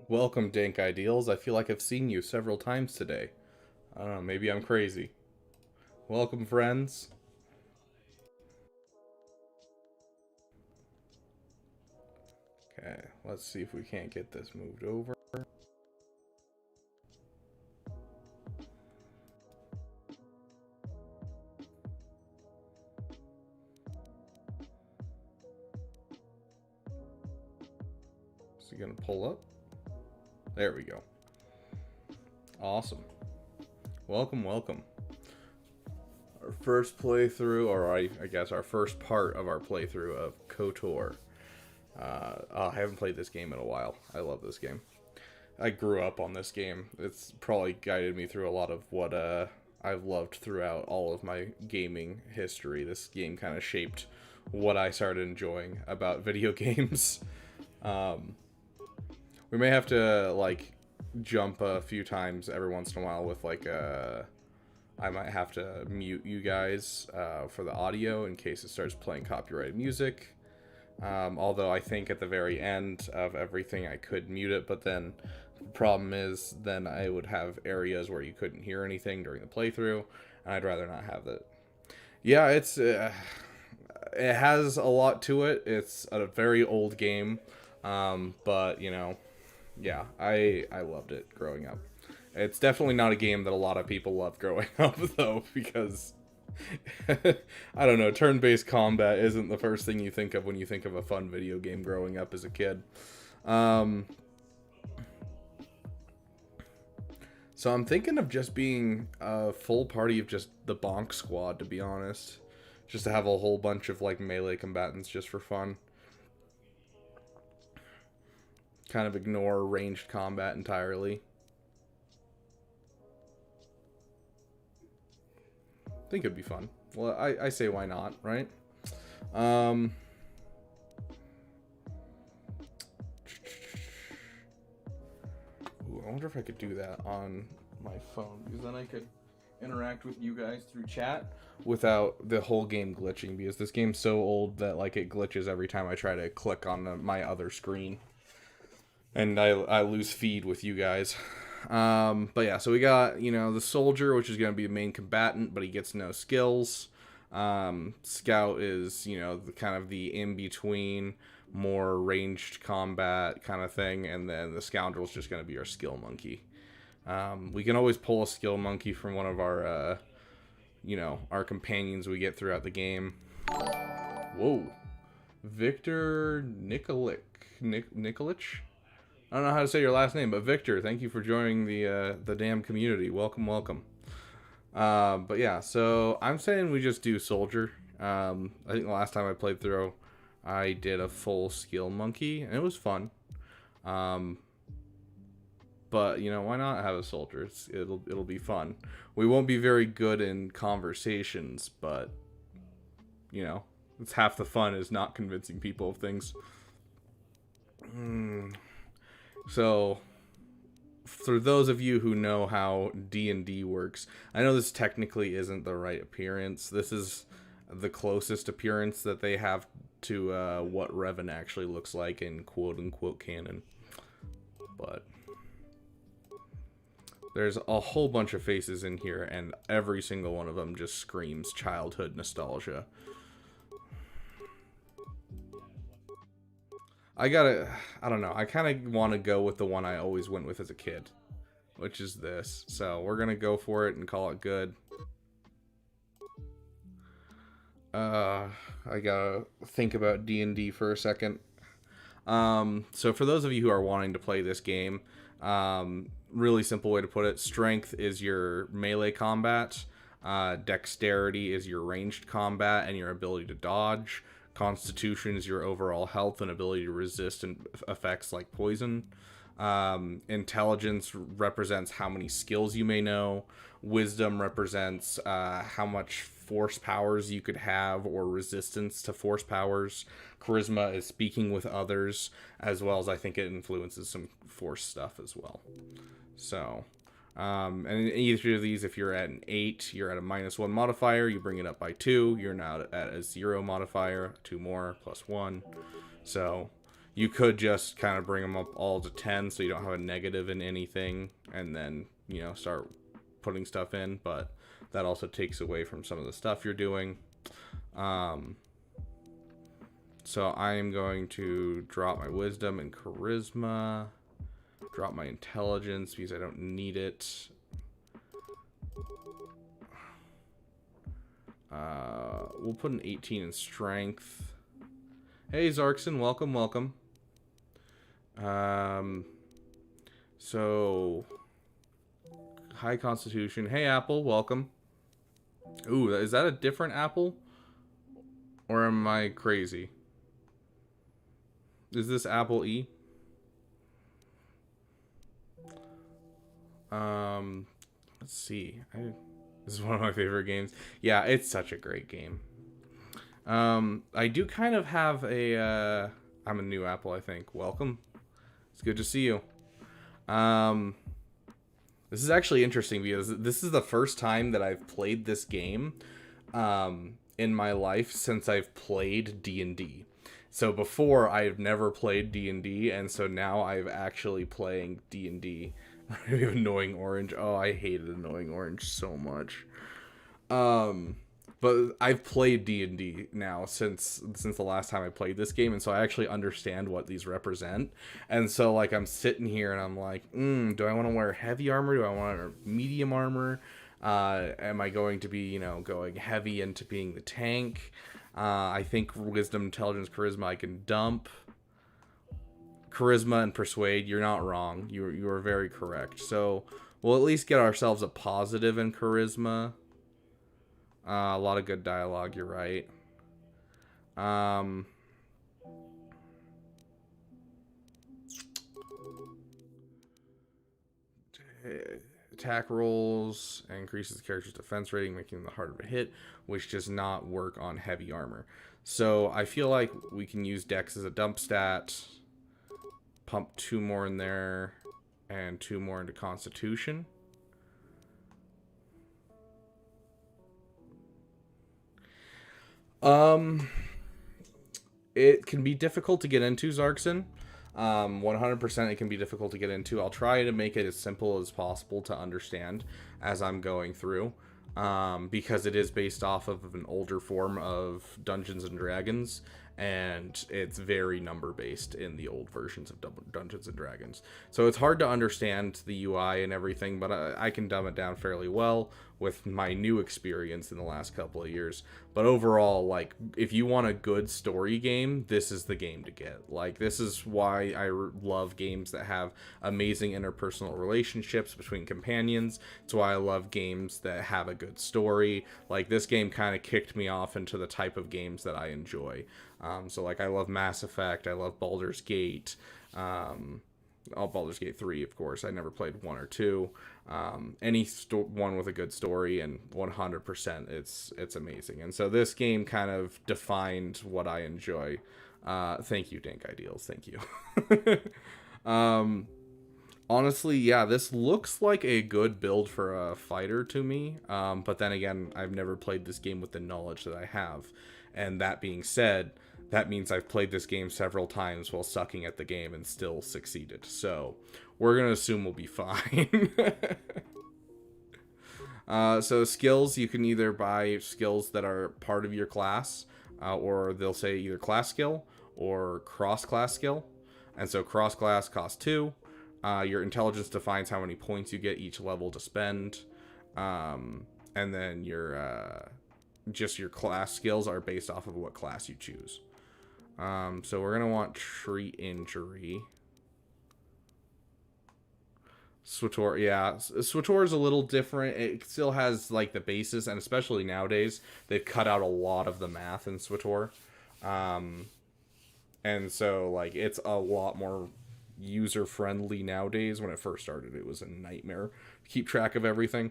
Welcome, Dank Ideals. I feel like I've seen you several times today. I don't know, maybe I'm crazy. Welcome, friends. Okay, let's see if we can't get this moved over. Is he gonna pull up? There we go. Awesome. Welcome, welcome. Our first playthrough, or I guess our first part of our playthrough of KOTOR. I haven't played this game in a while. I love this game. I grew up on this game. It's probably guided me through a lot of what I've loved throughout all of my gaming history. This game kind of shaped what I started enjoying about video games. Um, we may have to like jump a few times every once in a while with like I might have to mute you guys for the audio in case it starts playing copyrighted music. Although I think at the very end of everything I could mute it, but then the problem is then I would have areas where you couldn't hear anything during the playthrough, and I'd rather not have that. Yeah, it has a lot to it. It's a very old game, but you know, yeah, I loved it growing up. It's definitely not a game that a lot of people loved growing up though, because I don't know, turn-based combat isn't the first thing you think of when you think of a fun video game growing up as a kid. Um, so I'm thinking of just being a full party of just the Bonk Squad, to be honest. Just to have a whole bunch of like melee combatants just for fun. Kind of ignore ranged combat entirely. I think it'd be fun. Well, I say why not, right? Um, Ooh, I wonder if I could do that on my phone, because then I could interact with you guys through chat without the whole game glitching, because this game's so old that like it glitches every time I try to click on my other screen, and I lose feed with you guys. But yeah, so we got, you know, the soldier, which is going to be the main combatant, but he gets no skills. Scout is, you know, the kind of the in-between, more ranged combat kind of thing, and then the scoundrel's just going to be our skill monkey. We can always pull a skill monkey from one of our, you know, our companions we get throughout the game. Whoa. Victor Nikolic? I don't know how to say your last name, but Victor, thank you for joining the damn community. Welcome, welcome. But yeah, so I'm saying we just do soldier. I think the last time I played through, I did a full skill monkey, and it was fun. But you know, why not have a soldier? It'll be fun. We won't be very good in conversations, but you know, it's half the fun is not convincing people of things. So, for those of you who know how D&D works, I know this technically isn't the right appearance. This is the closest appearance that they have to what Revan actually looks like in quote-unquote canon. But there's a whole bunch of faces in here, and every single one of them just screams childhood nostalgia. I don't know. I kind of want to go with the one I always went with as a kid, which is this. So we're going to go for it and call it good. I gotta think about D&D for a second. So for those of you who are wanting to play this game, really simple way to put it, strength is your melee combat, dexterity is your ranged combat and your ability to dodge, constitution is your overall health and ability to resist effects like poison. Intelligence represents how many skills you may know. Wisdom represents how much force powers you could have or resistance to force powers. Charisma is speaking with others, as well as I think it influences some force stuff as well. So, and in either of these, if you're at an 8, you're at a -1 modifier, you bring it up by 2, you're now at a 0 modifier, 2 more, +1. So, You could just kind of bring them up all to 10 so you don't have a negative in anything, and then, you know, start putting stuff in, but that also takes away from some of the stuff you're doing. So I am going to drop my wisdom and charisma, drop my intelligence because I don't need it. We'll put an 18 in strength. Hey, Zarkson, welcome, welcome. So high constitution. Hey, Apple, welcome. Ooh, is that a different Apple? Or am I crazy? Is this Apple E? Let's see. This is one of my favorite games. Yeah, it's such a great game. I do kind of have a, I'm a new Apple, I think. Welcome. It's good to see you. This is actually interesting because this is the first time that I've played this game, in my life since I've played D&D. So before, I've never played D&D, and so now I'm actually playing D&D. Annoying Orange. Oh, I hated Annoying Orange so much. But I've played D&D now since the last time I played this game, and so I actually understand what these represent. And so, like, I'm sitting here and I'm like, do I want to wear heavy armor? Do I want to wear medium armor? Am I going to be, you know, going heavy into being the tank? I think wisdom, intelligence, charisma I can dump. Charisma and persuade, you're not wrong. You are very correct. So we'll at least get ourselves a positive in charisma. A lot of good dialogue, you're right. Attack rolls increases the character's defense rating, making them harder to hit, which does not work on heavy armor. So I feel like we can use Dex as a dump stat, pump 2 more in there, and 2 more into Constitution. It can be difficult to get into, Zarkson. 100% it can be difficult to get into. I'll try to make it as simple as possible to understand as I'm going through, because it is based off of an older form of Dungeons and Dragons, and it's very number based in the old versions of Dungeons and Dragons. So it's hard to understand the UI and everything, but I can dumb it down fairly well with my new experience in the last couple of years. But overall, like, if you want a good story game, this is the game to get. Like, this is why I love games that have amazing interpersonal relationships between companions. It's why I love games that have a good story. Like, this game kind of kicked me off into the type of games that I enjoy. So, like, I love Mass Effect, I love Baldur's Gate, Baldur's Gate 3, of course. I never played 1 or 2. Any one with a good story, and 100% it's amazing. And so this game kind of defined what I enjoy. Thank you, Dank Ideals. Thank you. Honestly, yeah, this looks like a good build for a fighter to me. But then again, I've never played this game with the knowledge that I have. And that being said, that means I've played this game several times while sucking at the game and still succeeded. So we're going to assume we'll be fine. So skills, you can either buy skills that are part of your class, or they'll say either class skill or cross-class skill. And so cross-class costs 2. Your intelligence defines how many points you get each level to spend. And then your just your class skills are based off of what class you choose. So we're going to want treat injury. SWTOR, yeah. SWTOR is a little different. It still has, like, the basis, and especially nowadays, they've cut out a lot of the math in SWTOR. And so, like, it's a lot more user-friendly nowadays. When it first started, it was a nightmare to keep track of everything.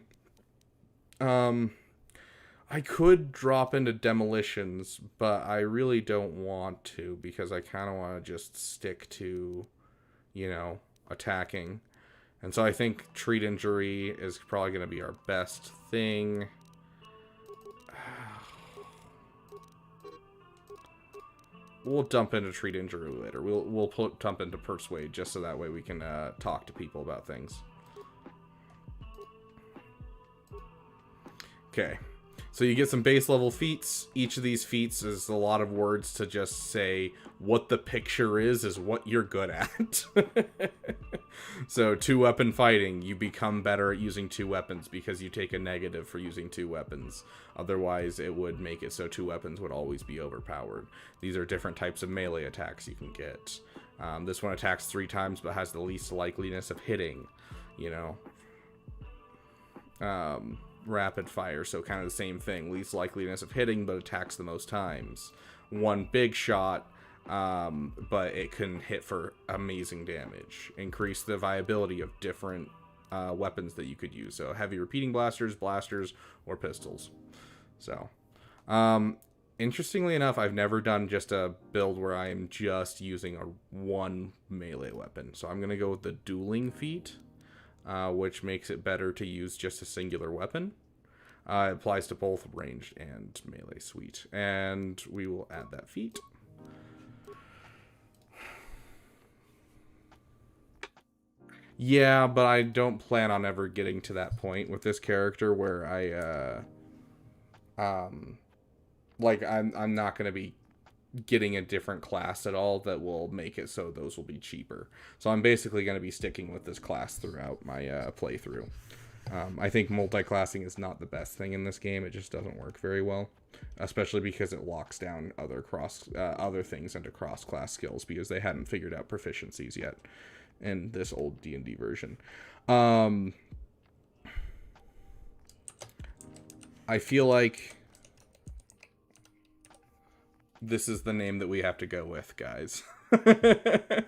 I could drop into demolitions, but I really don't want to, because I kind of want to just stick to, you know, attacking. And so I think treat injury is probably going to be our best thing. we'll dump into treat injury later. We'll dump into persuade just so that way we can talk to people about things. Okay. So you get some base level feats. Each of these feats is a lot of words to just say what the picture is what you're good at. So 2-weapon fighting, you become better at using 2 weapons because you take a negative for using 2 weapons. Otherwise, it would make it so 2 weapons would always be overpowered. These are different types of melee attacks you can get. This one attacks 3 times but has the least likeliness of hitting, you know. Rapid fire, so kind of the same thing. Least likeliness of hitting, but attacks the most times. 1 big shot, but it can hit for amazing damage. Increase the viability of different weapons that you could use. So heavy repeating blasters, or pistols. So, interestingly enough, I've never done just a build where I am just using a 1 melee weapon. So I'm going to go with the dueling feat. Which makes it better to use just a singular weapon. It applies to both ranged and melee. Sweet. And we will add that feat. Yeah, but I don't plan on ever getting to that point with this character where I'm not going to be getting a different class at all that will make it so those will be cheaper. So I'm basically going to be sticking with this class throughout my playthrough. I think multi-classing is not the best thing in this game. It just doesn't work very well, especially because it locks down other things into cross-class skills because they hadn't figured out proficiencies yet in this old D&D version. I feel like this is the name that we have to go with, guys. And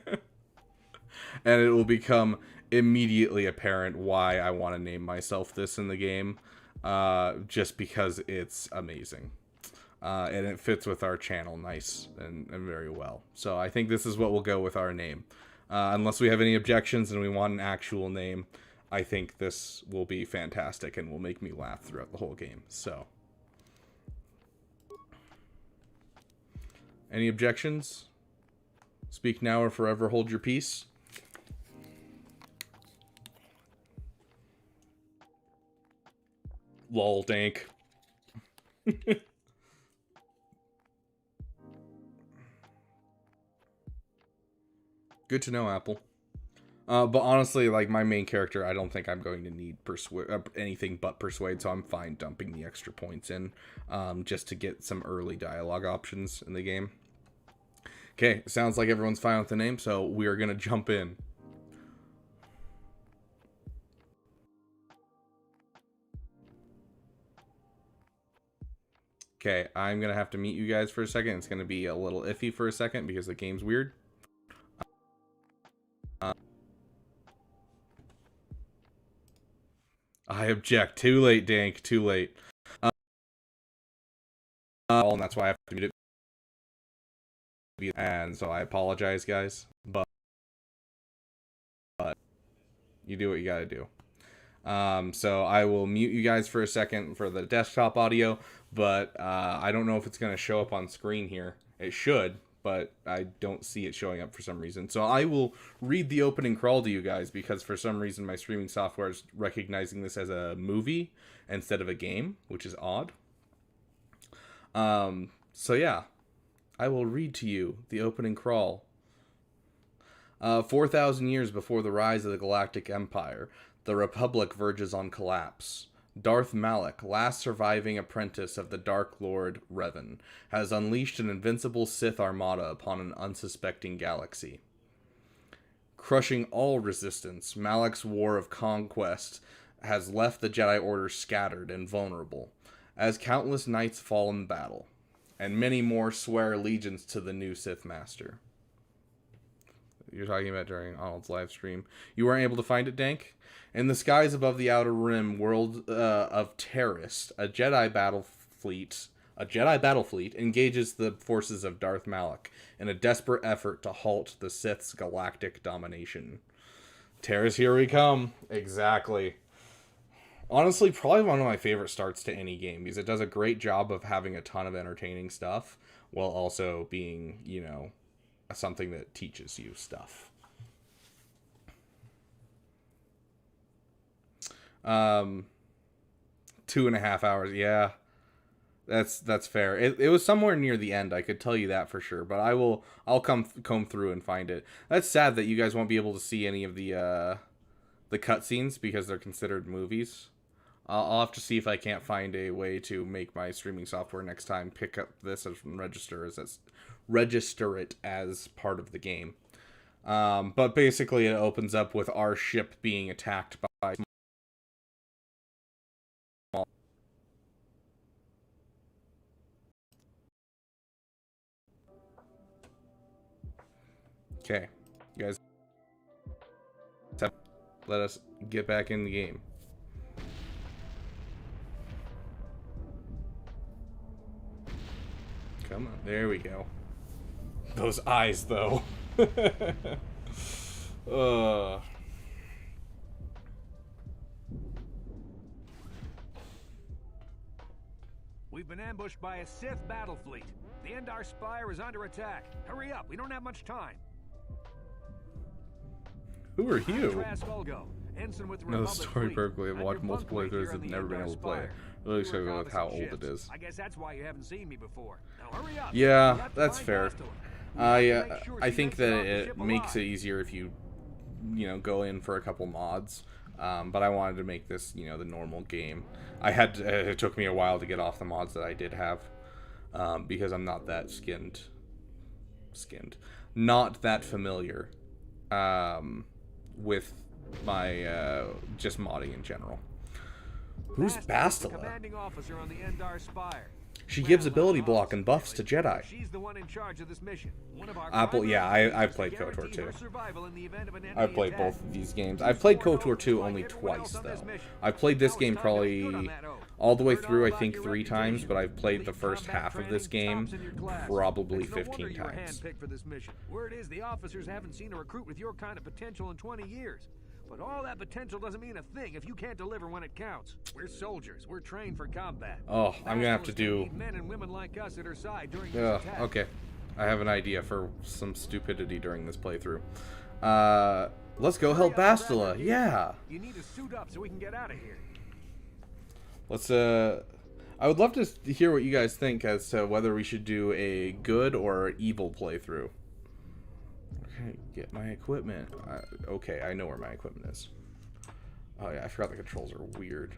it will become immediately apparent why I want to name myself this in the game. Just because it's amazing. And it fits with our channel nice and very well. So I think this is what we'll go with our name. Unless we have any objections and we want an actual name, I think this will be fantastic and will make me laugh throughout the whole game. So... any objections? Speak now or forever hold your peace. Lol, dank. Good to know, Apple. But honestly, like, my main character, I don't think I'm going to need anything but persuade, so I'm fine dumping the extra points in, just to get some early dialogue options in the game. Okay, sounds like everyone's fine with the name, so we are going to jump in. Okay, I'm going to have to mute you guys for a second. It's going to be a little iffy for a second because the game's weird. I object. Too late, Dank. Too late. And that's why I have to mute it. And so I apologize, guys. But you do what you gotta do. So I will mute you guys for a second for the desktop audio. But I don't know if it's going to show up on screen here. It should, but I don't see it showing up for some reason. So I will read the opening crawl to you guys because for some reason my streaming software is recognizing this as a movie instead of a game, which is odd. So yeah, I will read to you the opening crawl. 4,000 years before the rise of the Galactic Empire, the Republic verges on collapse. Darth Malak, last surviving apprentice of the Dark Lord Revan, has unleashed an invincible Sith armada upon an unsuspecting galaxy. Crushing all resistance, Malak's war of conquest has left the Jedi Order scattered and vulnerable, as countless knights fall in battle, and many more swear allegiance to the new Sith Master. You're talking about during Arnold's live stream. You weren't able to find it, Dank? In the skies above the Outer Rim world of Terrorist, a Jedi battle fleet engages the forces of Darth Malak in a desperate effort to halt the Sith's galactic domination. Terrorist, here we come. Exactly. Honestly, probably one of my favorite starts to any game because it does a great job of having a ton of entertaining stuff while also being, you know, something that teaches you stuff. 2.5 hours. Yeah, that's fair. It was somewhere near the end. I could tell you that for sure. But I'll comb through and find it. That's sad that you guys won't be able to see any of the cutscenes because they're considered movies. I'll have to see if I can't find a way to make my streaming software next time pick up this and register it as part of the game. But basically, it opens up with our ship being attacked by small. Okay, you guys, let us get back in the game. Come on, there we go. Those eyes, though. We've been ambushed by a Sith battle fleet. The Endar Spire is under attack. Hurry up, we don't have much time. Who are you? No, story perfectly. I've watched multiple playthroughs and never been able to play it. Really struggle with how old it is. I guess that's why you haven't seen me before. Now hurry up. Yeah, that's fair. I think that it makes it easier if you go in for a couple mods. But I wanted to make this, the normal game. It took me a while to get off the mods that I did have, because I'm not that not that familiar, with my, just modding in general. Who's Bastila? Commanding officer on the Endar Spire. She gives ability block and buffs to Jedi. She's the one in charge of this mission. I've played KOTOR 2. I've played both of these games. I've played KOTOR 2 only twice, though. I've played this game probably all the way through, I think, 3 times, but I've played the first half of this game probably 15 times. Word is the officers haven't seen a recruit with your kind of potential in 20 years. But all that potential doesn't mean a thing if you can't deliver when it counts. We're soldiers. We're trained for combat. Oh, I'm gonna have to do men and women like us at her side during this attack. Okay. I have an idea for some stupidity during this playthrough. Let's go help Bastila. Yeah. You need to suit up so we can get out of here. Let's I would love to hear what you guys think as to whether we should do a good or evil playthrough. Okay, get my equipment. Okay, I know where my equipment is. Oh yeah, I forgot the controls are weird.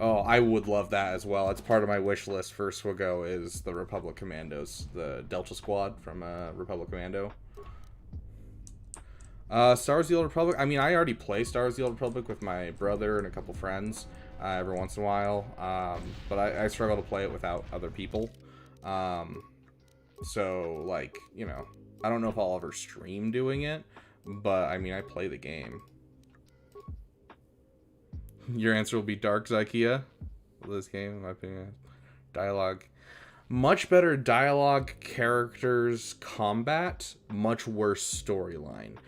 Oh, I would love that as well. It's part of my wish list for Swago is the Republic Commandos, the Delta Squad from Republic Commando. Star Wars: The Old Republic. I mean, I already play Star Wars: The Old Republic with my brother and a couple friends every once in a while, but I struggle to play it without other people. So, like, I don't know if I'll ever stream doing it, but, I mean, I play the game. Your answer will be Dark Zykia. This game, in my opinion. Dialogue. Much better dialogue, characters, combat. Much worse storyline.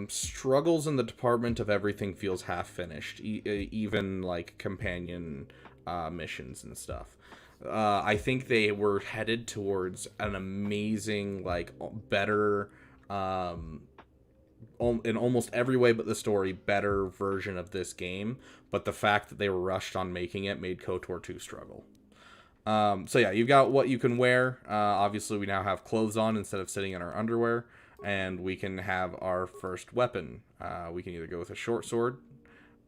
Struggles in the department of everything feels half-finished. Even, like, companion missions and stuff. I think they were headed towards an amazing, like, better, in almost every way but the story, better version of this game. But the fact that they were rushed on making it made KOTOR 2 struggle. So yeah, you've got what you can wear. Obviously, we now have clothes on instead of sitting in our underwear. And we can have our first weapon. We can either go with a short sword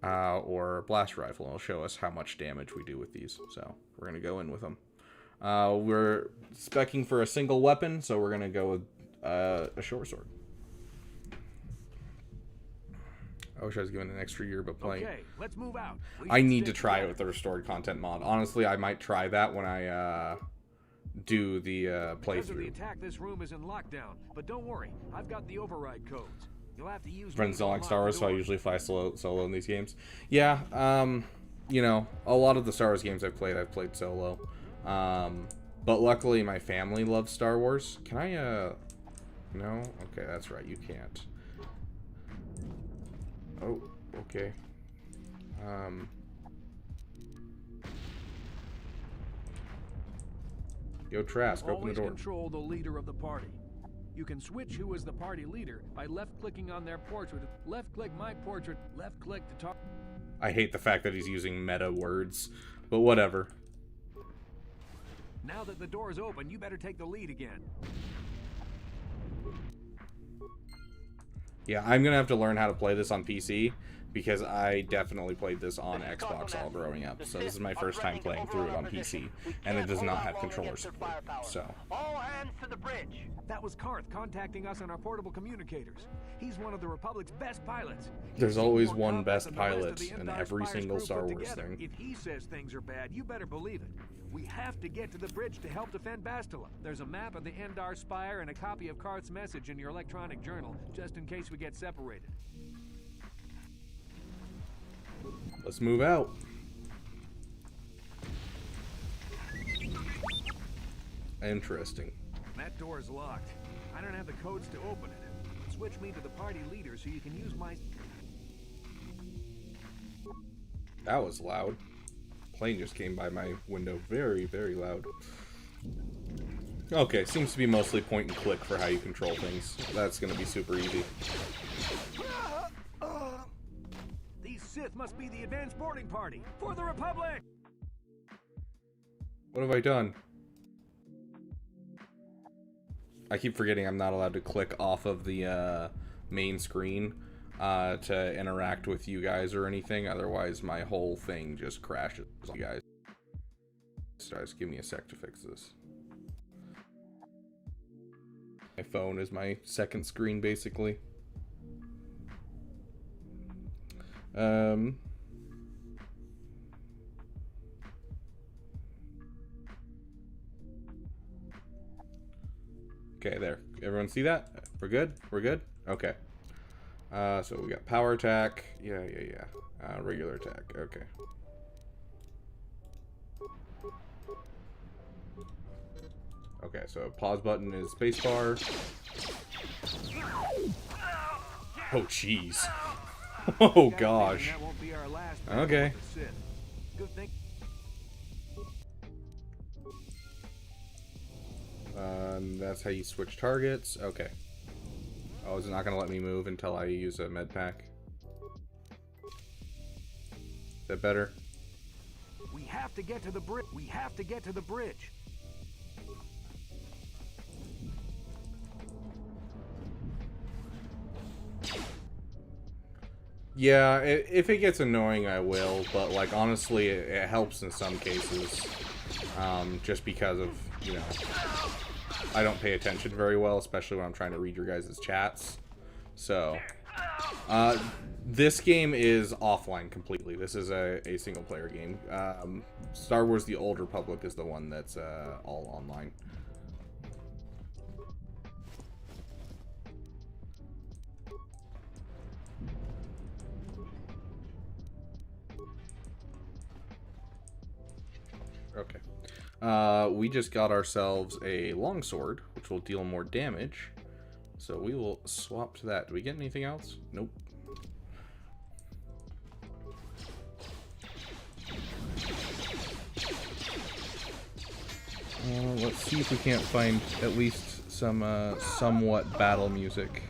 or a blast rifle. It'll show us how much damage we do with these. So we're going to go in with them. We're speccing for a single weapon, so we're going to go with a short sword. I wish I was given an extra year, but playing. Okay, let's move out. I need to try it with the restored content mod. Honestly, I might try that when I do the playthrough. Because of the attack, this room is in lockdown, but don't worry, I've got the override codes. You'll have to use. Friends don't like Star Wars, so I usually fly solo in these games. Yeah, a lot of the Star Wars games I've played solo. But luckily, my family loves Star Wars. Can I? No. Okay, that's right. You can't. Oh, okay. Yo, Trask, open the Always door. control the leader of the party. You can switch who is the party leader by left-clicking on their portrait. Left-click my portrait. Left-click to talk. I hate the fact that he's using meta words, but whatever. Now that the door is open, you better take the lead again. Yeah, I'm gonna have to learn how to play this on PC, because I definitely played this on Xbox all growing up. So this is my first time playing through it on PC, and it does not have controller support. So. All hands to the bridge. That was Karth contacting us on our portable communicators. He's one of the Republic's best pilots. There's always one best pilot in every single Star Wars thing. If he says things are bad, you better believe it. We have to get to the bridge to help defend Bastila. There's a map of the Endar Spire and a copy of Karth's message in your electronic journal, just in case we get separated. Let's move out. Interesting. That door is locked. I don't have the codes to open it. Switch me to the party leader so you can use my... That was loud. Plane just came by my window. Very, very loud. Okay, seems to be mostly point and click for how you control things. That's gonna be super easy. These Sith must be the advanced boarding party for the Republic! What have I done? I keep forgetting I'm not allowed to click off of the main screen to interact with you guys or anything. Otherwise, my whole thing just crashes. You guys, just give me a sec to fix this. My phone is my second screen, basically. Okay, there. Everyone see that? We're good? We're good? Okay. So we got power attack. Yeah. Regular attack. Okay. Okay, so pause button is spacebar. Oh, jeez. Oh, gosh. Okay. That's how you switch targets. Okay. Oh, is it not going to let me move until I use a med pack? Is that better? We have to get to the bridge. We have to get to the bridge. Yeah, if it gets annoying, I will. But, like, honestly, it helps in some cases. Just because of, you know, I don't pay attention very well, especially when I'm trying to read your guys' chats. So, this game is offline completely. This is a single-player game. Star Wars The Old Republic is the one that's all online. Okay. We just got ourselves a longsword, which will deal more damage. So we will swap to that. Do we get anything else? Nope. Let's see if we can't find at least some somewhat battle music.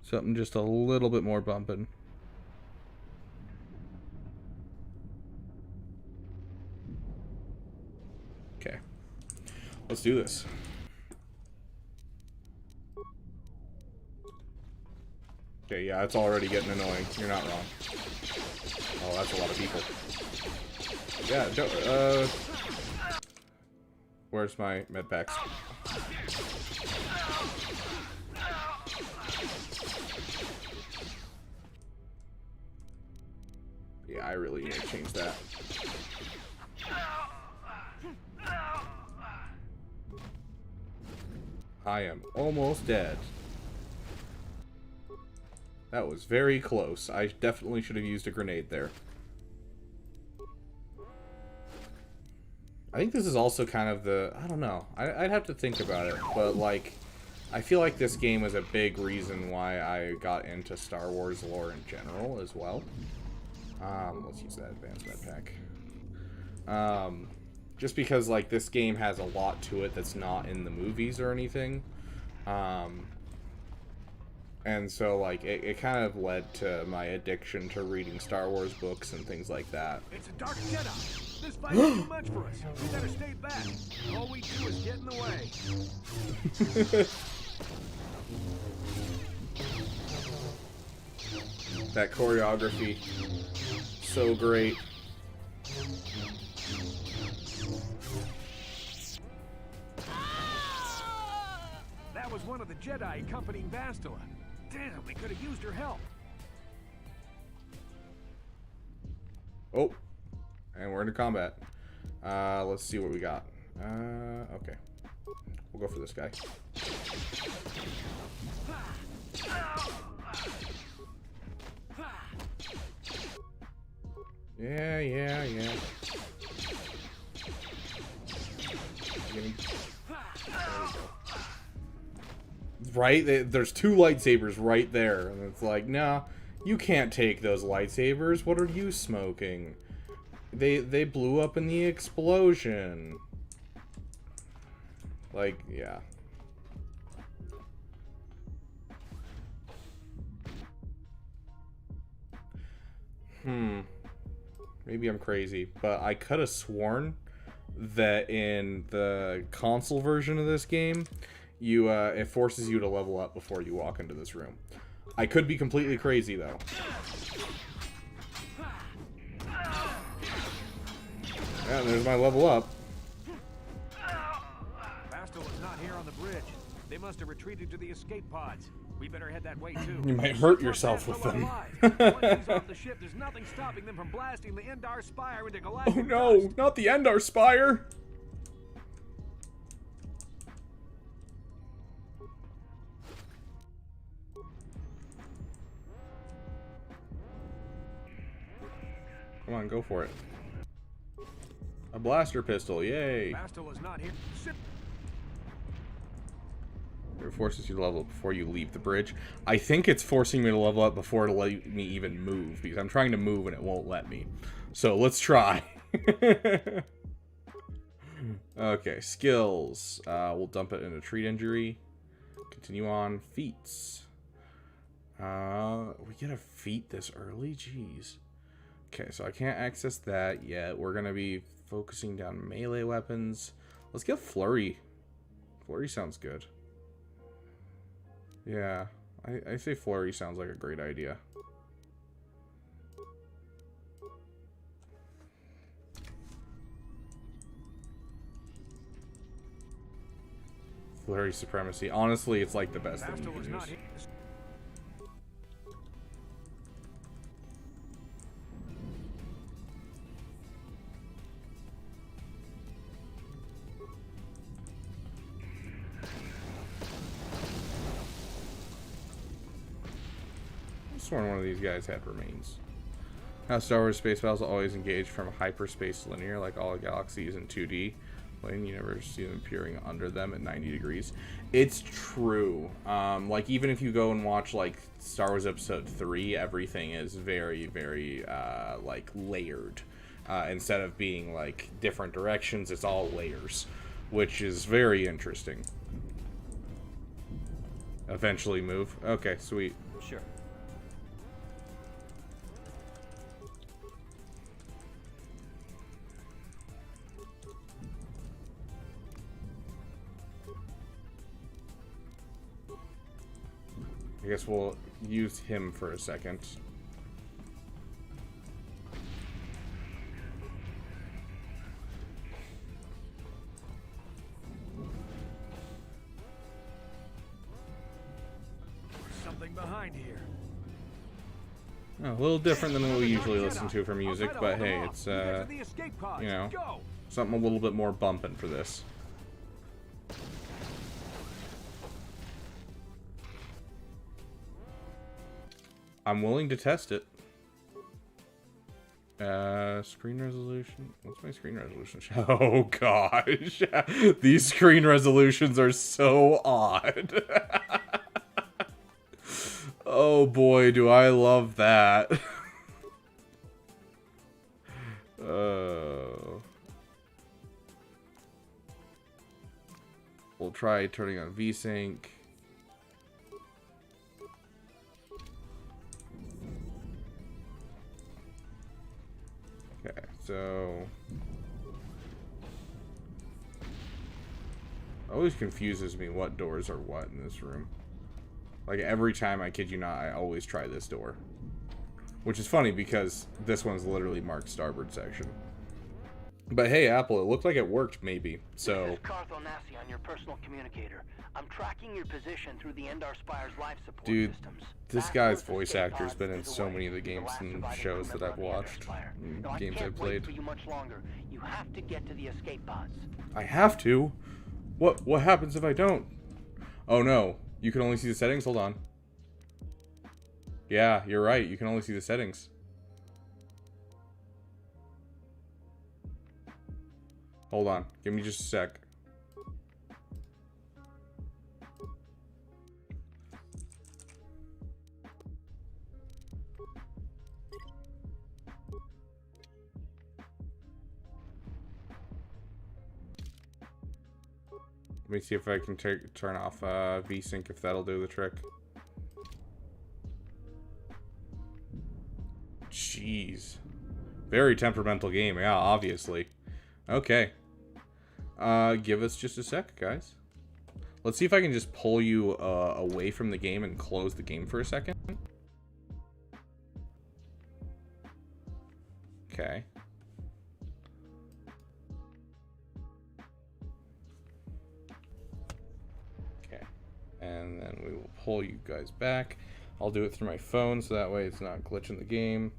Something just a little bit more bumping. Okay. Let's do this. Okay, yeah, it's already getting annoying. You're not wrong. Oh, that's a lot of people. Yeah, don't, where's my med packs? Yeah, I really need to change that. I am almost dead. That was very close. I definitely should have used a grenade there. I think this is also kind of the... I don't know. I'd have to think about it. But, like, I feel like this game was a big reason why I got into Star Wars lore in general as well. Let's use that advanced med pack. Just because, like, this game has a lot to it that's not in the movies or anything. And so, like, it kind of led to my addiction to reading Star Wars books and things like that. It's a dark Jedi. This fight is too much for us. We better stay back. All we do is get in the way. That choreography, so great. That was one of the Jedi accompanying Bastila. Damn, we could have used her help. Oh, and we're into combat. Let's see what we got. Okay. We'll go for this guy. Yeah. There we go. Right? There's two lightsabers right there. And it's like, nah, you can't take those lightsabers. What are you smoking? They blew up in the explosion. Like, yeah. Maybe I'm crazy, but I could have sworn that in the console version of this game, it forces you to level up before you walk into this room. I could be completely crazy, though. Yeah, there's my level up. Bastila's not here on the bridge. They must have retreated to the escape pods. We better head that way, too. You might hurt yourself with them. Once he's off the ship, there's nothing stopping them from blasting the Endar Spire into galactic Oh no, dust. not the Endar Spire! Come on, go for it. A blaster pistol, yay! Bastila's not here. Sit. It forces you to level up before you leave the bridge. I think it's forcing me to level up before it let me even move, because I'm trying to move and it won't let me. So let's try. Okay, skills. We'll dump it into treat injury. Continue on. Feats. We get a feat this early? Jeez. Okay, so I can't access that yet. We're going to be focusing down melee weapons. Let's get Flurry. Flurry sounds good. Yeah, I say Flurry sounds like a great idea. Flurry Supremacy. Honestly, it's like the best thing you can use. Sworn one of these guys had remains. How Star Wars space battles always engage from hyperspace linear, like all galaxies in 2D. Plane, you never see them peering under them at 90 degrees. It's true. Like, even if you go and watch, like, Star Wars Episode 3, everything is very, very, like, layered. Instead of being, like, different directions, it's all layers, which is very interesting. Eventually move. Okay, sweet. Sure. I guess we'll use him for a second. There's something behind here. Oh, a little different than what we usually listen to for music, but hey, it's, you know, something a little bit more bumping for this. I'm willing to test it. Screen resolution. What's my screen resolution? Oh gosh. These screen resolutions are so odd. Oh boy, do I love that. We'll try turning on VSync. Okay, so always confuses me what doors are what in this room. Like every time, I kid you not, I always try this door. Which is funny because this one's literally marked starboard section. But hey, Apple, it looked like it worked, maybe. So. This is KOTOR on your personal communicator. I'm tracking your position through the Endar Spire's life support systems. This guy's voice actor's been in so many of the games and shows that I've watched, and games I've played. For you much longer. You have to get to the escape pods. I have to? What happens if I don't? Oh no, you can only see the settings? Hold on. Yeah, you're right, you can only see the settings. Hold on, give me just a sec. Let me see if I can turn off VSync, if that'll do the trick. Jeez. Very temperamental game, yeah, obviously. Okay. Give us just a sec, guys. Let's see if I can just pull you away from the game and close the game for a second. Okay. Okay. And then we will pull you guys back. I'll do it through my phone, so that way it's not glitching the game.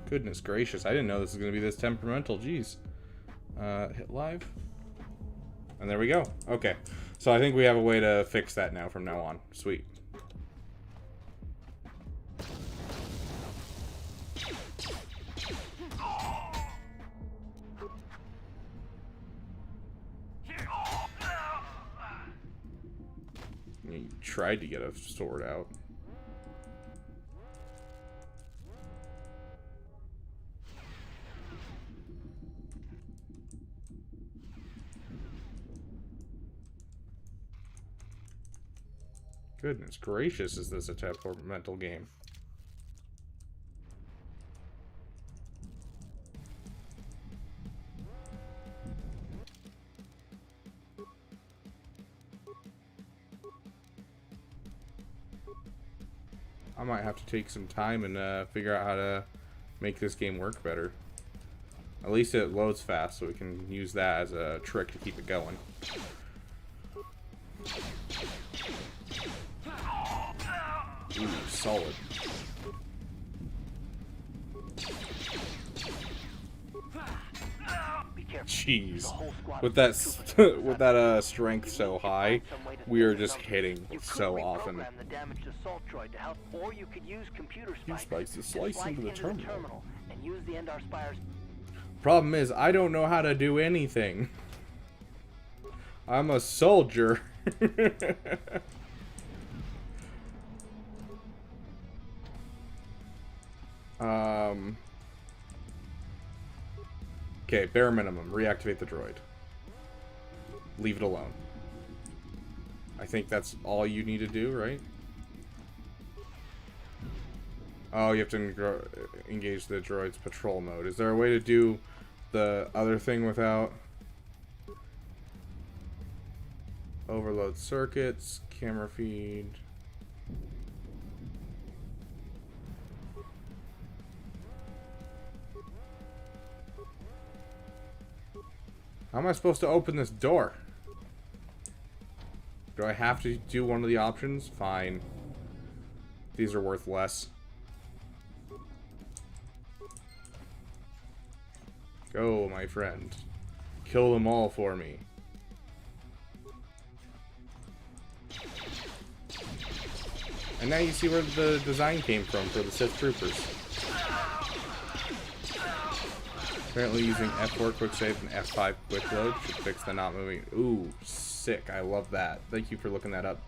Goodness gracious, I didn't know this was going to be this temperamental. Jeez. Hit live. And there we go. Okay. So I think we have a way to fix that now from now on. Sweet. You tried to get a sword out. Goodness gracious, is this a temperamental game? I might have to take some time and figure out how to make this game work better. At least it loads fast, so we can use that as a trick to keep it going. Ooh, solid. Jeez. With that strength so high, we are just hitting so often. Use spikes to slice into the terminal. Problem is, I don't know how to do anything. I'm a soldier. Okay, bare minimum. Reactivate the droid. Leave it alone. I think that's all you need to do, right? Oh, you have to engage the droid's patrol mode. Is there a way to do the other thing without... Overload circuits, camera feed... How am I supposed to open this door? Do I have to do one of the options? Fine. These are worth less. Go, my friend. Kill them all for me. And now you see where the design came from for the Sith Troopers. Apparently using F4 quick save and F5 quick load should fix the not moving. Ooh, sick. I love that. Thank you for looking that up.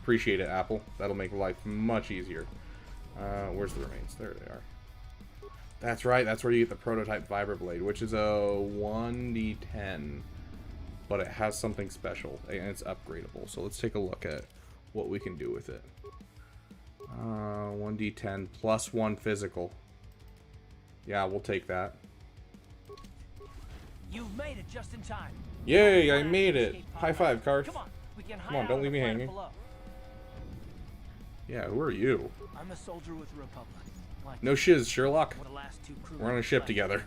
Appreciate it, Apple. That'll make life much easier. Where's the remains? There they are. That's right. That's where you get the prototype Vibroblade, which is a 1d10. But it has something special, and it's upgradable. So let's take a look at what we can do with it. 1d10 plus 1 physical. Yeah, we'll take that. You've made it just in time. Yay, I made it. High five, Karth. Come on, don't leave me hanging. Below. Yeah, who are you? I'm a soldier with the Republic. Like No shiz, Sherlock. the last two crew We're on a ship together.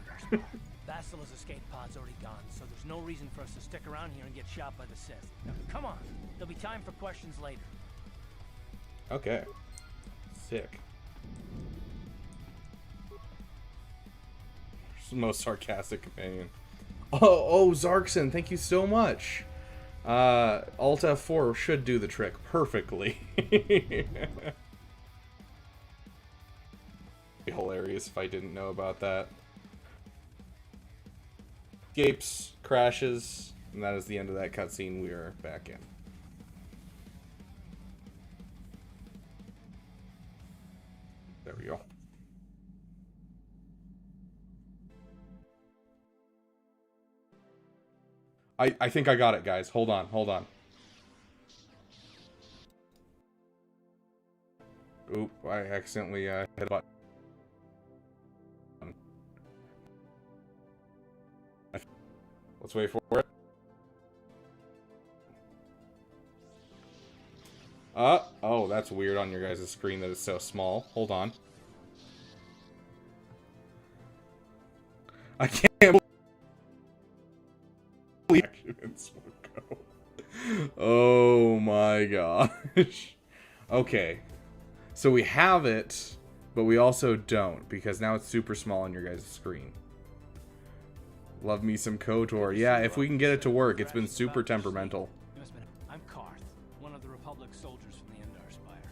Basila's escape pod's already gone, so there's no reason for us to stick around here and get shot by the Sith. Now, come on. There'll be time for questions later. Okay. Sick. Most sarcastic companion. Oh, Zarkson, thank you so much. Alt F4 should do the trick perfectly. Be hilarious if I didn't know about that. Escapes, crashes, and that is the end of that cutscene. We are back in. There we go. I think I got it, guys. Hold on, hold on. Oop, I accidentally hit a button. Let's wait for it. Oh, that's weird on your guys' screen that it's so small. Hold on. I can't believe actions will go. Oh my gosh. Okay. So we have it, but we also don't, because now it's super small on your guys' screen. Love me some KOTOR. Yeah, if we can get it to work. It's been super temperamental. I'm Karth, one of the Republic soldiers from the Endar Spire.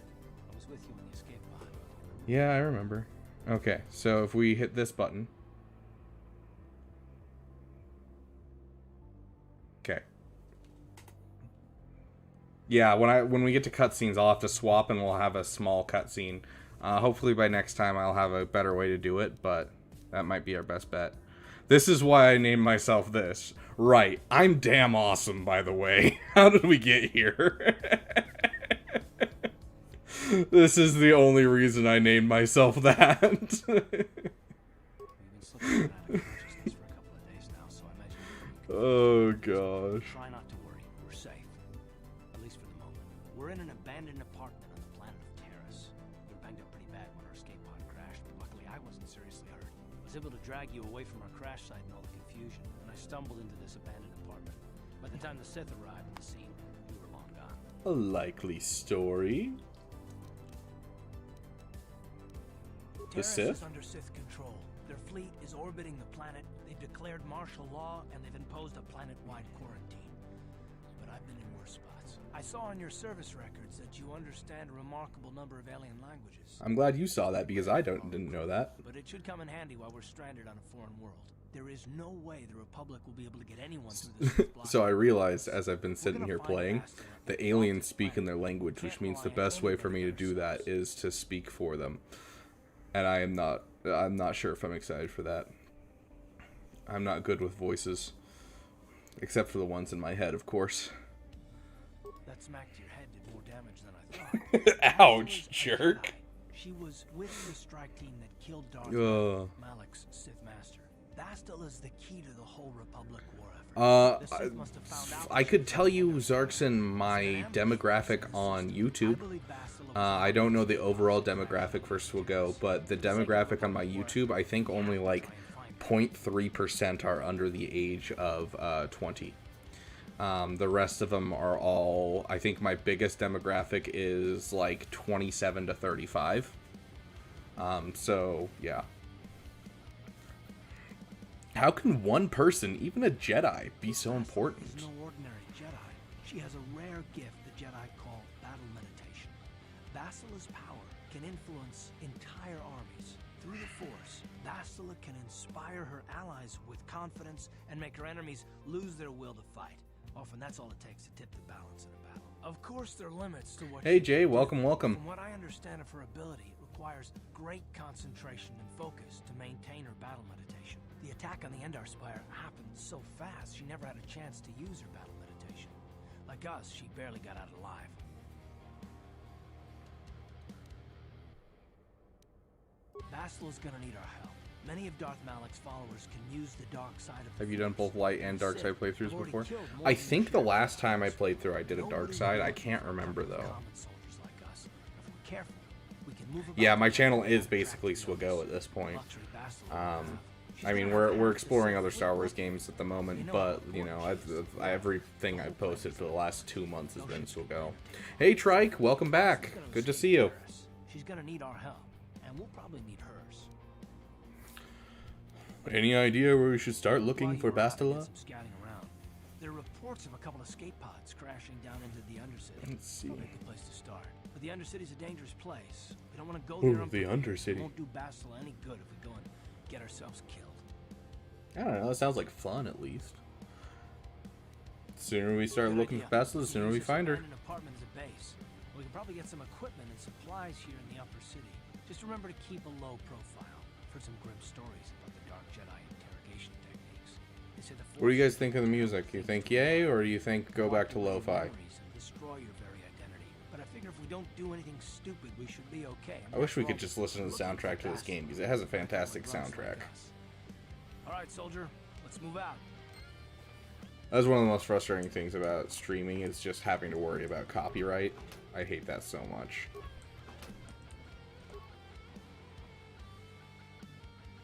I was with you in the escape pod. Yeah, I remember. Okay, so if we hit this button. Okay. Yeah, when we get to cutscenes, I'll have to swap and we'll have a small cutscene. Hopefully by next time I'll have a better way to do it, but that might be our best bet. This is why I named myself this. Right, I'm damn awesome, by the way. How did we get here? This is the only reason I named myself that. Oh gosh. Try not to worry. We're safe. At least for the moment. We're in an abandoned apartment on the planet of Terrace. We were banged up pretty bad when our escape pod crashed, but luckily I wasn't seriously hurt. I was able to drag you away from our crash site in all the confusion, and I stumbled into this abandoned apartment. By the time the Sith arrived on the scene, we were long gone. A likely story. The Terrace Sith? is under Sith control. Their fleet is orbiting the planet. They've declared martial law, and they've imposed a planet-wide quarantine. But I've been in worse spots. I saw on your service records that you understand a remarkable number of alien languages. I'm glad you saw that because I didn't know that. But it should come in handy while we're stranded on a foreign world. There is no way the Republic will be able to get anyone through this block. So I realized as I've been sitting here playing, the aliens speak in their language, which means the best way for me to do that is to speak for them. And I'm not sure if I'm excited for that. I'm not good with voices. Except for the ones in my head, of course. That smack to your head did more damage than I thought. Ouch, jerk. She was with the strike team that killed Darth Malik's Sith Master. Bastila is the key to the whole Republic war effort. The Sith must have found out I could tell you, Zarkson, my demographic on YouTube. I don't know the overall demographic for Swago, but the demographic on my YouTube, I think only like 0.3% are under the age of 20. The rest of them are all, I think my biggest demographic is like 27 to 35. So, yeah. How can one person, even a Jedi, be so important? She's no ordinary Jedi. She has a rare gift the Jedi call battle meditation. Basila's power can influence entire armies. Through the Force, Basila can inspire her allies with confidence and make her enemies lose their will to fight. Often that's all it takes to tip the balance in a battle. Of course, there are limits to what Hey, she Jay, can do. welcome, welcome. From what I understand of her ability, it requires great concentration and focus to maintain her battle meditation. The attack on the Endar Spire happened so fast, she never had a chance to use her battle meditation. Like us, she barely got out alive. Basila's gonna need our help. Many of Darth Malik's followers can use the dark side of the Have you done Force. both light and dark side Sith playthroughs have already before? killed more I than think their the share of last time I Empires. played through, I did a dark Nobody side. will I look can't down remember on though. common soldiers like us. If we're careful, we can move about Yeah, my the channel world is without basically attracting Swiggo notice. at this point. Luxury Basila will have. She's I mean, gonna we're have exploring the other Sith Star Wars flip-flop. games at the moment, They know but how you know, important she is. everything The I've whole point posted is for the that last 2 months has no been shit should Swiggo. be Hey, Trike, welcome back. She's gonna Good to escape see you. Paris. She's gonna need our help, and we'll probably need hers. Any idea where we should start looking While for you were out, I did Bastila? some scouting around. There are reports of a couple of escape pods crashing down into the Undercity. Let's see. Probably a good place to start. But the Undercity's a dangerous place. We don't want to go Ooh, there. the unprepared. Undercity. It won't do Bastila any good if we go and get ourselves killed. I don't know. That sounds like fun, at least. The sooner we start Good looking idea. for Bastila, the We sooner use we this find her. abandoned apartment as a base. We can probably get some equipment and supplies here in the upper city. Just remember to keep a low profile. I've heard some grim stories about the Dark Jedi interrogation techniques. They say the What do you Force guys think of the music? You think yay, or do you think go back to walk away lo-fi? memories and destroy your very identity. But I figure if we don't do anything stupid, we should be okay. I wish we After could all, just listen to the looking soundtrack for to this Bastila. game, because it has a fantastic Runs like soundtrack. us. All right, soldier, let's move out. That's one of the most frustrating things about streaming, is just having to worry about copyright. I hate that so much.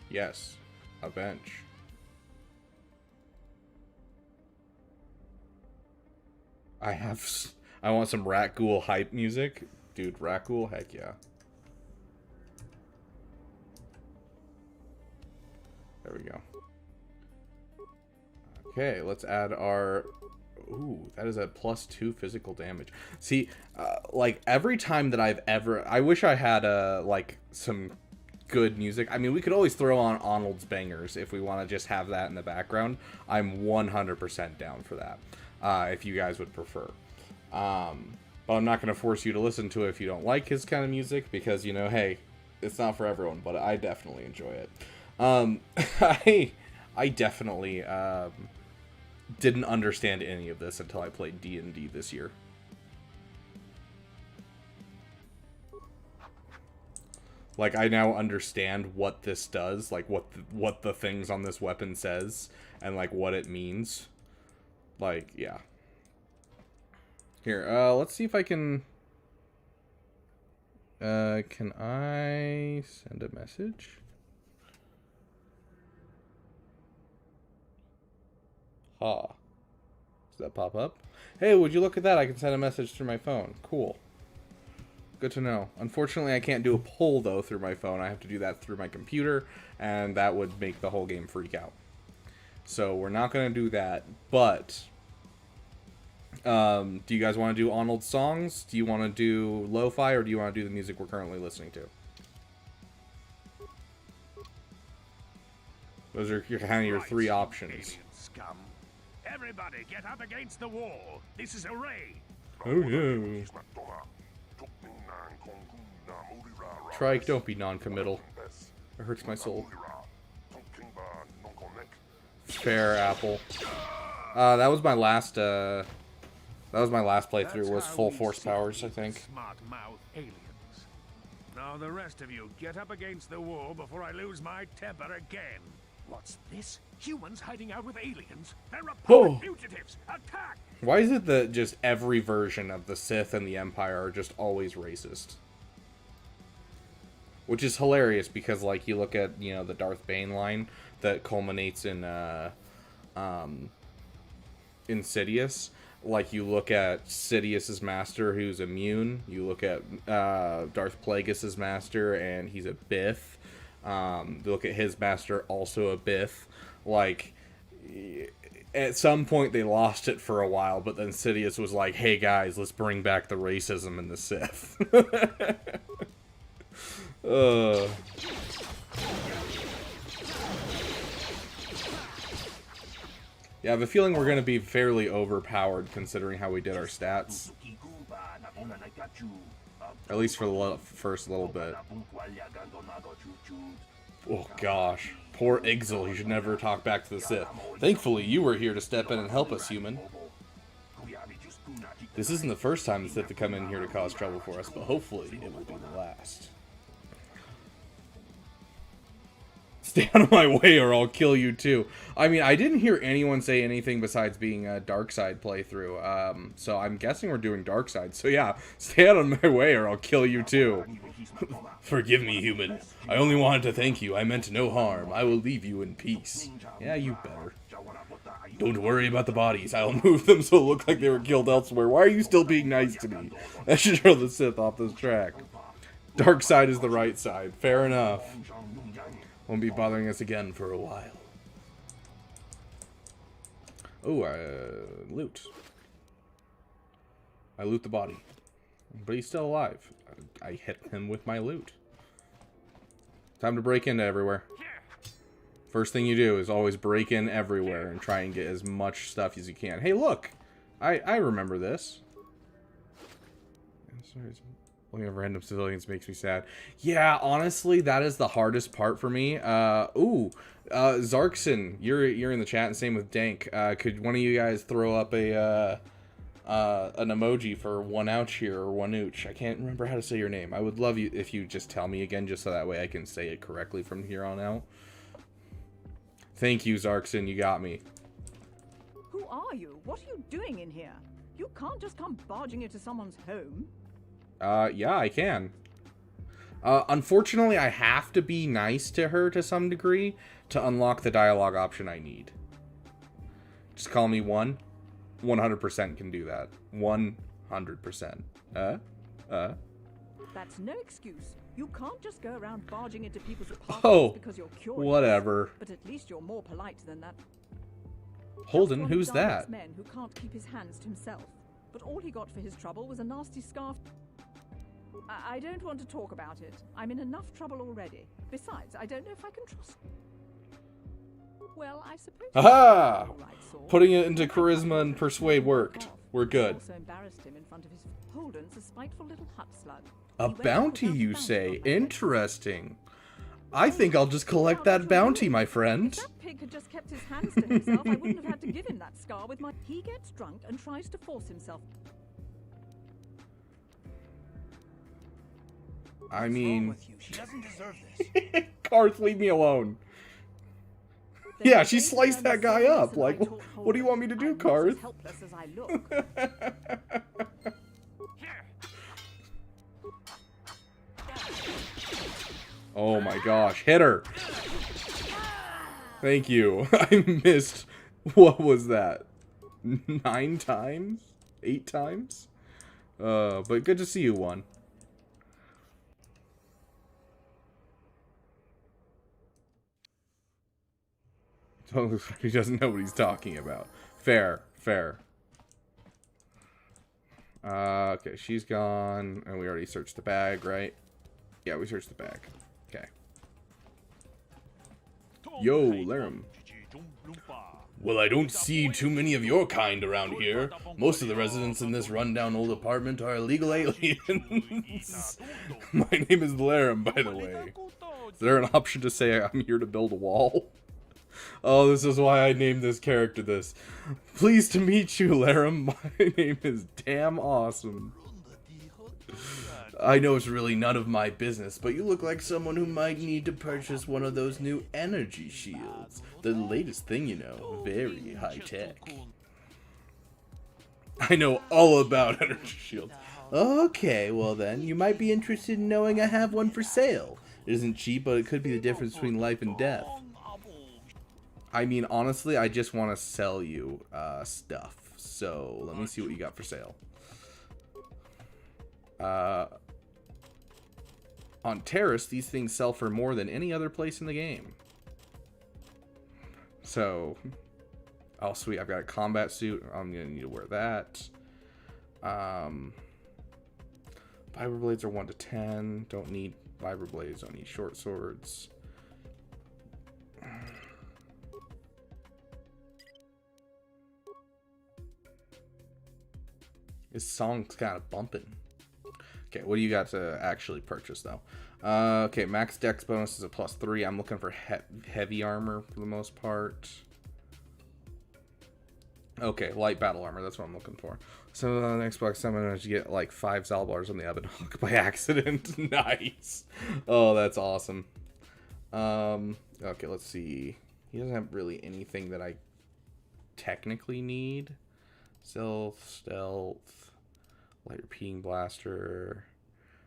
Yes, a bench. I want some Rat Ghoul hype music. Dude, Rat Ghoul, heck yeah. There we go. Okay, let's add our... Ooh, that is a +2 physical damage. See, like, every time that I've ever... I wish I had, like, some good music. I mean, we could always throw on Arnold's Bangers if we want to just have that in the background. I'm 100% down for that, if you guys would prefer. But I'm not going to force you to listen to it if you don't like his kind of music, because, you know, hey, it's not for everyone, but I definitely enjoy it. I definitely didn't understand any of this until I played D&D this year. Like, I now understand what this does, like what the things on this weapon says, and like what it means. Like, yeah. Here, let's see if I can I send a message? Ha. Does that pop up? Hey, would you look at that? I can send a message through my phone. Cool. Good to know. Unfortunately, I can't do a poll, though, through my phone. I have to do that through my computer, and that would make the whole game freak out. So we're not going to do that, but... do you guys want to do Arnold's songs? Do you want to do lo-fi, or do you want to do the music we're currently listening to? Those are kind of your three options. Alien scum. Everybody get up against the wall. This is a raid. Oh no. Trike, don't be non-committal. It hurts my soul. Fair, Apple. That was my last playthrough, was full force powers, I think. Smart mouth aliens. Now the rest of you get up against the wall before I lose my temper again. What's this? Humans hiding out with aliens? They're Republic fugitives! Attack! Why is it that just every version of the Sith and the Empire are just always racist? Which is hilarious, because, like, you look at, you know, the Darth Bane line that culminates in, Sidious. Like, you look at Sidious's master, who's immune. You look at, Darth Plagueis' master, and he's a Bith. You look at his master, also a Bith. Like, at some point they lost it for a while, but then Sidious was like, hey guys, let's bring back the racism in the Sith. Yeah, I have a feeling we're going to be fairly overpowered considering how we did our stats. At least for the first little bit. Oh gosh. Poor Ixel, he should never talk back to the Sith. Thankfully, you were here to step in and help us, human. This isn't the first time the Sith have come in here to cause trouble for us, but hopefully it will be the last. Stay out of my way or I'll kill you too. I mean, I didn't hear anyone say anything besides being a dark side playthrough. So I'm guessing we're doing dark side. So yeah, stay out of my way or I'll kill you too. Forgive me, human. I only wanted to thank you. I meant no harm. I will leave you in peace. Yeah, you better. Don't worry about the bodies. I'll move them so it look like they were killed elsewhere. Why are you still being nice to me? That should throw the Sith off this track. Dark side is the right side. Fair enough. Won't be bothering us again for a while. Oh, loot. I loot the body. But he's still alive. I hit him with my loot. Time to break into everywhere. First thing you do is always break in everywhere and try and get as much stuff as you can. Hey, look! I remember this. Looking at random civilians makes me sad. Yeah, honestly, that is the hardest part for me. Zarkson, you're in the chat, and same with Dank. Could one of you guys throw up a an emoji for one ouch here or one ooch? I can't remember how to say your name. I would love you if you just tell me again, just so that way I can say it correctly from here on out. Thank you, Zarkson. You got me. Who are you? What are you doing in here? You can't just come barging into someone's home. Yeah, I can. Unfortunately, I have to be nice to her to some degree to unlock the dialogue option I need. Just call me one. 100% can do that. 100%. That's no excuse. You can't just go around barging into people's apartments because you're curious. Whatever. But at least you're more polite than that. Holden, who's that? Man who can't keep his hands to himself. But all he got for his trouble was a nasty scarf. I don't want to talk about it. I'm in enough trouble already. Besides, I don't know if I can trust. Well, I suppose. Aha! Putting it into charisma and persuade worked. We're good. Also embarrassed him in front of his Holden's a spiteful little hut slug. A bounty, you say? Interesting. I think I'll just collect that bounty, my friend. If that pig had just kept his hands to himself, I wouldn't have had to give him that scar with my. He gets drunk and tries to force himself. I mean, She doesn't deserve this. Karth, leave me alone. Yeah, she sliced that guy up. Like, what do you want me to do, Karth? As helpless as I look. Oh my gosh, hit her. Thank you. I missed, what was that? 9 times? 8 times? But good to see you, one. Totally looks like he doesn't know what he's talking about. Fair, fair. Okay, she's gone, and we already searched the bag, right? Yeah, we searched the bag. Okay. Yo, Laram. Well, I don't see too many of your kind around here. Most of the residents in this rundown old apartment are illegal aliens. My name is Laram, by the way. Is there an option to say I'm here to build a wall? Oh, this is why I named this character this. Pleased to meet you, Laram. My name is Damn Awesome. I know it's really none of my business, but you look like someone who might need to purchase one of those new energy shields. The latest thing, you know. Very high tech. I know all about energy shields. Okay, well then, you might be interested in knowing I have one for sale. It isn't cheap, but it could be the difference between life and death. I mean, honestly, I just want to sell you stuff. So, let me see what you got for sale. On Terrace, these things sell for more than any other place in the game. So, Oh, sweet. I've got a combat suit. I'm going to need to wear that. Vibra blades are 1 to 10. Don't need vibra blades. Don't need short swords. This song's kind of bumping. Okay, what do you got to actually purchase, though? Okay, max dex bonus is a +3. I'm looking for heavy armor for the most part. Okay, light battle armor. That's what I'm looking for. So on Xbox, I'm going to get like 5 Zalbars on the oven hook by accident. Nice. Oh, that's awesome. Okay, let's see. He doesn't have really anything that I technically need. Stealth, light repeating blaster.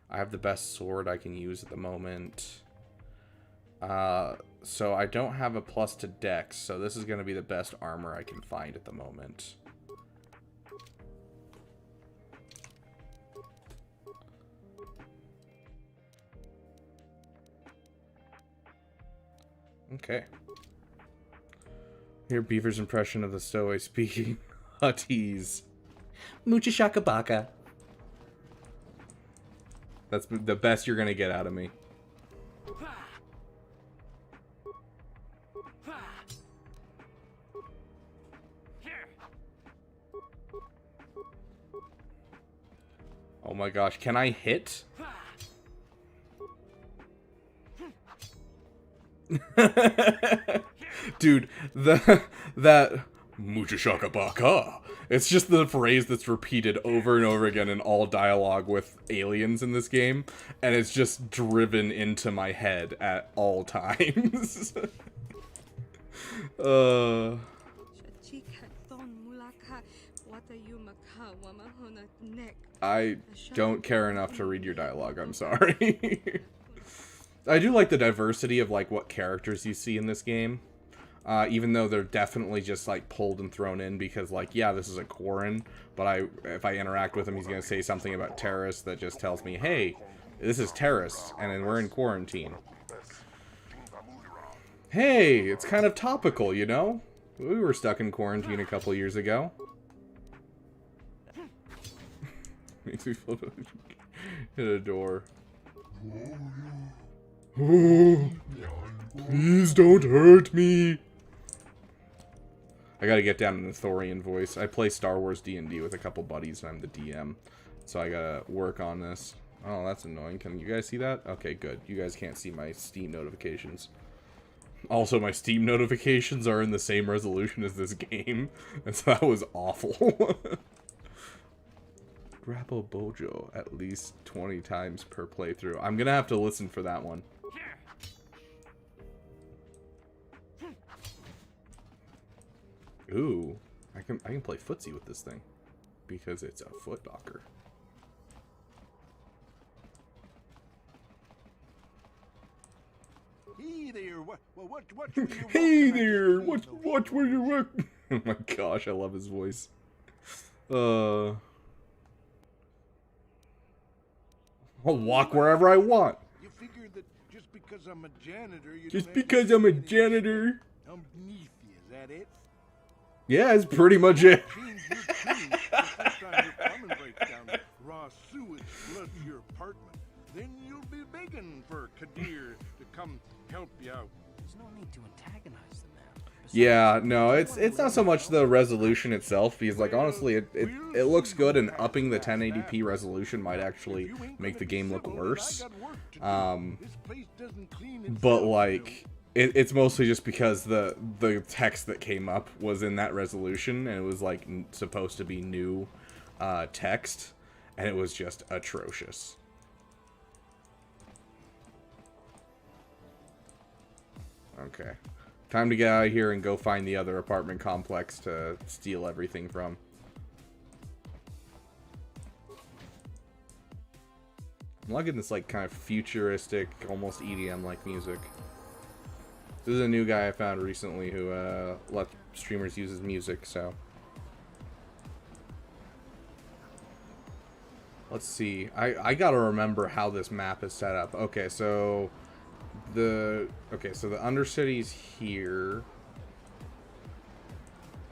I have the best sword I can use at the moment. So I don't have a plus to dex, so this is going to be the best armor I can find at the moment. Okay. Hear Beaver's impression of the stowaway speaking. Hutties. Mucha shakabaka. That's the best you're gonna get out of me. Oh my gosh, can I hit? Dude, that mucha shakabaka. It's just the phrase that's repeated over and over again in all dialogue with aliens in this game, and it's just driven into my head at all times. I don't care enough to read your dialogue, I'm sorry. I do like the diversity of like what characters you see in this game. Even though they're definitely just like pulled and thrown in because like, yeah, this is a Quarren, but if I interact with him, he's going to say something about terrorists that just tells me, hey, this is terrorists, and then we're in quarantine. Hey, it's kind of topical, you know? We were stuck in quarantine a couple years ago. Makes me feel hit a door. Oh, please don't hurt me. I gotta get down in the Thorian voice. I play Star Wars D&D with a couple buddies, and I'm the DM. So I gotta work on this. Oh, that's annoying. Can you guys see that? Okay, good. You guys can't see my Steam notifications. Also, my Steam notifications are in the same resolution as this game. And so that was awful. Grapple Bojo at least 20 times per playthrough. I'm gonna have to listen for that one. Ooh, I can play footsie with this thing because it's a foot locker. Hey there, what Hey there, what were you work? Oh my gosh, I love his voice. I'll walk wherever I want. You figure that just because I'm a janitor, Just because I'm a janitor. I'm beneath you, is that it? Yeah, that's pretty much it. Change your tune the first time your plumbing breaks down, raw sewage floods your apartment. Then you'll be begging for Kadir to come help you out. There's no need to antagonize the man. Yeah, no, it's not so much the resolution itself, because like honestly it looks good, and upping the 1080p resolution might actually make the game look worse. But like it's mostly just because the text that came up was in that resolution, and it was like supposed to be new text, and it was just atrocious. Okay. Time to get out of here and go find the other apartment complex to steal everything from. I'm liking this like kind of futuristic, almost EDM-like music. This is a new guy I found recently who let streamers use his music, so. Let's see. I gotta remember how this map is set up. Okay, so the Undercity's here.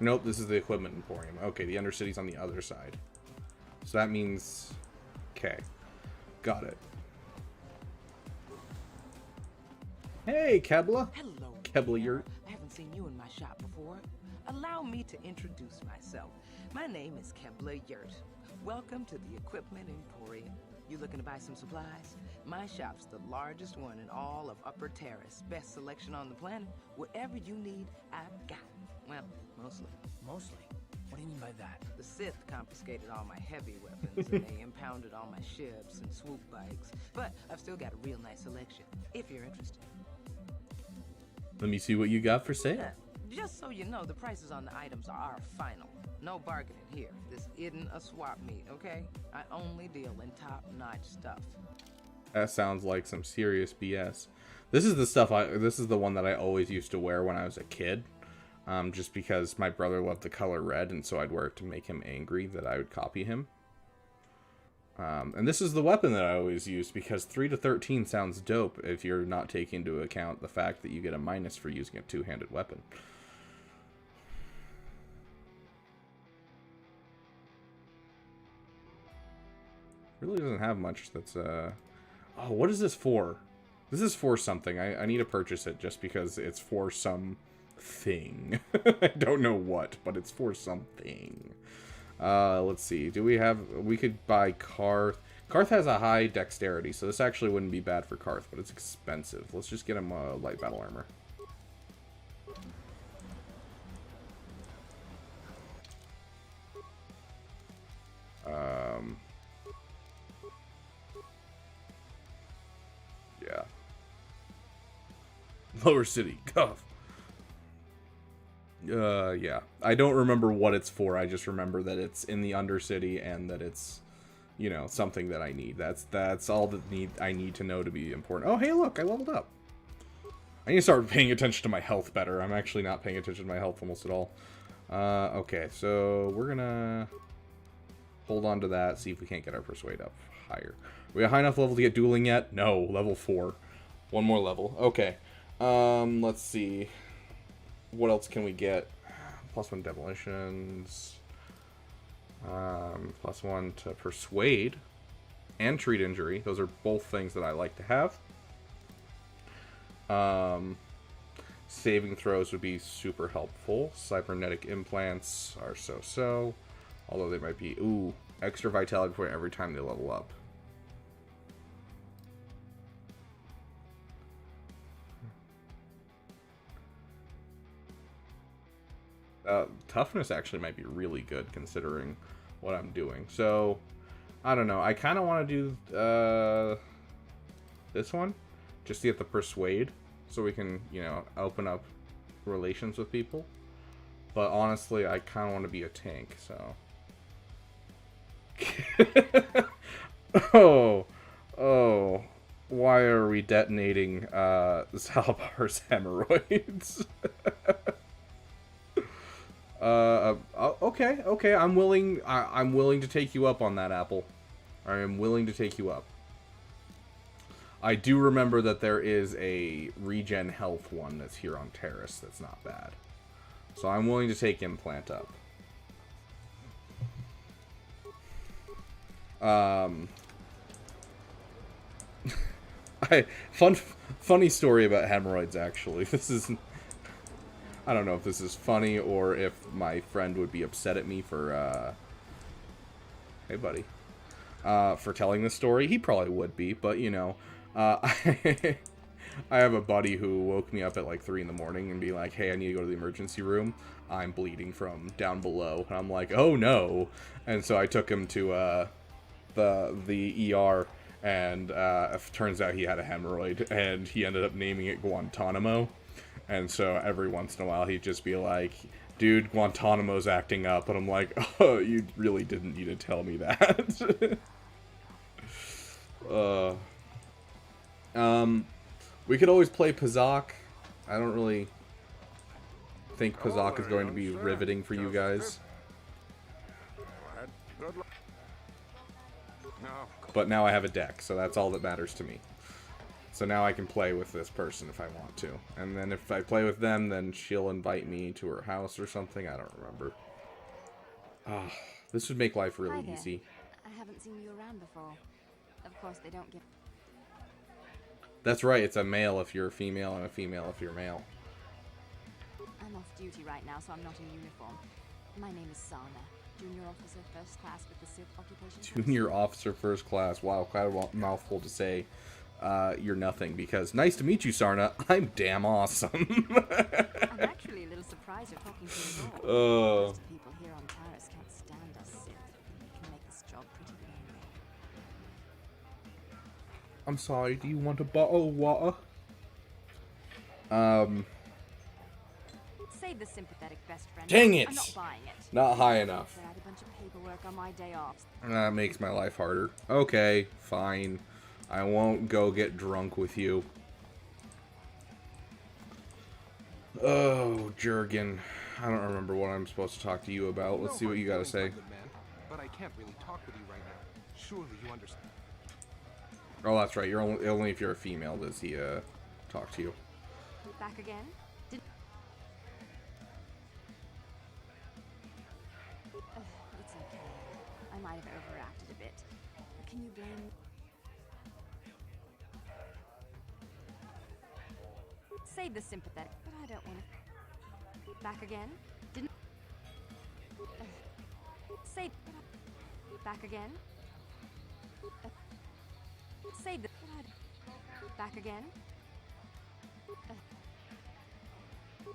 Nope, this is the equipment emporium. Okay, the Undercity's on the other side. So that means... Okay. Got it. Hey, Kebla. Hello. Kebla, you're... I haven't seen you in my shop before. Allow me to introduce myself. My name is Kebla Yurt. Welcome to the Equipment Emporium. You looking to buy some supplies? My shop's the largest one in all of Upper Terrace. Best selection on the planet. Whatever you need, I've got. Well, mostly. Mostly? What do you mean by that? The Sith confiscated all my heavy weapons and they impounded all my ships and swoop bikes. But I've still got a real nice selection, if you're interested. Let me see what you got for sale. Just so you know, the prices on the items are final. No bargaining here. This isn't a swap meet, okay? I only deal in top-notch stuff. That sounds like some serious BS. This is the stuff this is the one that I always used to wear when I was a kid. Just because my brother loved the color red, and so I'd wear it to make him angry that I would copy him. And this is the weapon that I always use, because 3 to 13 sounds dope if you're not taking into account the fact that you get a minus for using a two-handed weapon. Really doesn't have much that's, Oh, what is this for? This is for something. I need to purchase it just because it's for some thing. I don't know what, but it's for something. Let's see. We could buy Karth. Karth has a high dexterity, so this actually wouldn't be bad for Karth, but it's expensive. Let's just get him light battle armor. Yeah. Lower City, cuff. Yeah. I don't remember what it's for. I just remember that it's in the Undercity and that it's, you know, something that I need. That's all that I need to know to be important. Oh, hey, look, I leveled up. I need to start paying attention to my health better. I'm actually not paying attention to my health almost at all. Okay, so we're gonna hold on to that, see if we can't get our persuade up higher. Are we a high enough level to get dueling yet? No, level 4. One more level. Okay. Let's see. What else can we get? +1 demolitions. +1 to persuade. And treat injury. Those are both things that I like to have. Saving throws would be super helpful. Cybernetic implants are so-so. Although they might be... Ooh, extra vitality point every time they level up. Toughness actually might be really good considering what I'm doing. So, I don't know. I kind of want to do this one. Just to get the persuade. So we can, you know, open up relations with people. But honestly, I kind of want to be a tank, so... Oh. Why are we detonating Zalbar's hemorrhoids? Okay, I'm willing to take you up on that, Apple. I am willing to take you up. I do remember that there is a regen health one that's here on Terrace that's not bad. So I'm willing to take Implant up. Funny story about hemorrhoids, actually. This is... I don't know if this is funny or if my friend would be upset at me for, hey, buddy. For telling this story. He probably would be, but, you know, I have a buddy who woke me up at like 3 in the morning and be like, hey, I need to go to the emergency room. I'm bleeding from down below. And I'm like, oh, no. And so I took him to the ER, and it turns out he had a hemorrhoid, and he ended up naming it Guantanamo. And so every once in a while he'd just be like, dude, Guantanamo's acting up. And I'm like, oh, you really didn't need to tell me that. We could always play Pazak. I don't really think Pazak is going to be riveting for you guys. But now I have a deck, so that's all that matters to me. So now I can play with this person if I want to. And then if I play with them, then she'll invite me to her house or something. I don't remember. Ah, this would make life really Hi there. easy. I haven't seen you around before. Of course, they don't give. That's right, it's a male if you're a female and a female if you're male. I'm off duty right now, so I'm not in uniform. My name is Sana, junior officer, first class with the SIP occupation. Junior officer, first class. Wow, quite a mouthful to say. You're nothing, because nice to meet you, Sarna. I'm damn awesome. I'm actually a little surprised you're talking to me at all. Most people here on Taris can't stand us SIP. It can make this job pretty lonely. I'm sorry, do you want a bottle of water? Save the sympathetic best friend. Dang it! I'm not buying it. Not high enough. I had a bunch of paperwork on my day off. That makes my life harder. Okay, fine. I won't go get drunk with you. Oh, Jurgen. I don't remember what I'm supposed to talk to you about. Let's see what you gotta say. Good man, but I can't really talk with you right now. Surely you understand. Oh, that's right. You're only if you're a female does he talk to you. Back again? It's okay. I might have overreacted a bit. Can you blame... Save the sympathetic, but I don't want to... Back again? Didn't... Save... Back again? Save the... Back again?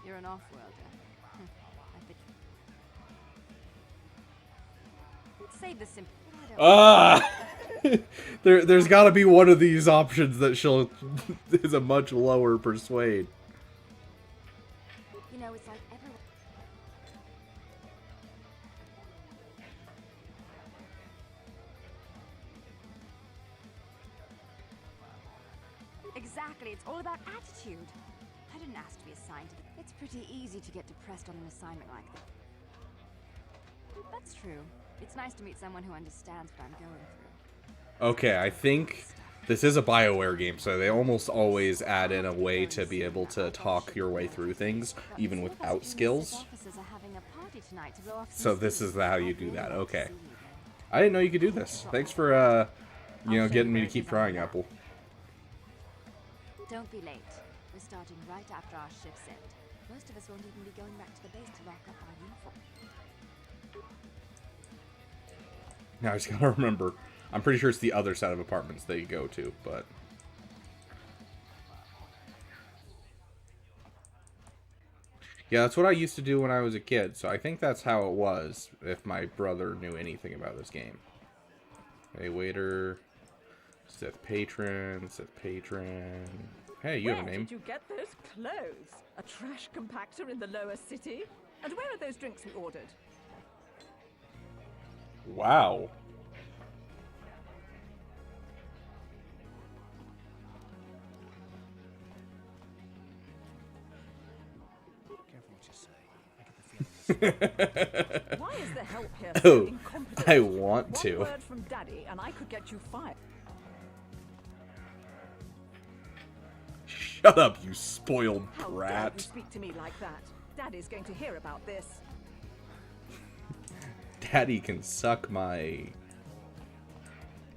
You're an off-worlder. I think... Save the simple... There's got to be one of these options that she'll is a much lower persuade. You know, it's like everyone... Exactly, it's all about attitude. I didn't ask to be assigned to... It's pretty easy to get depressed on an assignment like that. That's true. It's nice to meet someone who understands what I'm going through. Okay, I think this is a BioWare game, so they almost always add in a way to be able to talk your way through things, even without skills. So this is how you do that. Okay. I didn't know you could do this. Thanks for, getting me to keep trying, Apple. Don't be late. We're starting right after our shift's end. Most of us won't even be going back to the base to lock up our uniform. Now I just gotta remember. I'm pretty sure it's the other side of apartments they go to, but... Yeah, that's what I used to do when I was a kid, so I think that's how it was, if my brother knew anything about this game. Hey, waiter. Seth Patron. Hey, you have a name. Where did you get those clothes? A trash compactor in the lower city? And where are those drinks we ordered? Wow. Careful what you say. I get the feeling. Why is the help here so Oh, incompetent? I want to. One word from Daddy, and I could get you fired. Shut up, you spoiled How dare you brat. speak to me like that? Daddy's going to hear about this. Daddy can suck my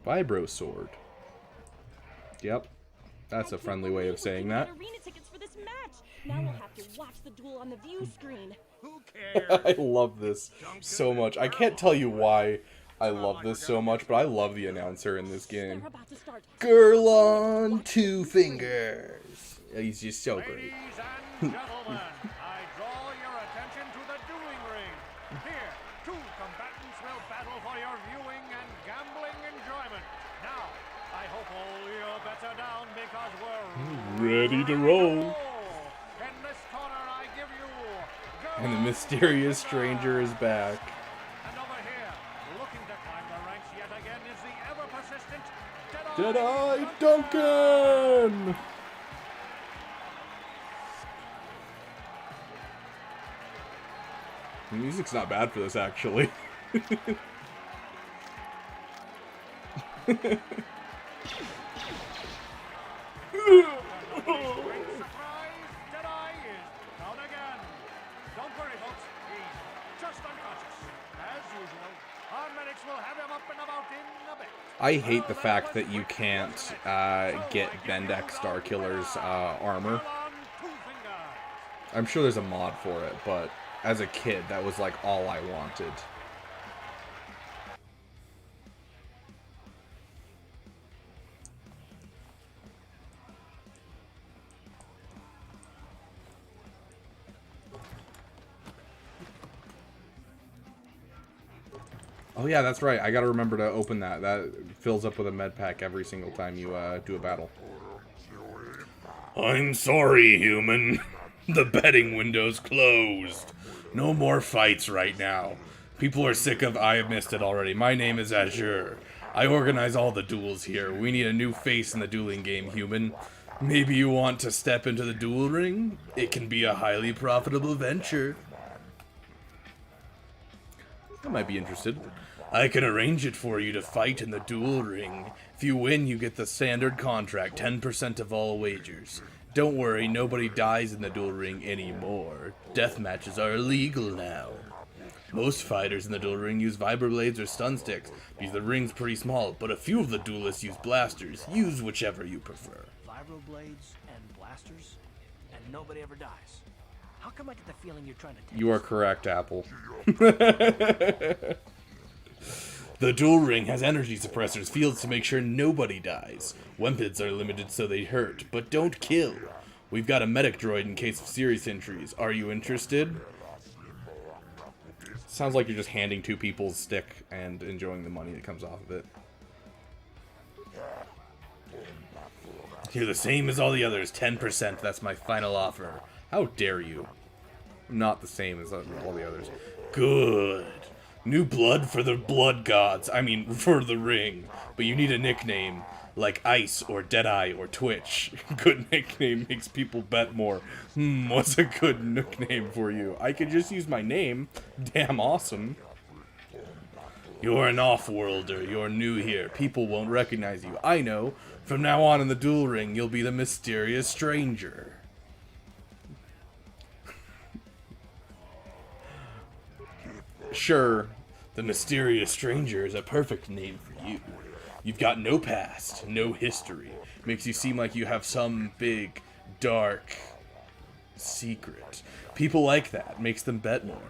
vibro sword. Yep. That's a friendly way of saying that. Arena tickets for this match. Now we'll have to watch the duel on the view screen. Who cares? I love this so much. I can't tell you why I love this so much, but I love the announcer in this game. They're about to start. Girl on two fingers. He's just so great. Ladies and gentlemen, I draw your attention to the dueling ring. Here, two combatants will battle for your viewing and gambling enjoyment. Now, I hope all your bets are down because we're Ready to roll. In this corner, I give you... And the mysterious stranger is back. And over here, looking to climb the ranks yet again, is the ever-persistent Jedi Duncan! The music's not bad for this, actually. I hate the fact that you can't get Bendek Starkiller's armor. I'm sure there's a mod for it, but as a kid, that was like all I wanted. Oh yeah, that's right. I gotta remember to open that. That fills up with a med pack every single time you do a battle. I'm sorry, human. The betting window's closed. No more fights right now. People are sick of I missed it already. My name is Azure. I organize all the duels here. We need a new face in the dueling game, human. Maybe you want to step into the duel ring? It can be a highly profitable venture. I might be interested. I can arrange it for you to fight in the duel ring. If you win, you get the standard contract, 10% of all wagers. Don't worry, nobody dies in the duel ring anymore. Death matches are illegal now. Most fighters in the duel ring use vibroblades or stun sticks, because the ring's pretty small, but a few of the duelists use blasters. Use whichever you prefer. Vibroblades and blasters, and nobody ever dies. How come I get the feeling you're trying to take You are correct, Apple. The duel ring has energy suppressors fields to make sure nobody dies. Weapons are limited so they hurt, but don't kill. We've got a medic droid in case of serious injuries. Are you interested? Sounds like you're just handing two people's stick and enjoying the money that comes off of it. You're the same as all the others, 10%. That's my final offer. How dare you? I'm not the same as all the others. Good. New blood for the blood gods. I mean, for the ring. But you need a nickname, like Ice or Deadeye or Twitch. Good nickname makes people bet more. What's a good nickname for you? I could just use my name. Damn awesome. You're an off-worlder. You're new here. People won't recognize you. I know. From now on in the duel ring, you'll be the mysterious stranger. Sure, the mysterious stranger is a perfect name for you. You've got no past, no history. Makes you seem like you have some big, dark secret. People like that. Makes them bet more.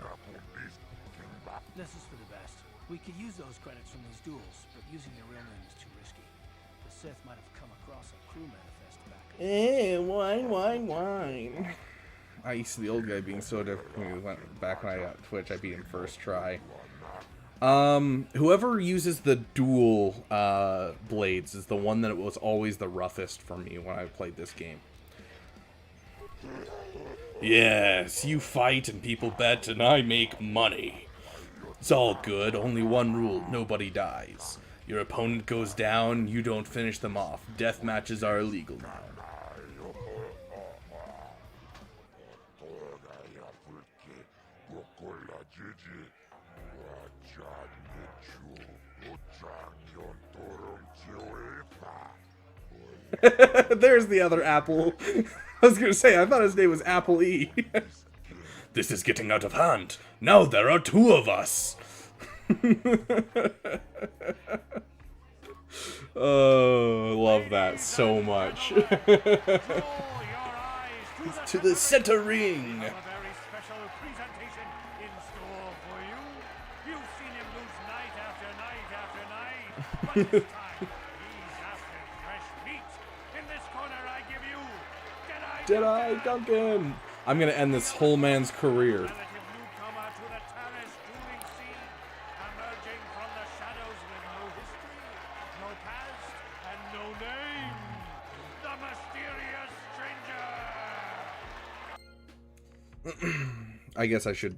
This is for the best. We could use those credits from these duels, but using your real name is too risky. The Sith might have come across a crew manifest back. Wine. I used to the old guy being so difficult when we went back when I got Twitch. I beat him first try. Whoever uses the dual blades is the one that was always the roughest for me when I played this game. Yes, you fight and people bet and I make money. It's all good, only one rule, nobody dies. Your opponent goes down, you don't finish them off. Death matches are illegal now. There's the other Apple. I was gonna say, I thought his name was Apple E. This is getting out of hand. Now there are two of us. Oh, love that so much. To the center ring. Deadeye Duncan! I'm gonna end this whole man's career. I guess I should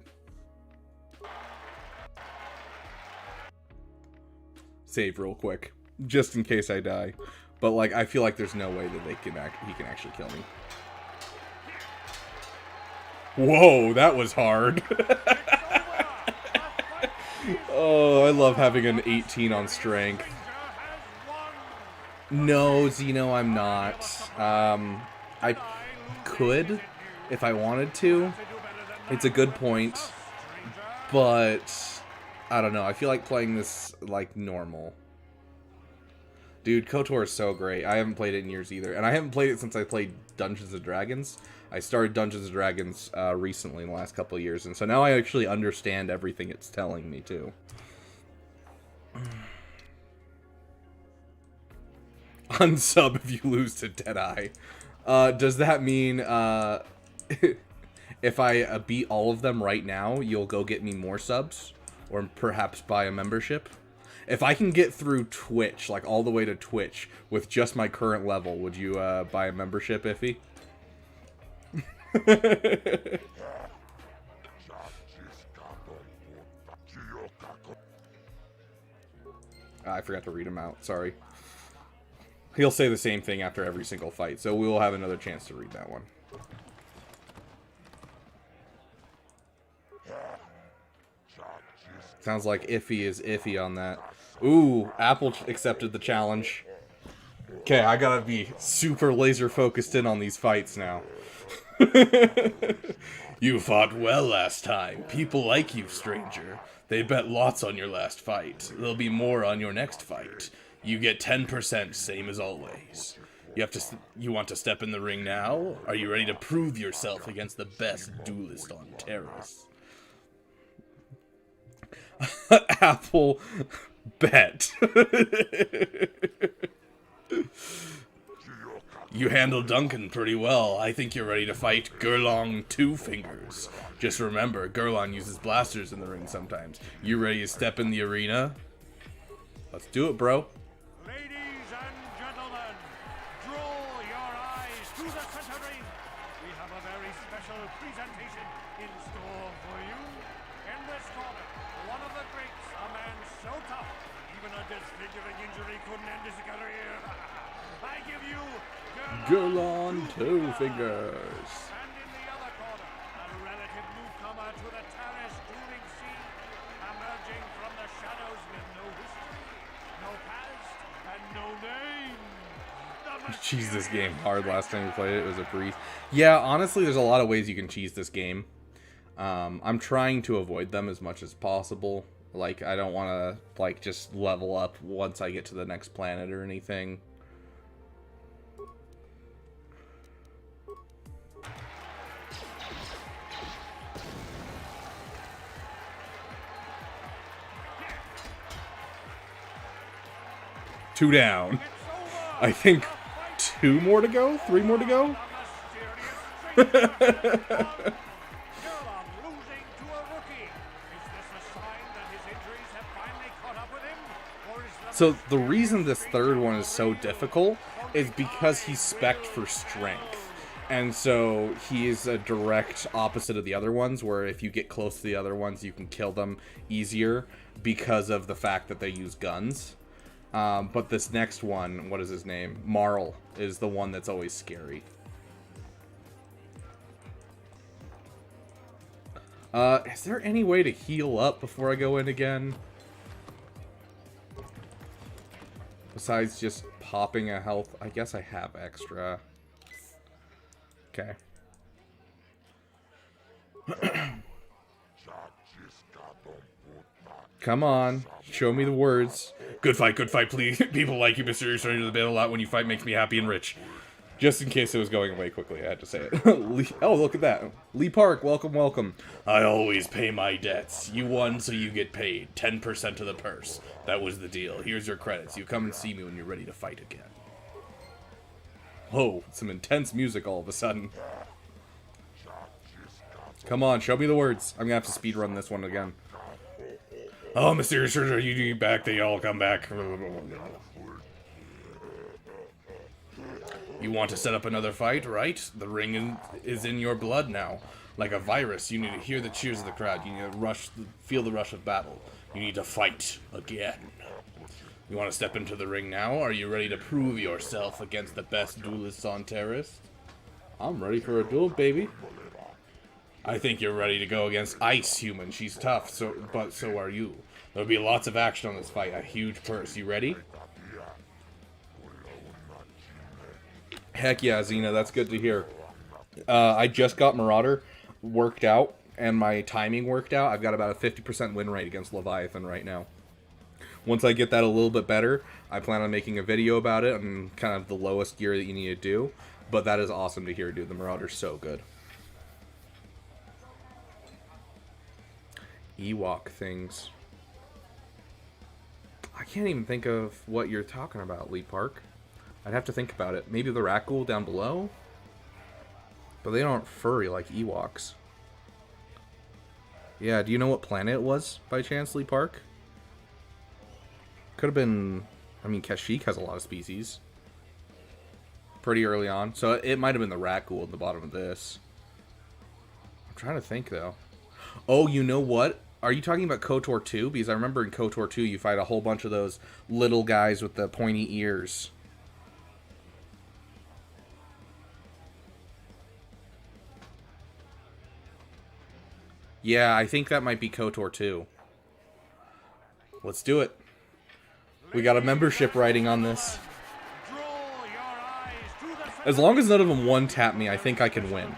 save real quick, just in case I die. But like, I feel like there's no way that he can actually kill me. Whoa, that was hard. Oh, I love having an 18 on strength. No, Zeno, I'm not. I could if I wanted to. It's a good point, but I don't know. I feel like playing this like normal. Dude, KOTOR is so great. I haven't played it in years either. And I haven't played it since I played Dungeons & Dragons. I started Dungeons & Dragons recently in the last couple of years. And so now I actually understand everything it's telling me, too. Unsub if you lose to Deadeye. Does that mean if I beat all of them right now, you'll go get me more subs? Or perhaps buy a membership? If I can get through Twitch, like all the way to Twitch, with just my current level, would you buy a membership, Iffy? I forgot to read him out, sorry. He'll say the same thing after every single fight, so we will have another chance to read that one. Sounds like Iffy is iffy on that. Ooh, Apple accepted the challenge. Okay, I gotta be super laser focused in on these fights now. You fought well last time. People like you, stranger. They bet lots on your last fight. There'll be more on your next fight. You get 10%, same as always. You want to step in the ring now? Are you ready to prove yourself against the best duelist on Terrace? Apple bet. You handled Duncan pretty well. I think you're ready to fight Gurlong Two Fingers. Just remember, Gurlong uses blasters in the ring sometimes. You ready to step in the arena? Let's do it, bro. Ladies and gentlemen, draw your eyes to the center ring. We have a very special presentation in store for you. In this corner, one of the greats, a man so tough, even a disfiguring injury couldn't end his career. I give you Gurlong Two Fingers. And in the other corner, a relative newcomer to the Terrace dueling scene, emerging from the shadows with no history, no past, and no name. Cheese this game hard last time we played it. It was a breeze. Yeah, honestly, there's a lot of ways you can cheese this game. I'm trying to avoid them as much as possible. Like, I don't want to, like, just level up once I get to the next planet or anything. Two down. I think 2 more to go? 3 more to go? So the reason this third one is so difficult is because he's spec'd for strength. And so he is a direct opposite of the other ones, where if you get close to the other ones, you can kill them easier because of the fact that they use guns. But this next one, what is his name? Marl is the one that's always scary. Is there any way to heal up before I go in again? Besides just popping a health, I guess I have extra. Okay. Come on, show me the words. Good fight, please. People like you, Mr. You're starting to debate a lot. When you fight, makes me happy and rich. Just in case it was going away quickly, I had to say it. Oh, look at that. Lee Park, welcome, welcome. I always pay my debts. You won, so you get paid. 10% of the purse. That was the deal. Here's your credits. You come and see me when you're ready to fight again. Whoa, some intense music all of a sudden. Come on, show me the words. I'm gonna have to speedrun this one again. Oh, mysterious treasure, you need back, they all come back. You want to set up another fight, right? The ring is in your blood now. Like a virus, you need to hear the cheers of the crowd. You need to feel the rush of battle. You need to fight again. You want to step into the ring now? Are you ready to prove yourself against the best duelists on Terrace? I'm ready for a duel, baby. I think you're ready to go against Ice Human. She's tough, but so are you. There'll be lots of action on this fight. A huge purse. You ready? Heck yeah, Xena. That's good to hear. I just got Marauder worked out, and my timing worked out. I've got about a 50% win rate against Leviathan right now. Once I get that a little bit better, I plan on making a video about it and kind of the lowest gear that you need to do. But that is awesome to hear, dude. The Marauder's so good. Ewok things. I can't even think of what you're talking about, Lee Park. I'd have to think about it. Maybe the Rakghoul down below? But they aren't furry like Ewoks. Yeah, do you know what planet it was, by chance, Lee Park? Could have been... I mean, Kashyyyk has a lot of species. Pretty early on. So it might have been the Rakghoul at the bottom of this. I'm trying to think, though. Oh, you know what? Are you talking about KOTOR 2? Because I remember in KOTOR 2 you fight a whole bunch of those little guys with the pointy ears. Yeah, I think that might be KOTOR 2. Let's do it. We got a membership writing on this. As long as none of them one-tap me, I think I can win.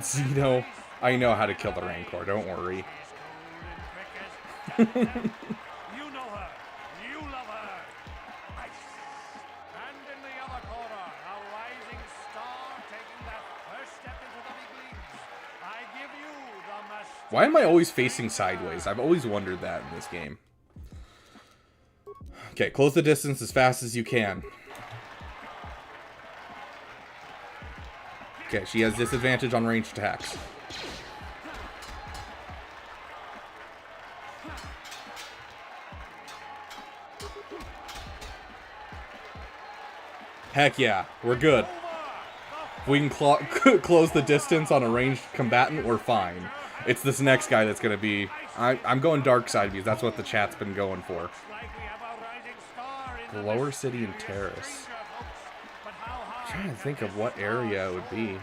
Zeno, I know how to kill the Rancor, don't worry. You know her. You love her. And in the other corner, a rising star taking that first step into the big leagues. I give you the must. Why am I always facing sideways? I've always wondered that in this game. Okay, close the distance as fast as you can. Okay, she has disadvantage on ranged attacks. Heck yeah, we're good. If we can close the distance on a ranged combatant, we're fine. It's this next guy that's going to be... I'm going dark side because that's what the chat's been going for. The lower city and terrace. I'm trying to think of what area it would be.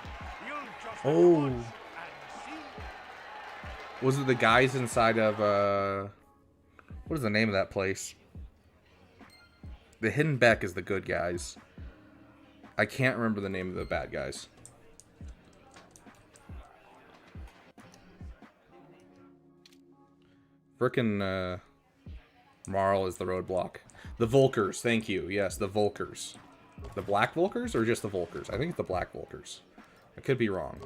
Oh. Was it the guys inside of, what is the name of that place? The Hidden Beck is the good guys. I can't remember the name of the bad guys. Frickin', Marl is the roadblock. The Volkers, thank you. Yes, the Volkers. The Black Volkers or just the Volkers? I think it's the Black Volkers. I could be wrong.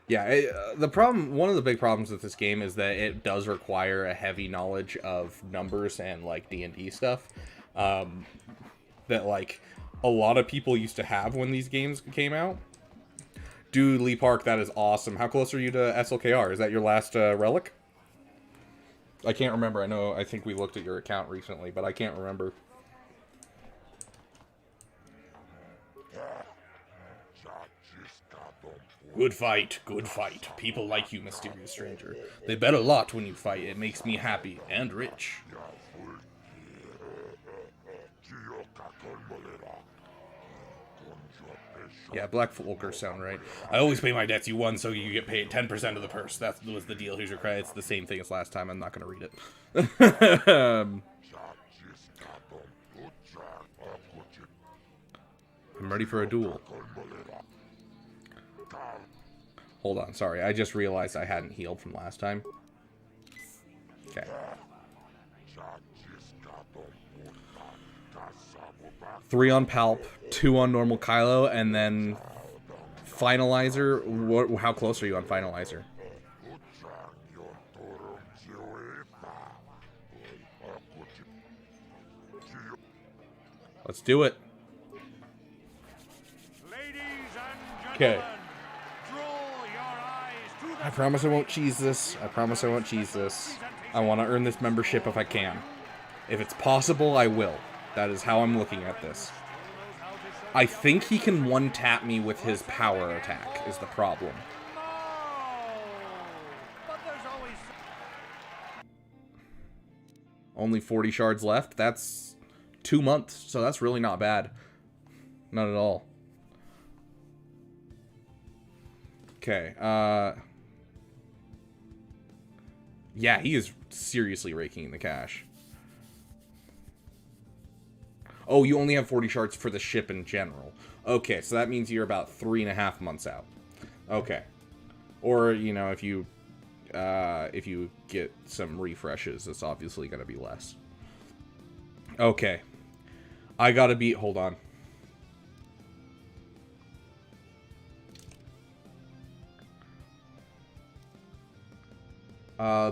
Yeah, the problem, one of the big problems with this game is that it does require a heavy knowledge of numbers and like D&D stuff. That like a lot of people used to have when these games came out. Dude, Lee Park, that is awesome. How close are you to SLKR? Is that your last relic? I can't remember. I think we looked at your account recently, but I can't remember. Good fight, good fight. People like you, mysterious stranger. They bet a lot when you fight. It makes me happy and rich. Yeah, Black Volkers sound right. I always pay my debts. You won, so you get paid 10% of the purse. That was the deal. Here's your credit. It's the same thing as last time. I'm not going to read it. I'm ready for a duel. Hold on, sorry. I just realized I hadn't healed from last time. Okay. 3 on Palp, 2 on normal Kylo, and then Finalizer. How close are you on Finalizer? Let's do it. Okay. I promise I won't cheese this. I promise I won't cheese this. I want to earn this membership if I can. If it's possible, I will. That is how I'm looking at this. I think he can one-tap me with his power attack, is the problem. Only 40 shards left? That's 2 months, so that's really not bad. Not at all. Okay, yeah, he is seriously raking in the cash. Oh, you only have 40 shards for the ship in general. Okay, so that means you're about 3.5 months out. Okay. Or, you know, if you get some refreshes, it's obviously going to be less. Okay. I gotta beat... Hold on.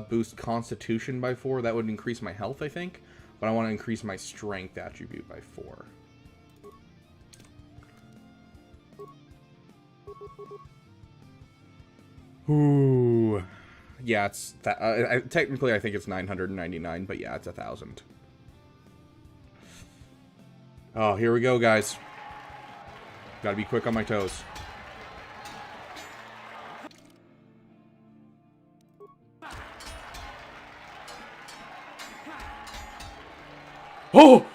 Boost Constitution by 4. That would increase my health, I think. But I want to increase my Strength attribute by 4. Ooh. Yeah, it's... technically, I think it's 999, but yeah, it's 1,000. Oh, here we go, guys. Gotta be quick on my toes. Oh!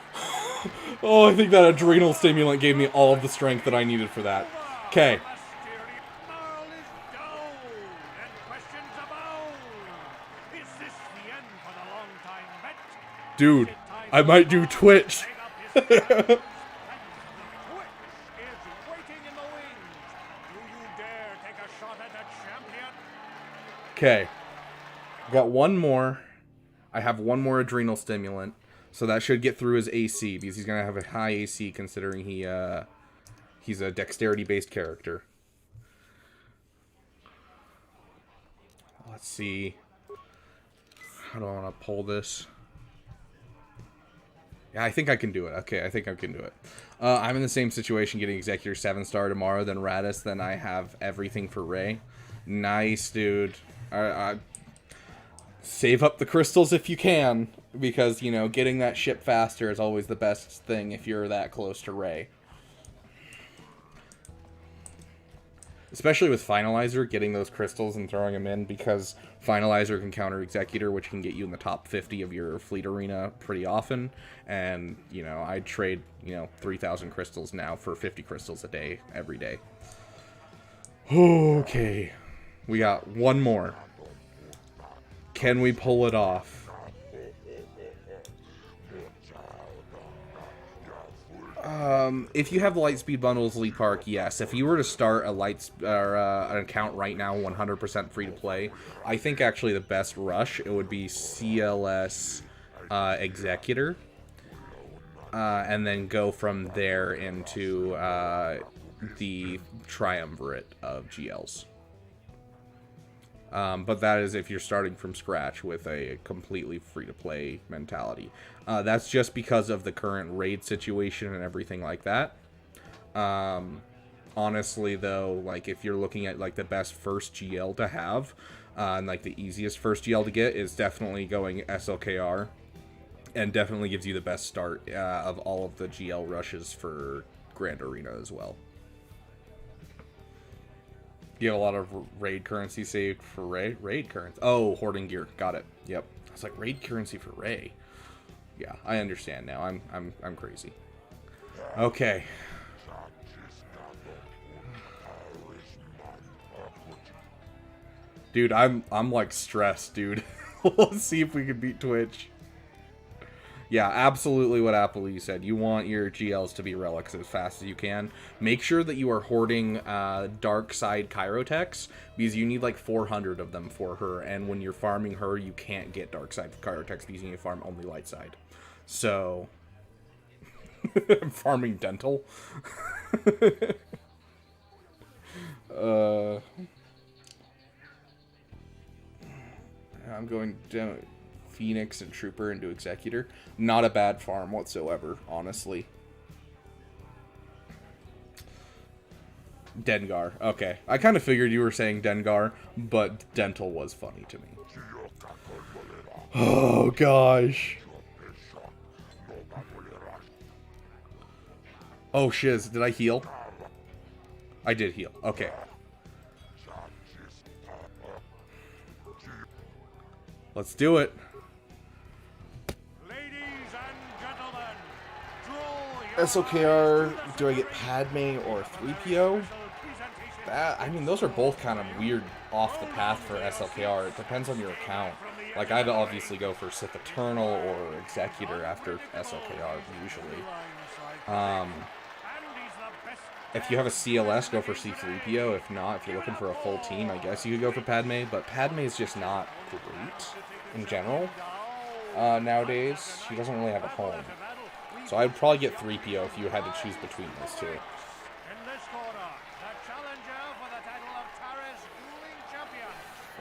Oh, I think that adrenal stimulant gave me all of the strength that I needed for that. Okay. Dude, I might do Twitch. Okay. Got one more. I have one more adrenal stimulant. So that should get through his AC, because he's going to have a high AC considering he's a dexterity-based character. Let's see. How do I want to pull this? Yeah, I think I can do it. Okay, I think I can do it. I'm in the same situation getting Executor 7-star tomorrow than Radis. Then I have everything for Ray. Nice, dude. Save up the crystals if you can. Because, you know, getting that ship faster is always the best thing if you're that close to Ray. Especially with Finalizer, getting those crystals and throwing them in, because Finalizer can counter Executor, which can get you in the top 50 of your fleet arena pretty often. And, you know, I'd trade, you know, 3,000 crystals now for 50 crystals a day, every day. Okay. We got one more. Can we pull it off? If you have the Lightspeed bundles, Elite Park, yes. If you were to start an account right now, 100% free to play, I think actually the best rush, it would be CLS Executor, and then go from there into the Triumvirate of GLs. But that is if you're starting from scratch with a completely free-to-play mentality. That's just because of the current raid situation and everything like that. Honestly, though, like, if you're looking at, like, the best first GL to have, and, like, the easiest first GL to get is definitely going SLKR, and definitely gives you the best start of all of the GL rushes for Grand Arena as well. You have a lot of raid currency saved for Ray? Raid currency? Oh, hoarding gear. Got it. Yep. I was like, raid currency for Ray. Yeah, I understand now. I'm crazy. Okay. Dude, I'm like stressed, dude. Let's see if we can beat Twitch. Yeah, absolutely what Appley said. You want your GLs to be relics as fast as you can. Make sure that you are hoarding Dark Side Chirotechs, because you need like 400 of them for her, and when you're farming her, you can't get Dark Side Chirotechs because you need to farm only Light Side. So, I'm farming Dental. I'm going down Phoenix and Trooper into Executor. Not a bad farm whatsoever, honestly. Dengar. Okay. I kind of figured you were saying Dengar, but Dental was funny to me. Oh, gosh. Oh, shiz. Did I heal? I did heal. Okay. Let's do it. SOKR, do I get Padme or 3PO? That, I mean, those are both kind of weird off the path for SLKR. It depends on your account. Like, I'd obviously go for Sith Eternal or Executor after SLKR, usually. If you have a CLS, go for C-3PO. If not, if you're looking for a full team, I guess you could go for Padme. But Padme is just not great in general nowadays. She doesn't really have a home. So I'd probably get 3PO if you had to choose between those two.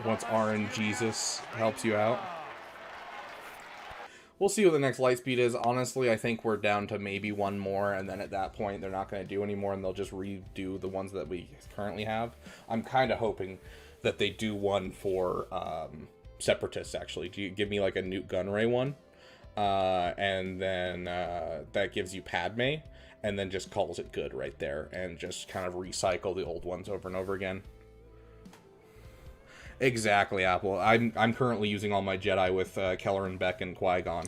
Once RN Jesus helps you out. We'll see what the next Lightspeed is. Honestly, I think we're down to maybe one more, and then at that point, they're not going to do anymore, and they'll just redo the ones that we currently have. I'm kind of hoping that they do one for Separatists, actually. Do you give me, like, a Newt Gunray one? And then that gives you Padme, and then just calls it good right there, and just kind of recycle the old ones over and over again. Exactly, Apple. I'm currently using all my Jedi with Kelleran Beck and Qui-Gon.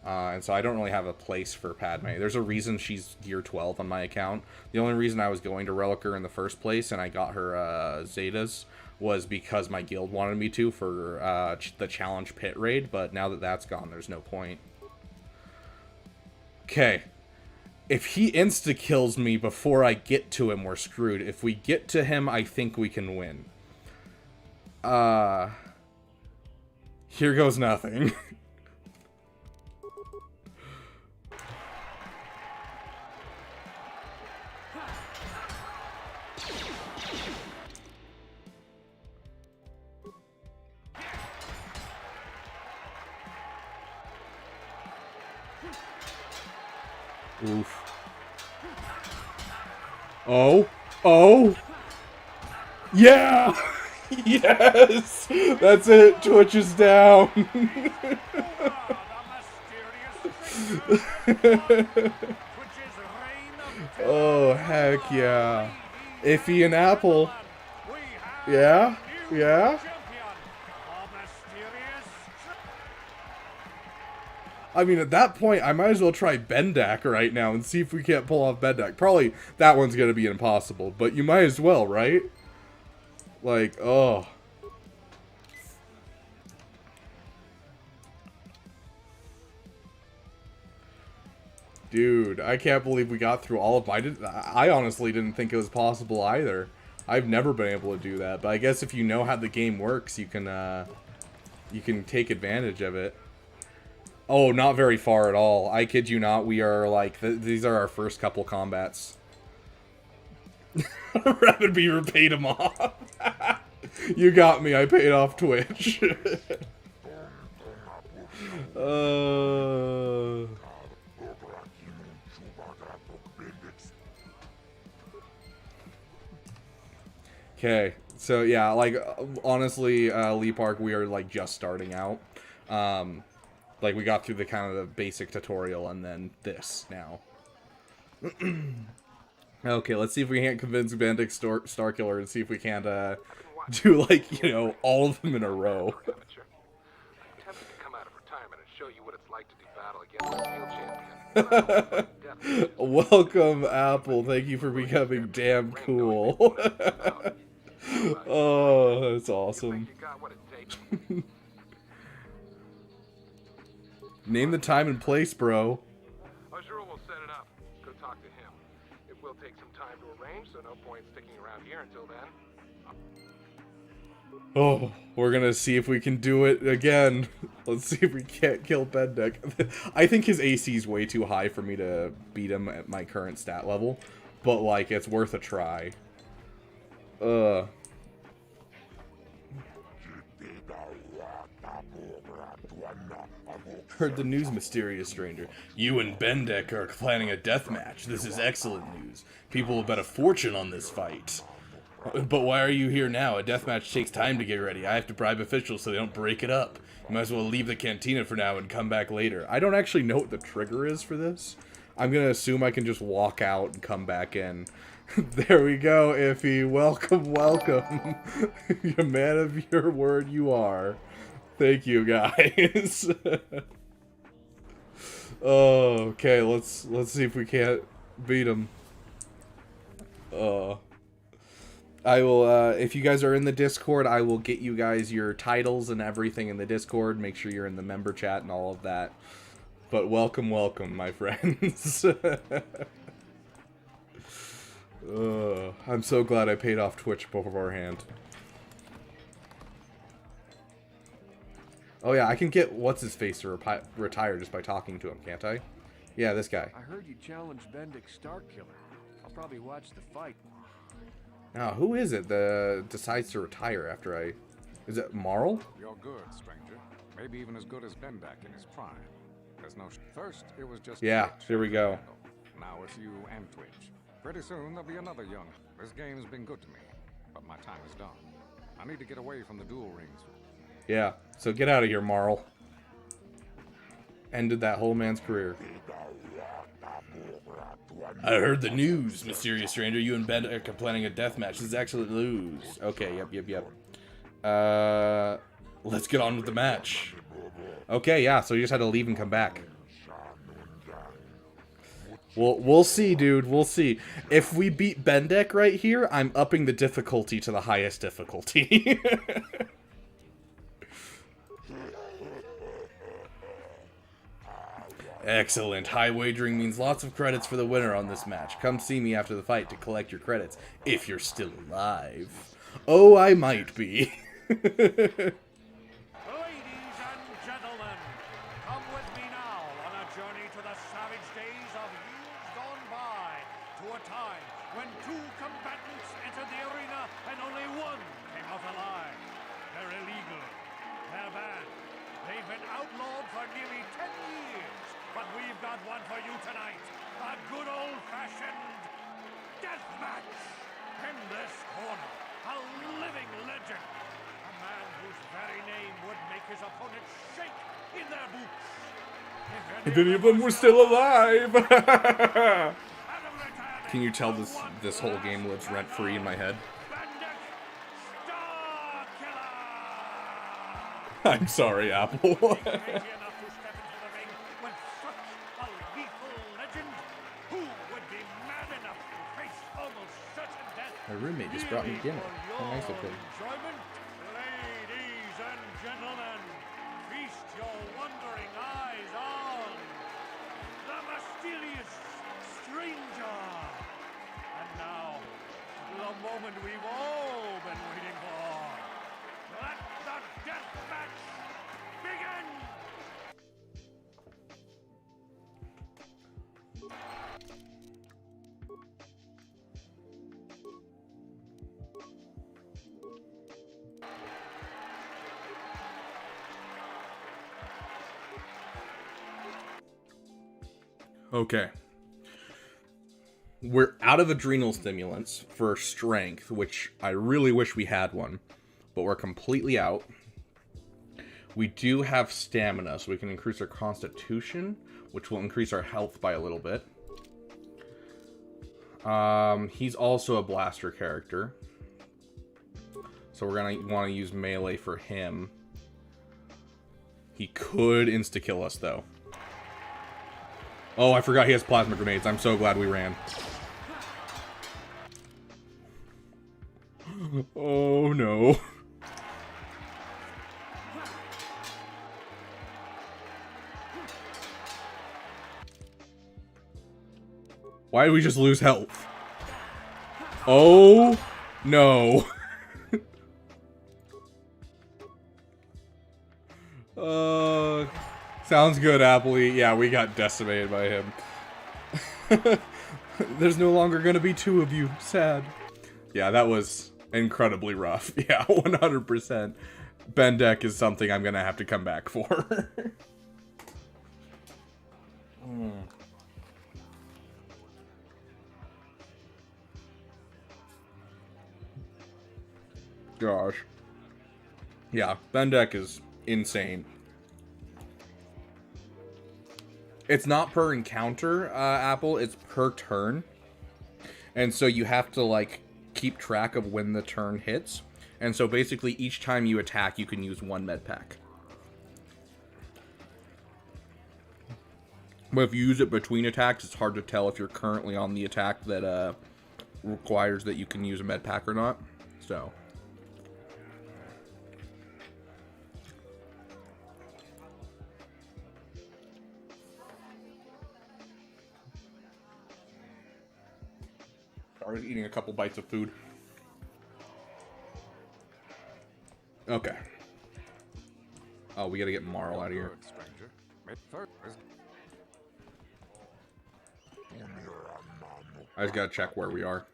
And so I don't really have a place for Padme. There's a reason she's gear 12 on my account. The only reason I was going to Relic her in the first place and I got her Zetas was because my guild wanted me to for the challenge pit raid. But now that that's gone, there's no point. Okay. If he insta-kills me before I get to him, we're screwed. If we get to him, I think we can win. Here goes nothing. Oof. Oh. Oh. Yeah! Yes! That's it. Twitch is down. Oh, heck yeah. Iffy and Apple. Yeah? Yeah? I mean, at that point, I might as well try Bendak right now and see if we can't pull off Bendak. Probably that one's going to be impossible, but you might as well, right? Like, oh. Dude, I can't believe we got through all of my... I honestly didn't think it was possible either. I've never been able to do that, but I guess if you know how the game works, you can take advantage of it. Oh, not very far at all. I kid you not, we are like... these are our first couple combats. Rabbit Beaver paid him off. You got me. I paid off Twitch. Okay, so yeah, like honestly, Lee Park, we are like just starting out. Like we got through the kind of the basic tutorial and then this now. Okay, let's see if we can't convince Bandic Starkiller and see if we can't do like, you know, all of them in a row. Welcome, Apple. Thank you for becoming damn cool. Oh, that's awesome. Name the time and place, bro. Oh, we're gonna see if we can do it again. Let's see if we can't kill Bendak. I think his AC is way too high for me to beat him at my current stat level, but like it's worth a try. Heard the news, mysterious stranger. You and Bendak are planning a deathmatch. This is excellent news. People will bet a fortune on this fight. But why are you here now? A deathmatch takes time to get ready. I have to bribe officials so they don't break it up. You might as well leave the cantina for now and come back later. I don't actually know what the trigger is for this. I'm gonna assume I can just walk out and come back in. There we go, Iffy. Welcome, welcome. You man of your word you are. Thank you, guys. Oh, okay, let's see if we can't beat him. I will, if you guys are in the Discord, I will get you guys your titles and everything in the Discord. Make sure you're in the member chat and all of that. But welcome, welcome, my friends. I'm so glad I paid off Twitch beforehand. Oh yeah, I can get what's-his-face to retire just by talking to him, can't I? Yeah, this guy. I heard you challenged Bendix Starkiller. I'll probably watch the fight. Now, who is it that decides to retire after I... Is it Marl? You're good, stranger. Maybe even as good as Bendak in his prime. There's no... First, it was just... Yeah, Twitch. here we go. Now it's you and Twitch. Pretty soon, there'll be another young... This game's been good to me, but my time is done. I need to get away from the duel rings. Yeah, so get out of here, Marl. Ended that whole man's career. I heard the news, mysterious stranger. You and Ben are planning a death match. This is actually lose. Okay, yep. Let's get on with the match. Okay, yeah, so you just had to leave and come back. We'll see, dude. We'll see. If we beat Bendek right here, I'm upping the difficulty to the highest difficulty. Excellent. High wagering means lots of credits for the winner on this match. Come see me after the fight to collect your credits, if you're still alive. Oh, I might be. Ladies and gentlemen, come with me now on a journey to the savage days of years gone by, to a time when two combatants entered the arena and only one came out alive. They're illegal. They're banned. They've been outlawed for nearly 10 years. But we've got one for you tonight. A good old-fashioned death match. In this corner, a living legend. A man whose very name would make his opponents shake in their boots. If any of them were still alive. Can you tell this whole game lives rent-free in my head? I'm sorry, Apple. My roommate just brought me dinner. How nice of him. Ladies and gentlemen, feast your wondering eyes on the mysterious stranger. And now, the moment we've all been waiting for. Let the death match begin! Okay. We're out of adrenal stimulants for strength, which I really wish we had one, but we're completely out. We do have stamina, so we can increase our constitution, which will increase our health by a little bit. He's also a blaster character, so we're gonna want to use melee for him. He could insta-kill us, though. Oh, I forgot he has plasma grenades. I'm so glad we ran. Oh, no. Why did we just lose health? Oh, no. Sounds good, Appley. Yeah, we got decimated by him. There's no longer gonna be two of you. Sad. Yeah, that was incredibly rough. Yeah, 100%. Bendek is something I'm gonna have to come back for. Gosh. Yeah, Bendek is insane. It's not per encounter, Apple, it's per turn. And so you have to, like, keep track of when the turn hits. And so basically each time you attack, you can use one med pack. But if you use it between attacks, it's hard to tell if you're currently on the attack that requires that you can use a med pack or not. So... I was eating a couple bites of food. Okay. Oh, we gotta get Marl out of here. I just gotta check where we are.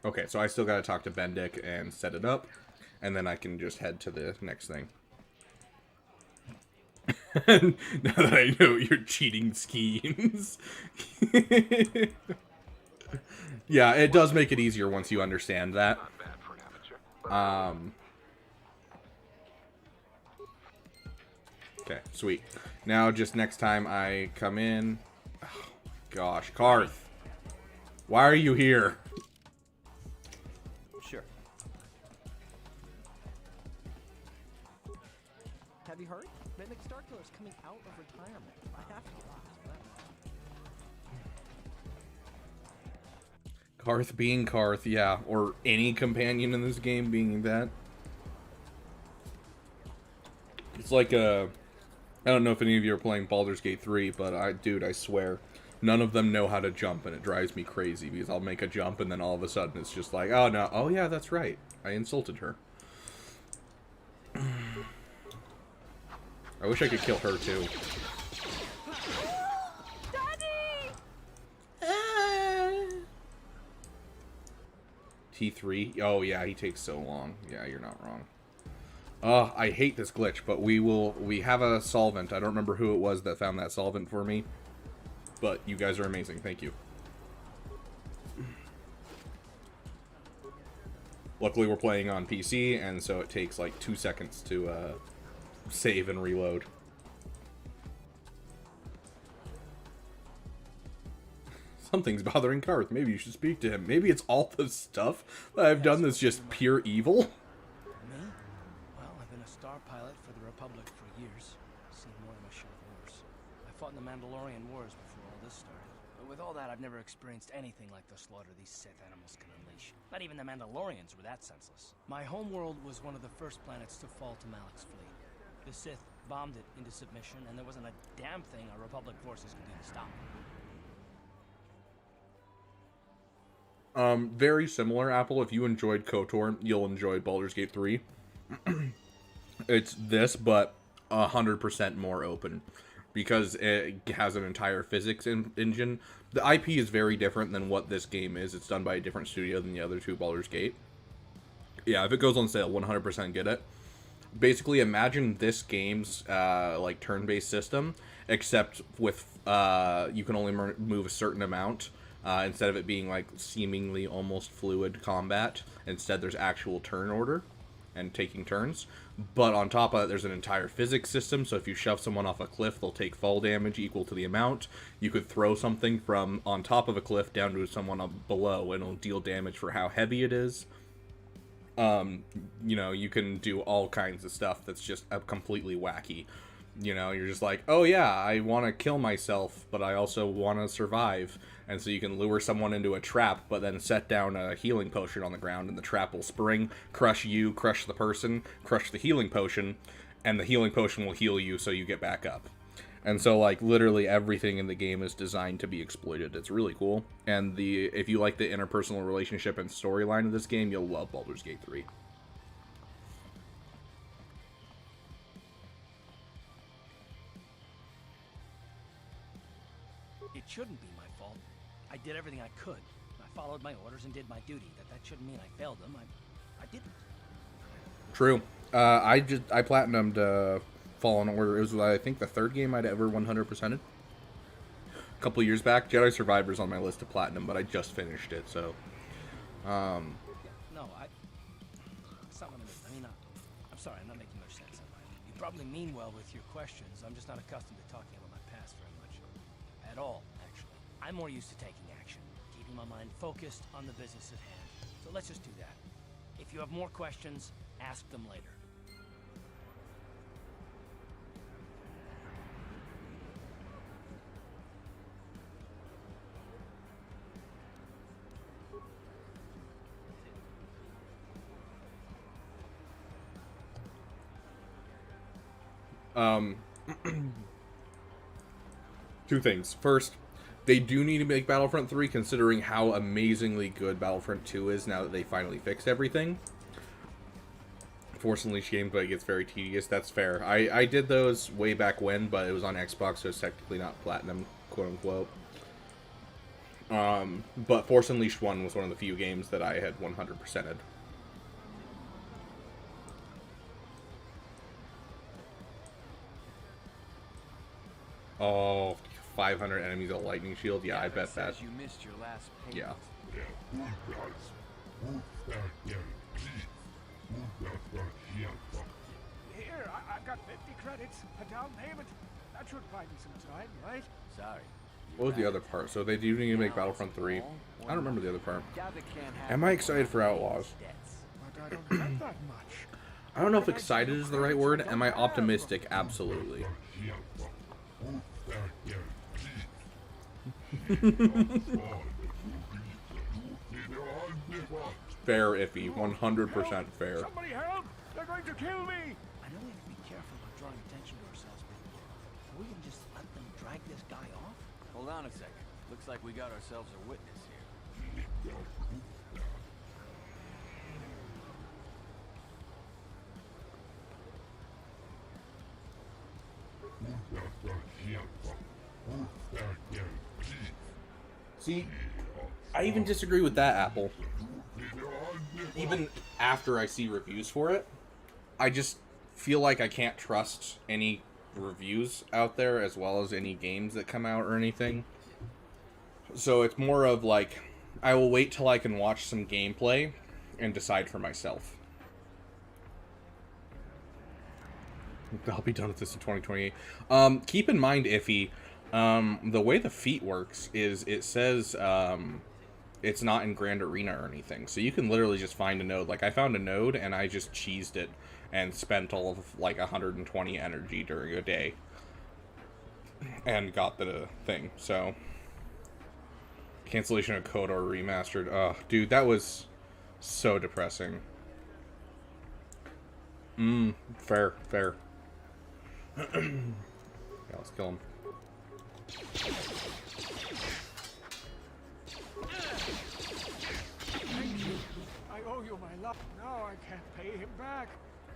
Okay, so I still gotta talk to Bendik and set it up, and then I can just head to the next thing. Now that I know your cheating schemes. Yeah, it does make it easier once you understand that. Okay, sweet. Now, just next time I come in... Oh, gosh, Karth. Why are you here? Sure. Have you heard? Bendik Starkiller's coming out of retirement. I have to ask. Karth being Karth, yeah. Or any companion in this game being that. It's like a... I don't know if any of you are playing Baldur's Gate 3, but dude, I swear, none of them know how to jump, and it drives me crazy, because I'll make a jump, and then all of a sudden it's just like, oh no, oh yeah, that's right. I insulted her. I wish I could kill her too. T3? Oh yeah, he takes so long. Yeah, you're not wrong. I hate this glitch, but we have a solvent. I don't remember who it was that found that solvent for me, but you guys are amazing. Thank you. Luckily, we're playing on PC, and so it takes like 2 seconds to save and reload. Something's bothering Karth. Maybe you should speak to him. Maybe it's all the stuff that I've done that's just pure evil. Star pilot for the Republic for years. Seen more than my share of wars. I fought in the Mandalorian Wars before all this started. But with all that, I've never experienced anything like the slaughter these Sith animals can unleash. Not even the Mandalorians were that senseless. My homeworld was one of the first planets to fall to Malak's fleet. The Sith bombed it into submission, and there wasn't a damn thing our Republic forces could do to stop it. Very similar, Apple. If you enjoyed KOTOR, you'll enjoy Baldur's Gate 3. It's this, but 100% more open, because it has an entire physics engine. The IP is very different than what this game is. It's done by a different studio than the other two Baldur's Gate. Yeah, if it goes on sale, 100% get it. Basically, imagine this game's like turn-based system, except with you can only move a certain amount. Instead of it being like seemingly almost fluid combat, instead there's actual turn order and taking turns. But on top of that, there's an entire physics system, so if you shove someone off a cliff, they'll take fall damage equal to the amount. You could throw something from on top of a cliff down to someone below, and it'll deal damage for how heavy it is. You know, you can do all kinds of stuff that's just completely wacky. You know, you're just like, oh yeah, I want to kill myself, but I also want to survive. And so you can lure someone into a trap, but then set down a healing potion on the ground, and the trap will spring, crush you, crush the person, crush the healing potion, and the healing potion will heal you so you get back up. And so, like, literally everything in the game is designed to be exploited. It's really cool. And if you like the interpersonal relationship and storyline of this game, you'll love Baldur's Gate 3. It shouldn't be my fault. I did everything I could. I followed my orders and did my duty. That shouldn't mean I failed them. I didn't. True. I platinumed Fallen Order. It was, I think, the third game I'd ever 100%ed. A couple years back. Jedi Survivor's on my list to platinum, but I just finished it, so... No, it's not what I mean. I'm sorry, I'm not making much sense. You probably mean well with your questions. I'm just not accustomed to talking about my past very much. At all, actually. I'm more used to taking action, keeping my mind focused on the business at hand. So let's just do that. If you have more questions, ask them later. Two things. First, they do need to make Battlefront 3, considering how amazingly good Battlefront 2 is now that they finally fixed everything. Force Unleashed games, but it gets very tedious. That's fair. I did those way back when, but it was on Xbox, so it's technically not platinum, quote-unquote. But Force Unleashed 1 was one of the few games that I had 100%ed. Oh, 500 enemies at lightning shield. Yeah, I bet that. You missed your last payment. Yeah. Here, I've got 50 credits, a down payment. That should buy me some time, right? Sorry. What was the other part? So they do need to make Battlefront 3. I don't remember the other part. Am I excited for Outlaws? But I don't have that much. I don't know if excited is the right word. Am I optimistic? Absolutely. Fair, iffy. 100% fair. Somebody help! They're going to kill me! I know we have to be careful about drawing attention to ourselves, but are we gonna just let them drag this guy off? Hold on a second. Looks like we got ourselves a witness here. See, I even disagree with that, Apple. Even after I see reviews for it, I just feel like I can't trust any reviews out there as well as any games that come out or anything. So it's more of like, I will wait till I can watch some gameplay and decide for myself. I'll be done with this in 2028. Keep in mind, Iffy, the way the feat works is it says it's not in Grand Arena or anything. So you can literally just find a node. Like, I found a node and I just cheesed it and spent all of like 120 energy during a day and got the thing. So cancellation of KOTOR remastered. Oh, dude, that was so depressing. Fair. Yeah, let's kill him. Thank you. I owe you my life. Now I can't pay him back.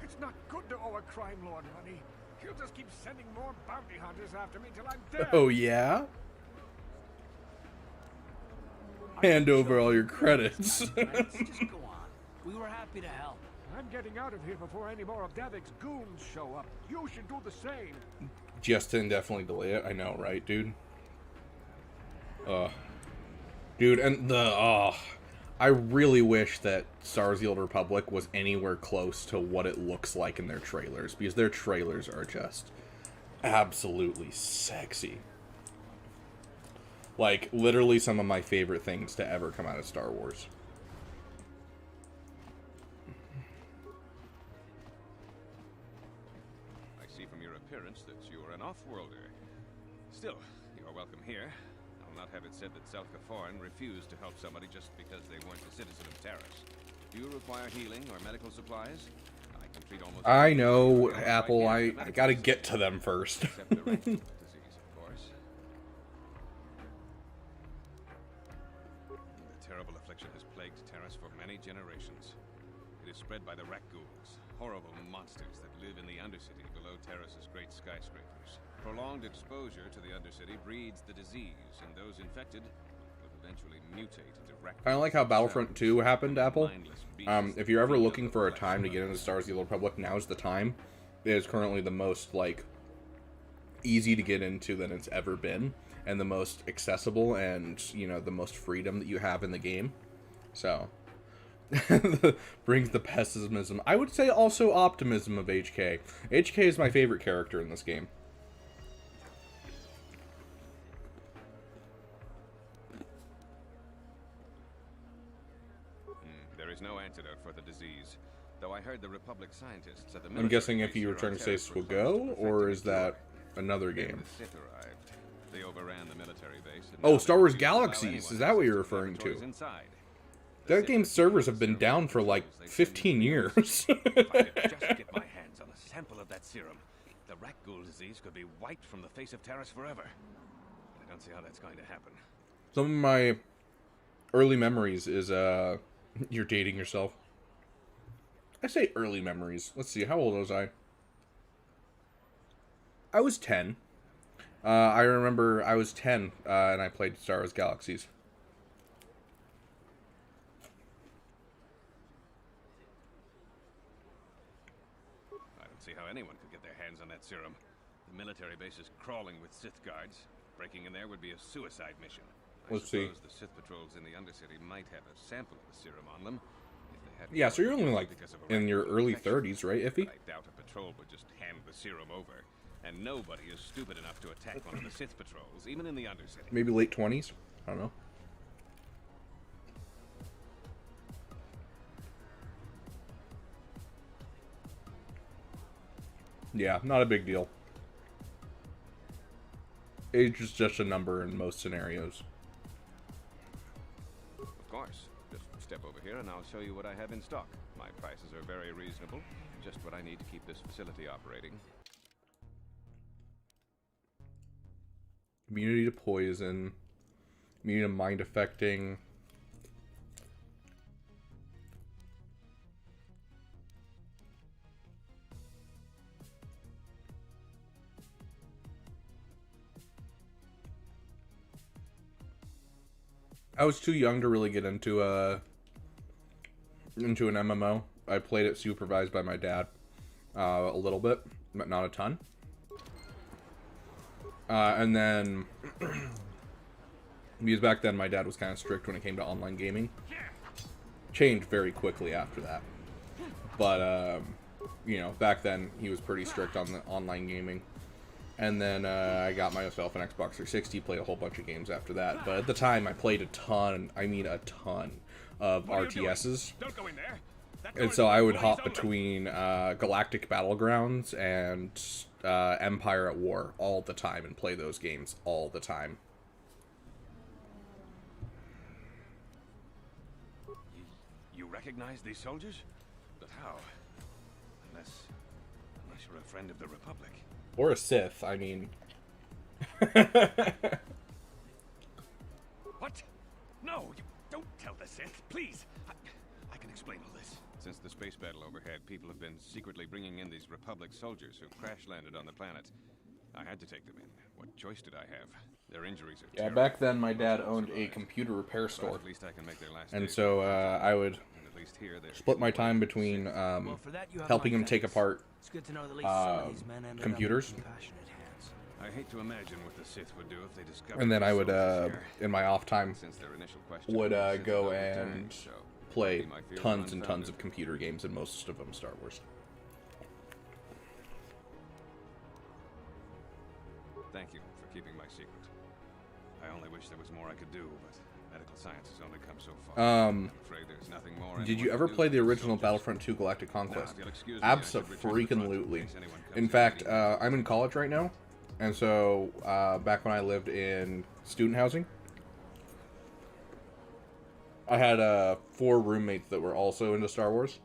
It's not good to owe a crime lord money. He'll just keep sending more bounty hunters after me till I'm dead. Oh, yeah? Hand over all your credits. Just go on. We were happy to help. I'm getting out of here before any more of Davik's goons show up. You should do the same. Just to indefinitely delay it. I know, right, dude? Dude, and I really wish that Star Wars: The Old Republic was anywhere close to what it looks like in their trailers, because their trailers are just absolutely sexy. Like, literally some of my favorite things to ever come out of Star Wars. I see from your appearance that you are an off-worlder. Still, you are welcome here. I'll not have it said that South Kaforan refused to help somebody just because they weren't a citizen of Terrace. Do you require healing or medical supplies? I can treat almost... I know, Apple. I gotta get to them first. Except the disease, of course. The terrible affliction has plagued Terrace for many generations. It is spread by the rat ghouls, horrible monsters that live in the Undercity below Terrace's great skyscrapers. Prolonged exposure to the Undercity breeds the disease, and those infected will eventually mutate into rat. Kind of like how Battlefront 2 happened, Apple. If you're ever looking for a time to get into Star Wars: The Old Republic, now's the time. It is currently the most, like, easy to get into than it's ever been, and the most accessible, and, you know, the most freedom that you have in the game. So, brings the pessimism. I would say also optimism of HK. HK is my favorite character in this game. There is no antidote for the disease, though I heard the Republic scientists at the I'm guessing if you were trying to say Swago, or is that another game? The Sith arrived. They overran the military base. Oh, Star Wars Galaxies. Is that what you're referring to? That game's servers have been down for like 15 years. If I could just get my hands on a sample of that serum, the rat ghoul disease could be wiped from the face of Terrace forever. I don't see how that's going to happen. Some of my early memories is you're dating yourself. I say early memories. Let's see, how old was I? I was 10. I remember I was 10 and I played Star Wars Galaxies. I don't see how anyone could get their hands on that serum. The military base is crawling with Sith guards. Breaking in there would be a suicide mission. Let's see. I suppose the Sith patrols in the Undercity might have a sample of the serum on them. If they hadn't Yeah, so you're only already like because of a in your radical early infection. 30s, right, Iffy? But I doubt a patrol would just hand the serum over. And nobody is stupid enough to attack one of the Sith patrols, even in the Undercity. Maybe late 20s? I don't know. Yeah, not a big deal. Age is just a number in most scenarios. Of course. Just step over here and I'll show you what I have in stock. My prices are very reasonable. Just what I need to keep this facility operating. Immunity to poison. Immunity to mind affecting. I was too young to really get into an MMO. I played it supervised by my dad a little bit, but not a ton. And then, because back then my dad was kind of strict when it came to online gaming. Changed very quickly after that. But, you know, back then he was pretty strict on the online gaming. And then I got myself an Xbox 360, played a whole bunch of games after that. But at the time, I played a ton, I mean a ton, of RTSs. Don't go in there. And so I would hop between Galactic Battlegrounds and Empire at War all the time and play those games all the time. You recognize these soldiers? But how? Unless you're a friend of the Republic. Or a Sith, I mean. What? No, you don't tell the Sith, please. I can explain all this. Since the space battle overhead, people have been secretly bringing in these Republic soldiers who crash-landed on the planet. I had to take them in. What choice did I have? Their injuries are Yeah, terrible. back then my dad owned a computer repair store. At least I can make their last And days so better. I would And at least here they're split my time between Well, for that, you have helping my him take thanks. apart It's good to know that at least some of these men ended up in computers. compassionate hands. I hate to imagine what the Sith would do if they discovered. And then these I would, soldiers here. in my off time, Since their initial question would was Sith go don't return, and so play maybe my fears were tons and tons unfounded. of computer games, and most of them Star Wars. Thank you for keeping my secret. I only wish there was more I could do, but medical science has only come so far. I'm afraid there's nothing more. Did anyone you can ever do play for the these original soldiers. Battlefront 2 Galactic Conquest? Now, if you'll excuse me, I should return to the front in Abso-freaking-lutely. case anyone comes In in fact, needing I'm in college right now, and so back when I lived in student housing, I had 4 roommates that were also into Star Wars.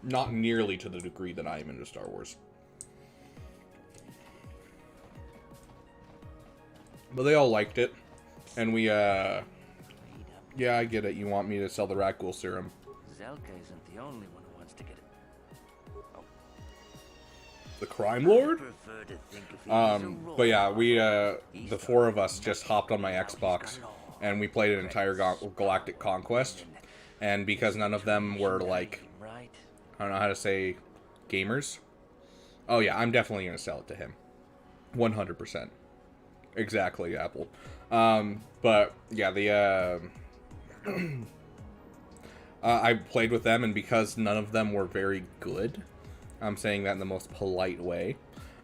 Not nearly to the degree that I am into Star Wars. But they all liked it. And we, yeah, I get it. You want me to sell the Rakghoul serum. Zelka isn't the only one who wants to get it. The Crime Lord? But yeah, we, the 4 of us just hopped on my Xbox. And we played an entire Galactic Conquest. And because none of them were, like, I don't know how to say, gamers. Oh yeah, I'm definitely going to sell it to him. 100%. Exactly, Apple. But yeah, the I played with them, and because none of them were very good, I'm saying that in the most polite way,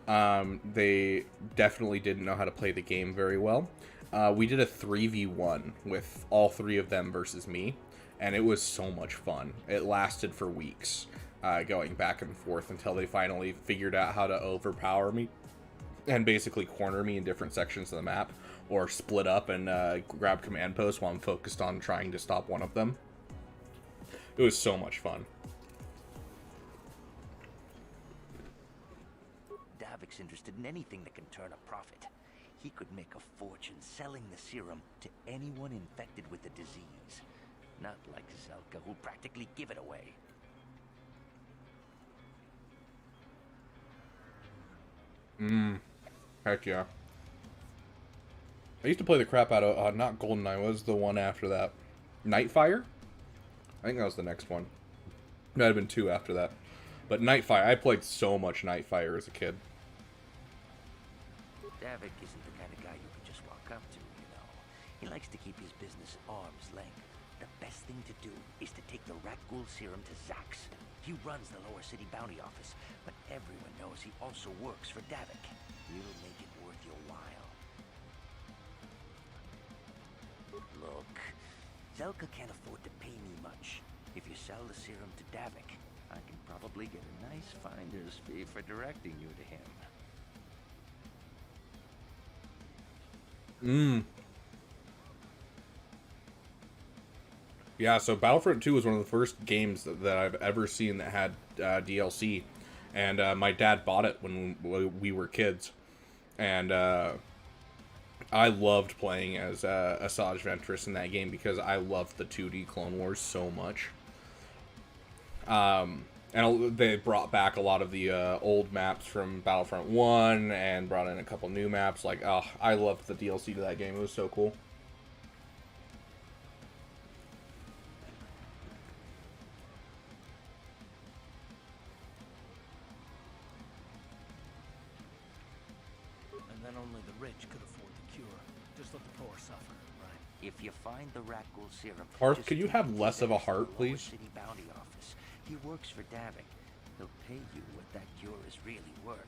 they definitely didn't know how to play the game very well. We did a 3v1 with all 3 of them versus me, and it was so much fun. It lasted for weeks, going back and forth until they finally figured out how to overpower me and basically corner me in different sections of the map, or split up and grab command posts while I'm focused on trying to stop one of them. It was so much fun. Davik's interested in anything that can turn a profit. He could make a fortune selling the serum to anyone infected with the disease. Not like Zelka, who'll practically give it away. Heck yeah. I used to play the crap out of, not GoldenEye, what was the one after that? Nightfire? I think that was the next one. Might have been 2 after that. But Nightfire, I played so much Nightfire as a kid. Davik isn't the kind of guy you can just walk up to, you know. He likes to keep his business arm's length. The best thing to do is to take the rat ghoul serum to Zax. He runs the Lower City Bounty Office, but everyone knows he also works for Davik. He'll make it worth your while. Look, Zelka can't afford to pay me much. If you sell the serum to Davik, I can probably get a nice finder's fee for directing you to him. Yeah, so Battlefront 2 was one of the first games that I've ever seen that had DLC. And my dad bought it when we were kids. And I loved playing as Asajj Ventress in that game because I loved the 2D Clone Wars so much. And they brought back a lot of the old maps from Battlefront 1 and brought in a couple new maps. Like, oh, I loved the DLC to that game. It was so cool. And then only the rich could afford the cure. Just let the poor suffer, right? If you find the rat ghoul serum, Hearth, could you have less of a heart, please? City Bounty Office. He works for Davik. He'll pay you what that cure is really worth.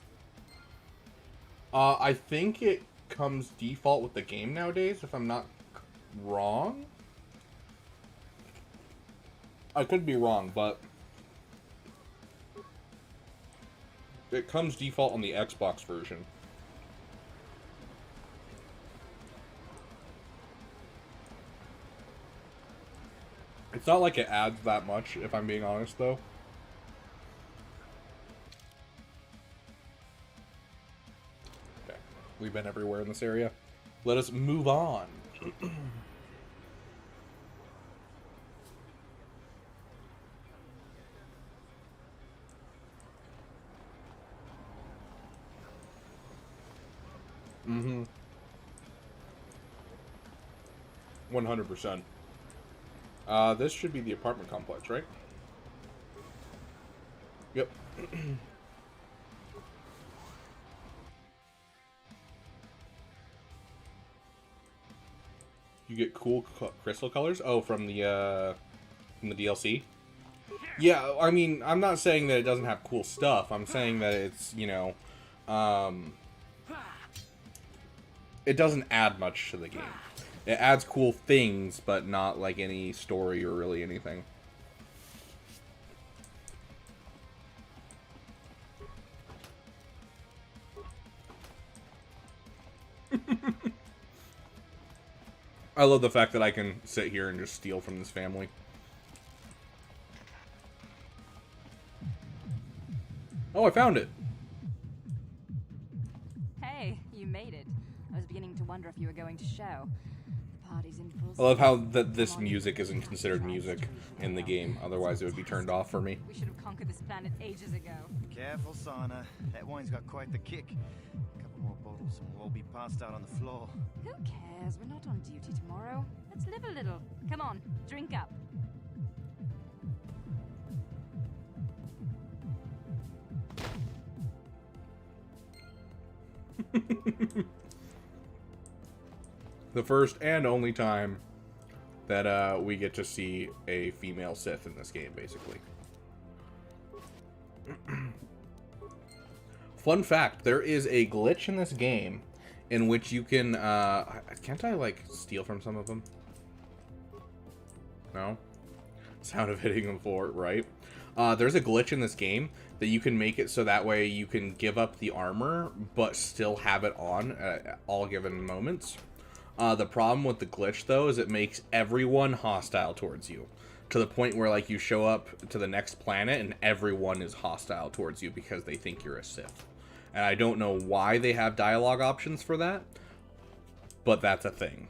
I think it comes default with the game nowadays, if I'm not wrong. I could be wrong, but it comes default on the Xbox version. It's not like it adds that much, if I'm being honest, though. Okay, we've been everywhere in this area. Let us move on. Mm-hmm. 100%. This should be the apartment complex, right? Yep. You get cool crystal colors? Oh, from the DLC? Yeah, I mean, I'm not saying that it doesn't have cool stuff. I'm saying that it's, you know, it doesn't add much to the game. It adds cool things, but not like any story or really anything. I love the fact that I can sit here and just steal from this family. Oh, I found it. Hey, you made it. I was beginning to wonder if you were going to show. The party's in full I love how this music isn't considered music in the game. Otherwise, it would be turned off for me. We should have conquered this planet ages ago. Careful, Sana. That wine's got quite the kick. A couple more bottles and we'll all be passed out on the floor. Who cares? We're not on duty tomorrow. Let's live a little. Come on, drink up. The first and only time that we get to see a female Sith in this game, basically. Fun fact, there is a glitch in this game in which you can, can't I, like, steal from some of them? No? Sound of hitting the floor, right? There's a glitch in this game that you can make it so that way you can give up the armor, but still have it on at all given moments. The problem with the glitch, though, is it makes everyone hostile towards you. To the point where, like, you show up to the next planet and everyone is hostile towards you because they think you're a Sith. And I don't know why they have dialogue options for that, but that's a thing.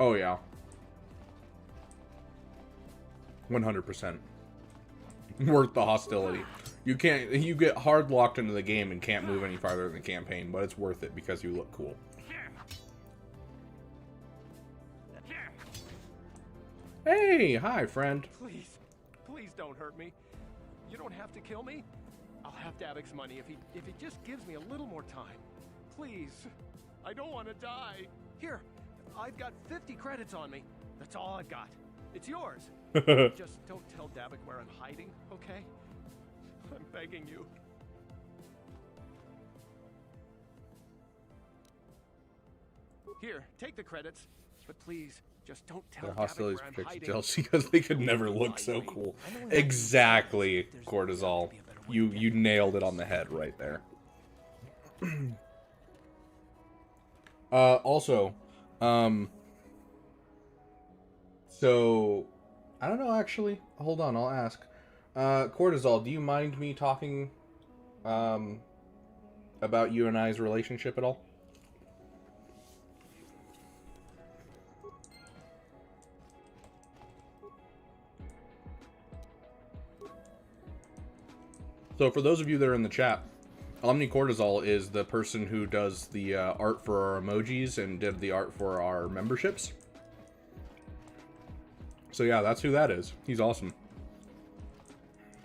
Oh yeah. 100%. Worth the hostility. You get hard locked into the game and can't move any farther in the campaign, but it's worth it because you look cool. Hey, hi, friend. Please, please don't hurt me. You don't have to kill me. I'll have Davic's money if he just gives me a little more time. Please, I don't want to die. Here, I've got 50 credits on me. That's all I've got. It's yours. Just don't tell Davic where I'm hiding, okay? I'm begging you. Here, take the credits, but please, just don't tell Their Davic hostilities where I'm protects hiding. jealousy because they could never look so cool. Exactly, Cortisol. You nailed it on the head right there. Also, so I don't know actually. Hold on, I'll ask. Cortisol, do you mind me talking about you and I's relationship at all? So for those of you that are in the chat, OmniCortisol is the person who does the art for our emojis and did the art for our memberships. So yeah, that's who that is. He's awesome.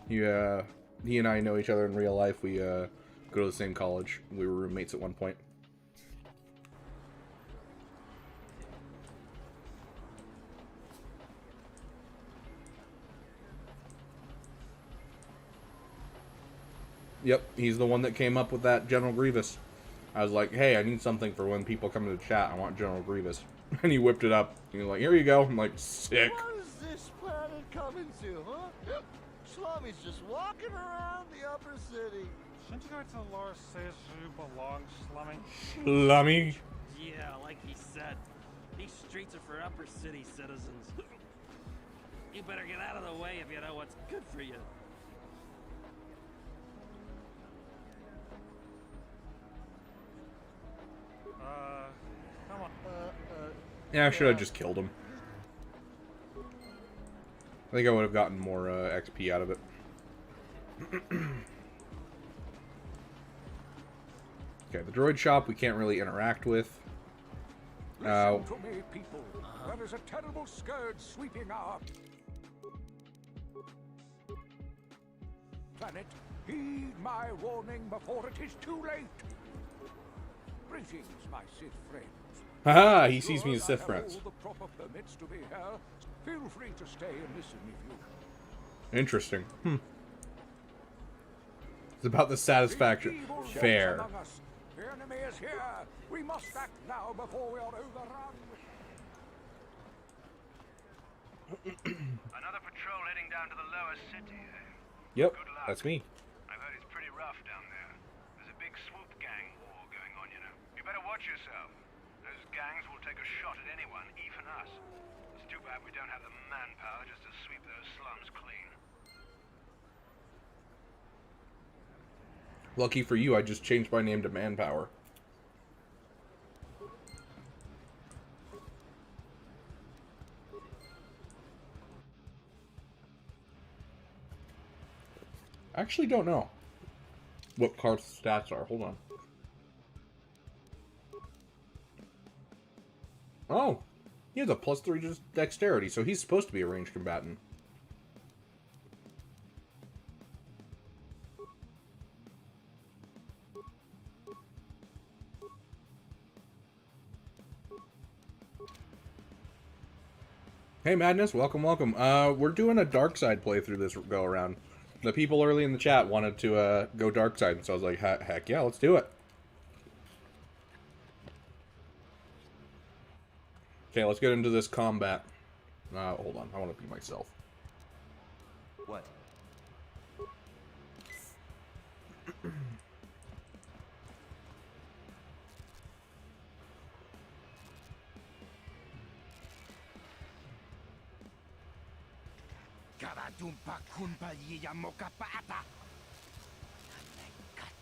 He and I know each other in real life. We go to the same college. We were roommates at one point. Yep, he's the one that came up with that General Grievous. I was like, hey, I need something for when people come to the chat. I want General Grievous. And he whipped it up. He was like, here you go. I'm like, sick. What is this planet coming to, huh? Slummy's just walking around the upper city. Shouldn't you go to the lower says you belong, Slummy? Slummy? Yeah, like he said. These streets are for upper city citizens. You better get out of the way if you know what's good for you. Come on. Yeah, I should have just killed him. I think I would have gotten more XP out of it. Okay, the droid shop we can't really interact with. Listen to me, people. There is a terrible scourge sweeping our planet. Heed my warning before it is too late. Greetings, my Sith friends. Haha, he sees me as Sith friends. All the proper permits to be here. Feel free to stay and listen if you. Interesting. It's about the satisfaction. Fair. The enemy is here. We must act now before we are overrun. Another patrol heading down to the lower city. Yep, that's me. I've heard it's pretty rough down there. There's a big swoop gang war going on, you know. You better watch yourself. Those gangs will take a shot at anyone, even us. It's too bad we don't have the manpower just to sweep those slums clean. Lucky for you, I just changed my name to Manpower. I actually don't know what Karth's stats are. Hold on. Oh, he has a +3 dexterity, so he's supposed to be a ranged combatant. Hey Madness, welcome, welcome. We're doing a dark side playthrough this go around. The people early in the chat wanted to go dark side, so I was like, heck yeah, let's do it. Okay, let's get into this combat. Hold on, I want to be myself. What?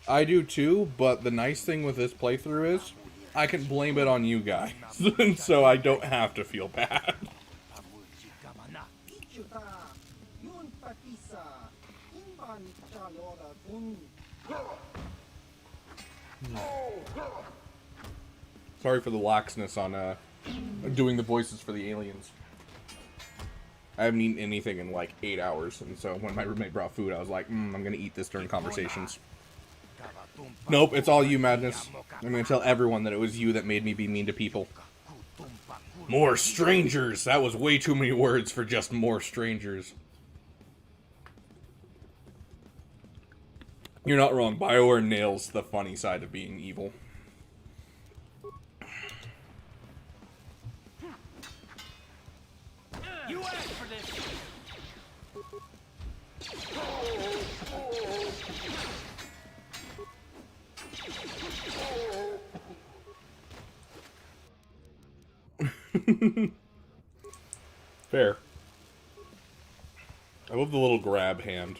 I do too, but the nice thing with this playthrough is I can blame it on you guys, so I don't have to feel bad. Sorry for the laxness on doing the voices for the aliens. I haven't eaten anything in like 8 hours, and so when my roommate brought food, I was like, I'm gonna eat this during conversations. Nope, it's all you, Madness. I'm gonna tell everyone that it was you that made me be mean to people. More strangers! That was way too many words for just more strangers. You're not wrong. BioWare nails the funny side of being evil. You asked for this. Fair. I love the little grab hand.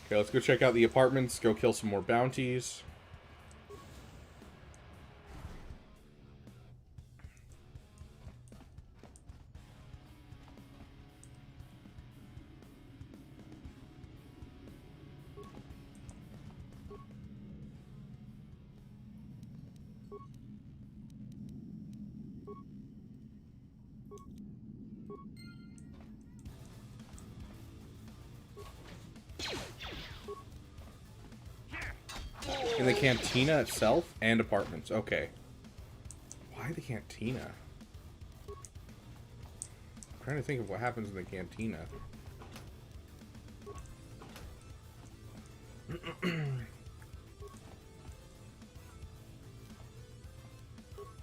Okay, let's go check out the apartments, go kill some more bounties. In the cantina itself and apartments. Okay. Why the cantina? I'm trying to think of what happens in the cantina. How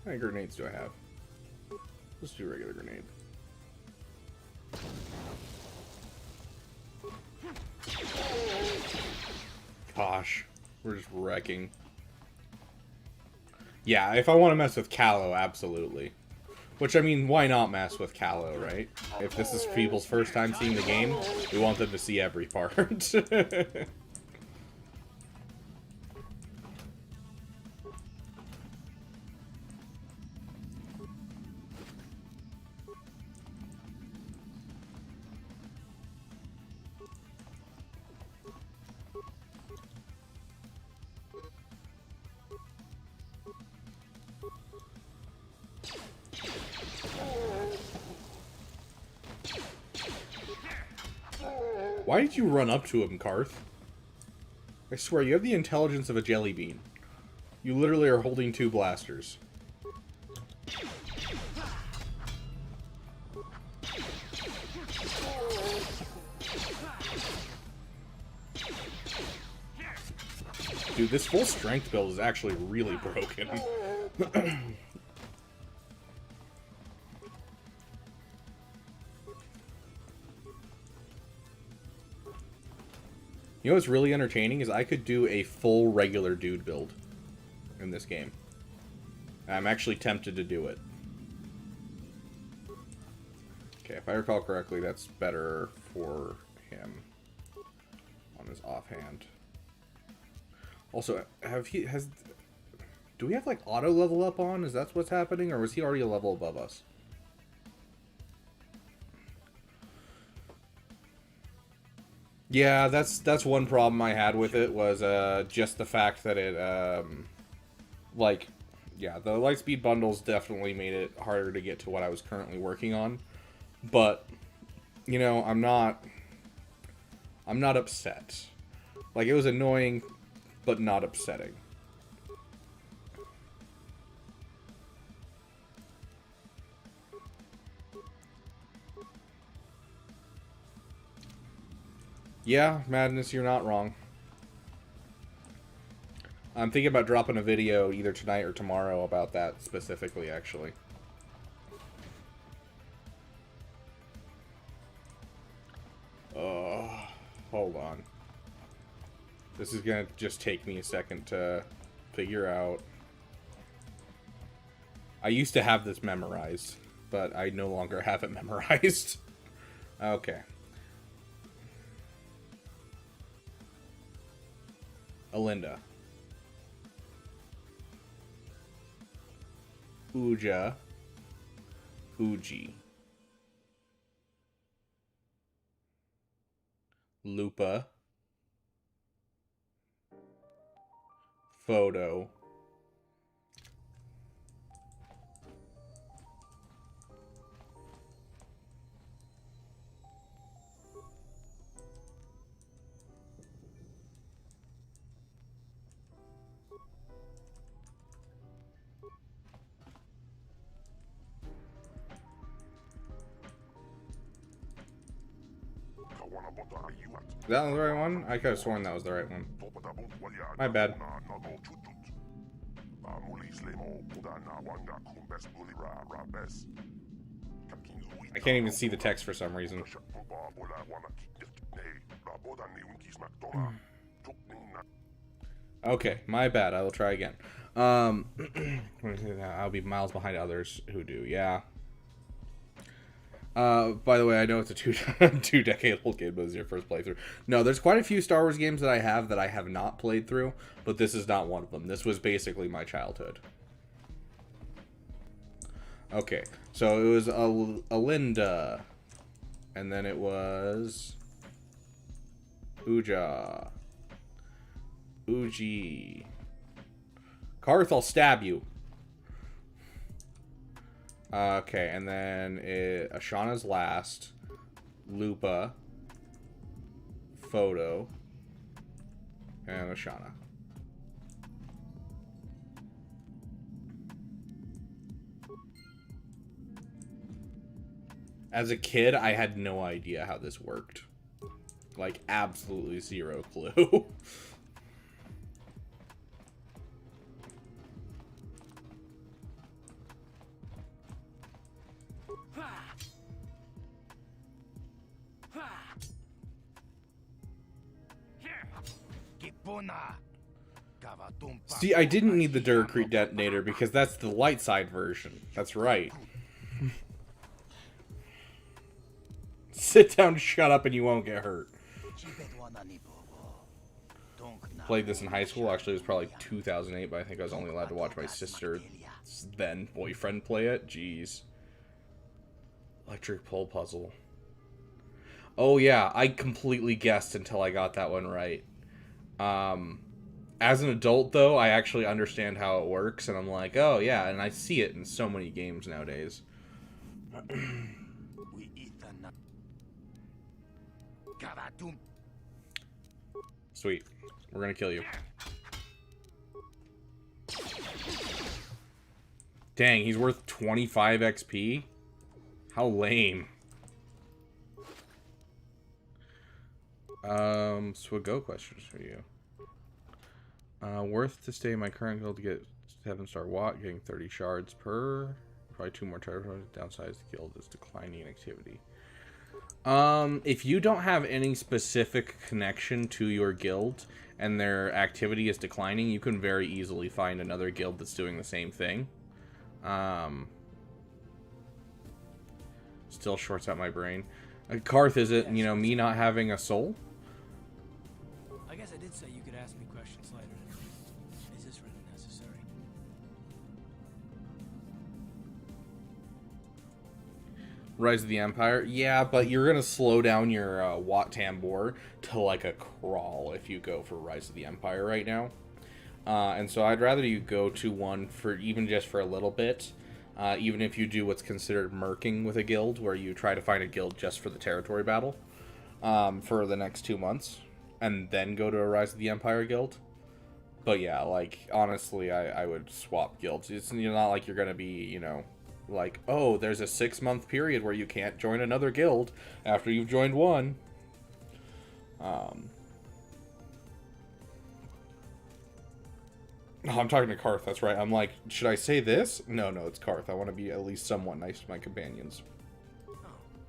many grenades do I have? Let's do a regular grenade. Gosh. We're just wrecking. Yeah, if I want to mess with Callow, absolutely. Which, I mean, why not mess with Callow, right? If this is people's first time seeing the game, we want them to see every part. Why did you run up to him, Karth? I swear, you have the intelligence of a jelly bean. You literally are holding 2 blasters. Dude, this full strength build is actually really broken. You know what's really entertaining is I could do a full regular dude build in this game. I'm actually tempted to do it. Okay, if I recall correctly, that's better for him on his offhand. Also, do we have like auto level up on? Is that what's happening, or was he already a level above us? Yeah, that's one problem I had with it, was just the fact that it, like, yeah, the Lightspeed bundles definitely made it harder to get to what I was currently working on. But, you know, I'm not upset. Like, it was annoying, but not upsetting. Yeah, Madness, you're not wrong. I'm thinking about dropping a video either tonight or tomorrow about that specifically, actually. Hold on. This is gonna just take me a second to figure out. I used to have this memorized, but I no longer have it memorized. Okay. Alinda. Uja. Uji. Lupa. Photo. Is that the right one? I could have sworn that was the right one. My bad. I can't even see the text for some reason. Okay, my bad. I will try again. I'll be miles behind others who do. Yeah. By the way, I know it's a two-decade-old game, but it's your first playthrough. No, there's quite a few Star Wars games that I have not played through, but this is not one of them. This was basically my childhood. Okay, so it was Alinda, and then it was Uja, Uji. Karth, I'll stab you. Okay, and then Ashana's last. Lupa. Photo. And Ashana. As a kid, I had no idea how this worked. Like, absolutely zero clue. See, I didn't need the Duracrete detonator because that's the light side version. That's right. Sit down, shut up, and you won't get hurt. Played this in high school. Actually, it was probably 2008, but I think I was only allowed to watch my sister's then boyfriend play it. Jeez. Electric pole puzzle. Oh, yeah. I completely guessed until I got that one right. As an adult, though, I actually understand how it works, and I'm like, oh, yeah, and I see it in so many games nowadays. Sweet. We're gonna kill you. Dang, he's worth 25 XP? How lame. Go questions for you. Worth to stay in my current guild to get 7-star Watt, getting 30 shards per. Probably 2 more territories. Downsize the guild is declining in activity. If you don't have any specific connection to your guild and their activity is declining, you can very easily find another guild that's doing the same thing. Still shorts out my brain. Karth, is it, you know, me not having a soul? I guess I did say you could ask me questions later. Is this really necessary? Rise of the Empire? Yeah, but you're gonna slow down your Wat Tambor to like a crawl if you go for Rise of the Empire right now. And so I'd rather you go to one for even just for a little bit. Even if you do what's considered merking with a guild, where you try to find a guild just for the territory battle for the next 2 months, and then go to a Rise of the Empire guild. But yeah, like, honestly, I would swap guilds. It's not like you're going to be, you know, like, oh, there's a 6-month period where you can't join another guild after you've joined one. Oh, I'm talking to Karth, that's right. I'm like, should I say this? No, it's Karth. I want to be at least somewhat nice to my companions. Oh,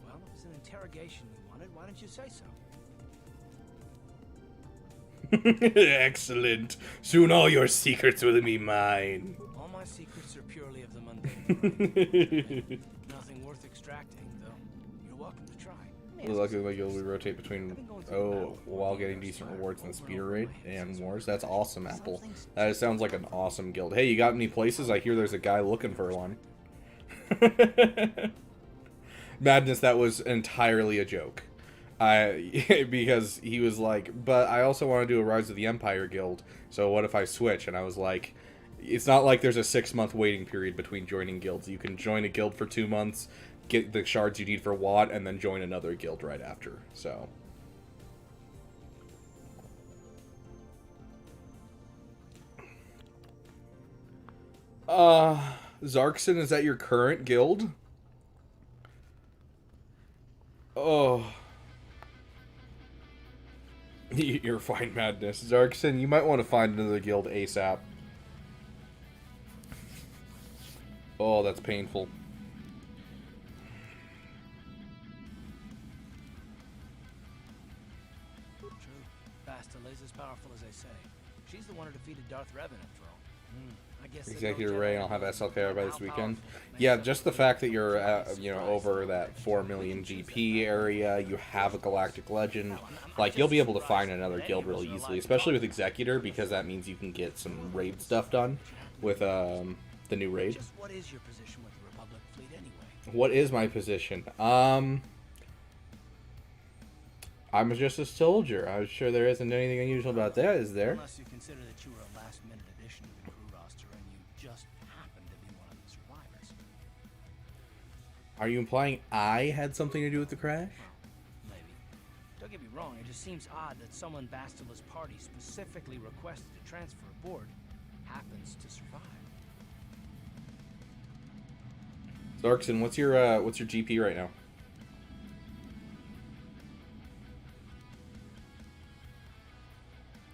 well, it was an interrogation you wanted. Why didn't you say so? Excellent. Soon all your secrets will be mine. All my secrets are purely of the mundane. Nothing worth extracting, though. You're welcome to try. Luckily, you'll rotate between while getting decent rewards in the speeder raid and wars. That's awesome, Apple. That sounds like an awesome guild. Hey, you got any places? I hear there's a guy looking for one. Madness, that was entirely a joke. Because he was like, but I also want to do a Rise of the Empire guild, so what if I switch? And I was like, it's not like there's a 6-month waiting period between joining guilds. You can join a guild for 2 months, get the shards you need for Watt, and then join another guild right after. So Zarkson, is that your current guild? Oh, you're fine, Madness. Zarkson, you might want to find another guild ASAP. Oh, that's painful. True. Bastila is as powerful as they say. She's the one who defeated Darth Revan, after all. I guess Executive Ray, and I'll have SLKR by this weekend. Yeah, just the fact that you're over that 4 million GP area, you have a Galactic Legend, like, you'll be able to find another guild really easily, especially with Executor, because that means you can get some raid stuff done with the new raid. What is your position with the Republic fleet anyway? What is my position? I'm just a soldier. I'm sure there isn't anything unusual about that, is there? Unless you consider that you were a last-minute addition to the crew roster and you just happened to be one of the survivors. Are you implying I had something to do with the crash? Maybe. Don't get me wrong, it just seems odd that someone Bastila's party specifically requested to transfer aboard happens to survive. Darkson, what's your GP right now?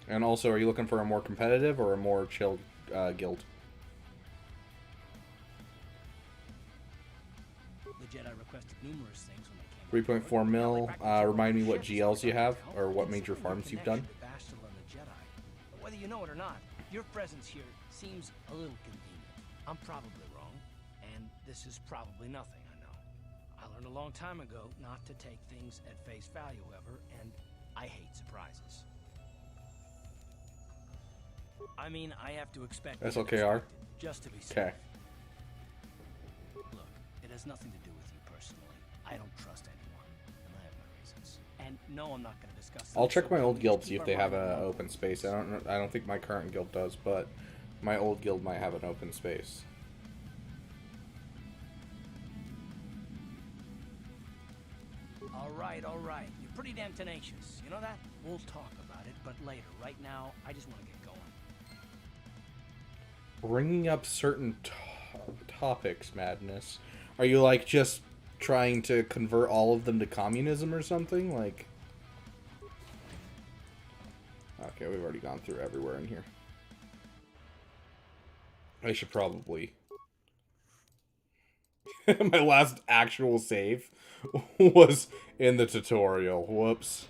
And also, are you looking for a more competitive or a more chilled guild? The Jedi requested numerous things when they came. 3.4 mil. Remind me what GLs you have, or what major farms you've done. Whether you know it or not, your presence here seems a little convenient. I'm probably wrong, and this is probably nothing, I know. I learned a long time ago not to take things at face value, however, and I hate surprises. I mean, I have to expect SLKR? just to be safe. Okay. Look, it has nothing to do with you personally. I don't trust anyone, and I have my reasons. And no, I'm not going to discuss. I'll check my old guild, see if they have an open space. I don't think my current guild does, but my old guild might have an open space. All right. You're pretty damn tenacious. You know that? We'll talk about it, but later. Right now, I just want to get going. Bringing up certain topics, Madness. Are you, like, just trying to convert all of them to communism or something? Like... Okay, we've already gone through everywhere in here. I should probably... My last actual save was in the tutorial. Whoops.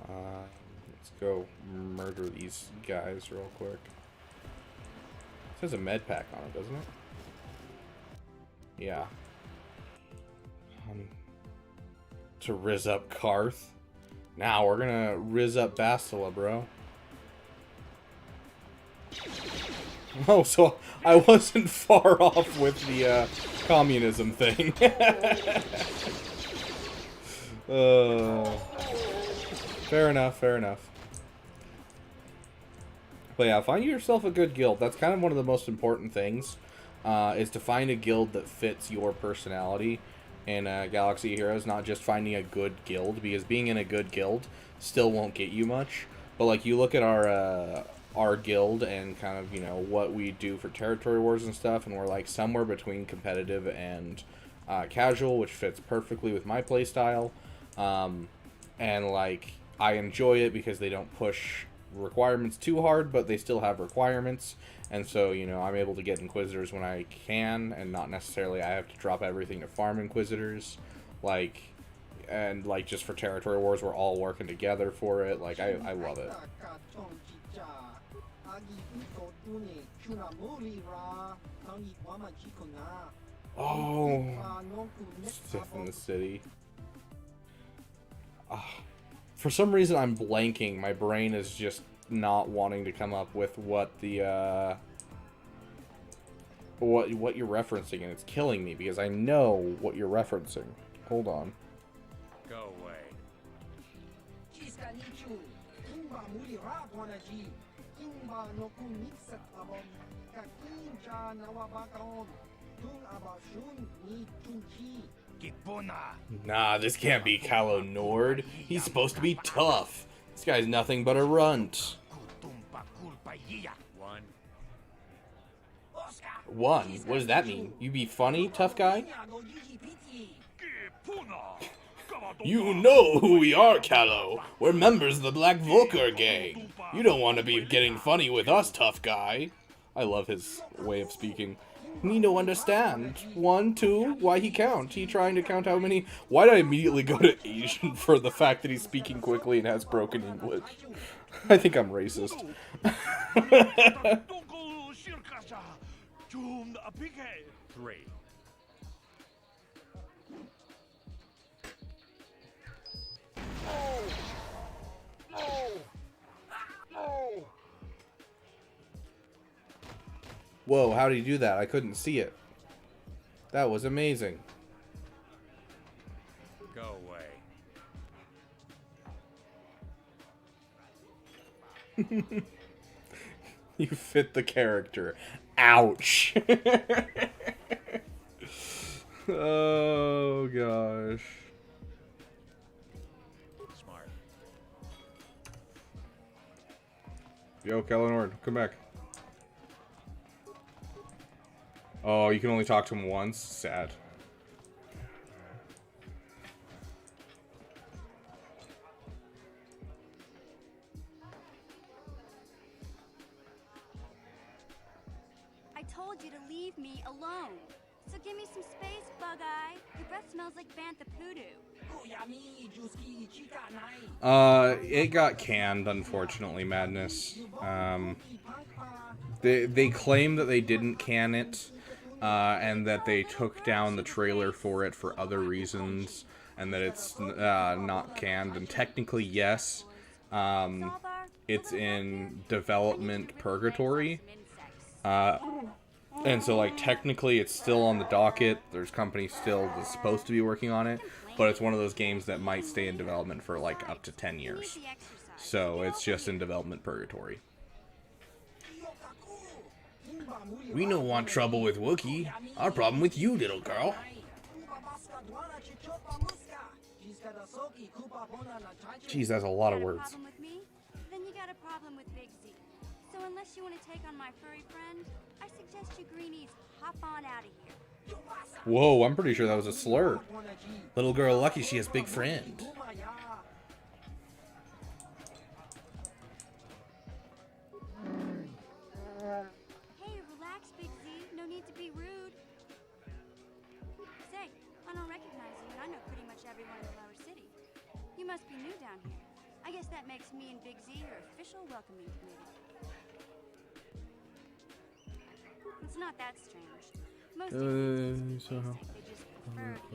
Let's go murder these guys real quick. It says a med pack on it, doesn't it? Yeah. To riz up Karth. Now we're gonna riz up Bastila, bro. Oh, so I wasn't far off with the communism thing. Fair enough, fair enough. But yeah, find yourself a good guild. That's kind of one of the most important things, is to find a guild that fits your personality in Galaxy of Heroes, not just finding a good guild, because being in a good guild still won't get you much. But like, you look at our guild and kind of, you know, what we do for territory wars and stuff, and we're like somewhere between competitive and casual, which fits perfectly with my playstyle. And like, I enjoy it because they don't push requirements too hard, but they still have requirements, and so, you know, I'm able to get Inquisitors when I can, and not necessarily I have to drop everything to farm Inquisitors. Like, and like just for territory wars, we're all working together for it. Like I love it. Oh, Stiff in the city. For some reason, I'm blanking. My brain is just not wanting to come up with what the what you're referencing, and it's killing me because I know what you're referencing. Hold on. Go away. Nah, this can't be Calo Nord. He's supposed to be tough. This guy's nothing but a runt. One? What does that mean? You be funny, tough guy? You know who we are, Calo. We're members of the Black Volker gang. You don't want to be getting funny with us, tough guy. I love his way of speaking. Me no understand. 1, 2, why he count? He trying to count how many? Why did I immediately go to Asian for the fact that he's speaking quickly and has broken English? I think I'm racist. Three. Whoa, how did he do that? I couldn't see it. That was amazing. Go away. You fit the character. Ouch. Oh, gosh. Smart. Yo, Kellenord, come back. Oh, you can only talk to him once? Sad. I told you to leave me alone. So give me some space, Bug-Eye. Your breath smells like Bantha Poodoo. It got canned, unfortunately, Madness. They claim that they didn't can it, and that they took down the trailer for it for other reasons, and that it's not canned. And technically, yes, it's in development purgatory. And so, like, technically it's still on the docket. There's companies still that's supposed to be working on it, but it's one of those games that might stay in development for, like, up to 10 years. So it's just in development purgatory. We don't want trouble with Wookiee. Our problem with you, little girl. Jeez, that's a lot of words. Then you got a problem with Big Z. So unless you want to take on my furry friend, I suggest you greenies hop on out of here. Whoa, I'm pretty sure that was a slur. Little girl lucky she has big friend. Hey, relax, Big Z. No need to be rude. Say, I don't recognize you, and I know pretty much everyone in the lower city. You must be new down here. I guess that makes me and Big Z your official welcoming committee. It's not that strange. Most a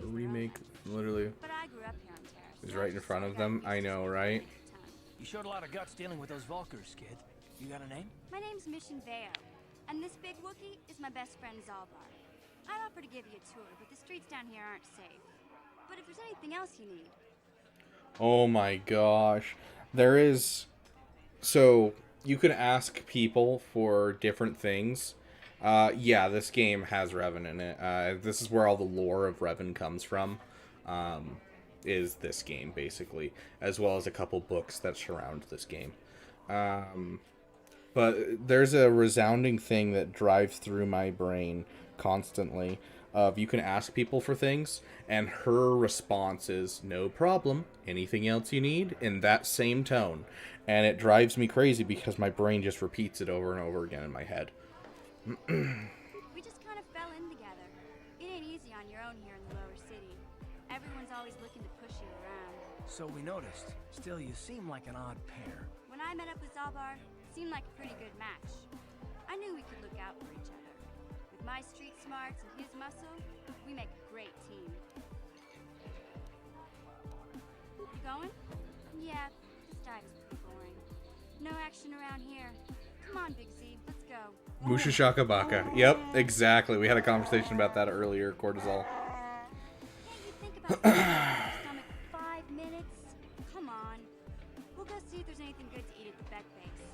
remake, literally, but I grew up here on Terrace. is right in front of them. I know, right? You showed a lot of guts dealing with those Volkers, kid. You got a name? My name's Mission Veo, and this big Wookiee is my best friend Zalbar. I'd offer to give you a tour, but the streets down here aren't safe. But if there's anything else you need... Oh my gosh. There is... So, you can ask people for different things. Yeah, this game has Revan in it. This is where all the lore of Revan comes from. Is this game, basically. As well as a couple books that surround this game. But there's a resounding thing that drives through my brain constantly. Of you can ask people for things, and her response is, no problem, anything else you need? In that same tone. And it drives me crazy because my brain just repeats it over and over again in my head. We just kind of fell in together. It ain't easy on your own here in the lower city. Everyone's always looking to push you So we noticed. Still, you seem like an odd pair. When I met up with Zalbar, it seemed like a pretty good match. I knew we could look out for each other. With my street smarts and his muscle, we make a great team. You going? Yeah, this dive's pretty boring. No action around here. Come on, Big Z, let's go. Musha Shaka Baka. Yep, exactly. We had a conversation about that earlier, Cortisol. Can't you think about your stomach for 5 minutes? Come on. We'll go see if there's anything good to eat at the Beck Base.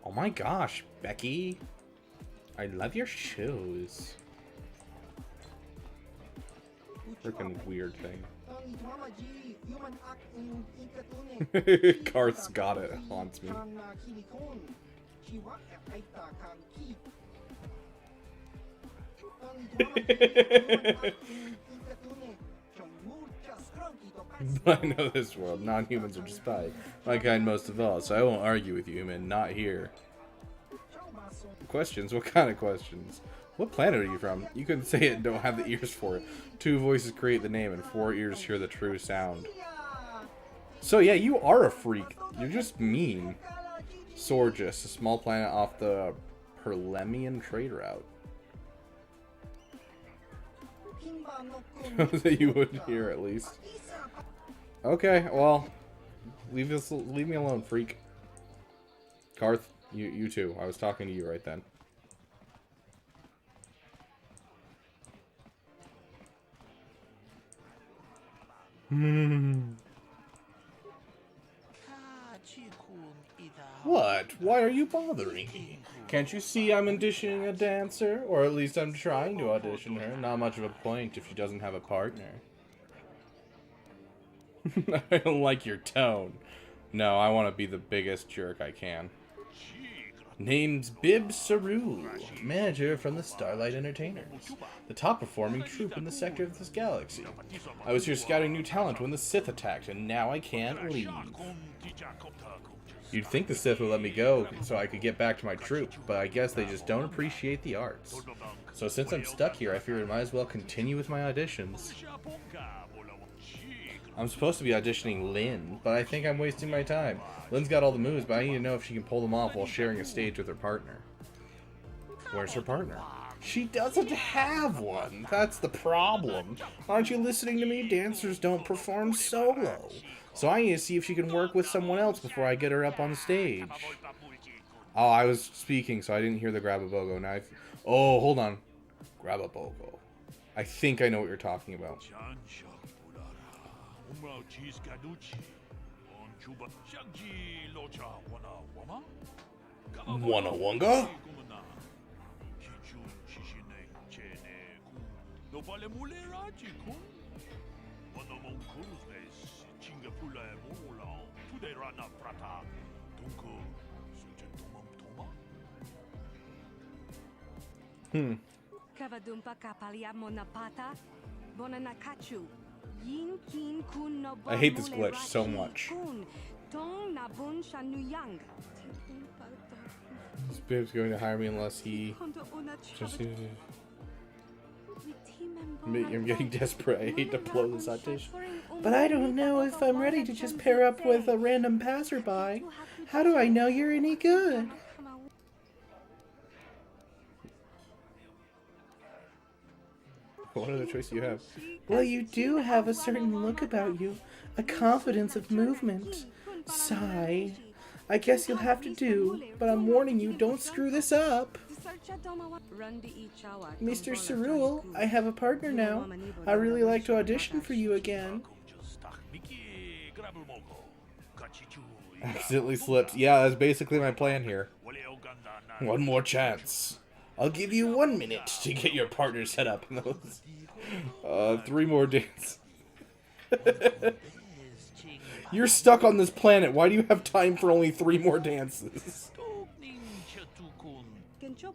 Oh my gosh, Becky. I love your shoes. Freaking weird thing. Karth's got it. Haunts me. I know this world. Non-humans are despised. My kind most of all, so I won't argue with you, human. Not here. Questions? What kind of questions? What planet are you from? You couldn't say it and don't have the ears for it. 2 voices create the name and 4 ears hear the true sound. So yeah, you are a freak. You're just mean. Sorgus, a small planet off the Perlemian trade route. That you wouldn't hear at least. Okay, well, leave me alone, freak. Karth, you too. I was talking to you right then. What? Why are you bothering me? Can't you see I'm auditioning a dancer? Or at least I'm trying to audition her. Not much of a point if she doesn't have a partner. I don't like your tone. No, I want to be the biggest jerk I can. Name's Bib Saru, manager from the Starlight Entertainers, the top performing troupe in the sector of this galaxy. I was here scouting new talent when the Sith attacked, and now I can't leave. You'd think the Sith would let me go so I could get back to my troupe, but I guess they just don't appreciate the arts. So since I'm stuck here, I figured I might as well continue with my auditions. I'm supposed to be auditioning Lynn, but I think I'm wasting my time. Lynn's got all the moves, but I need to know if she can pull them off while sharing a stage with her partner. Where's her partner? She doesn't have one. That's the problem. Aren't you listening to me? Dancers don't perform solo. So I need to see if she can work with someone else before I get her up on stage. Oh, I was speaking, so I didn't hear the grab-a-bogo knife. Oh, hold on. Grab-a-bogo. I think I know what you're talking about. Wanna-wunga? I hate this glitch so much. This Bib's going to hire me unless he just... I'm getting desperate. I hate to blow this audition. But I don't know if I'm ready to just pair up with a random passerby. How do I know you're any good? What other choice do you have? Well, you do have a certain look about you. A confidence of movement. Sigh. I guess you'll have to do, but I'm warning you, don't screw this up. Mr. Cerule, I have a partner now. I really like to audition for you again. Accidentally slipped. Yeah, that's basically my plan here. One more chance. I'll give you 1 minute to get your partner set up. 3 more days. You're stuck on this planet. Why do you have time for only 3 more dances? Just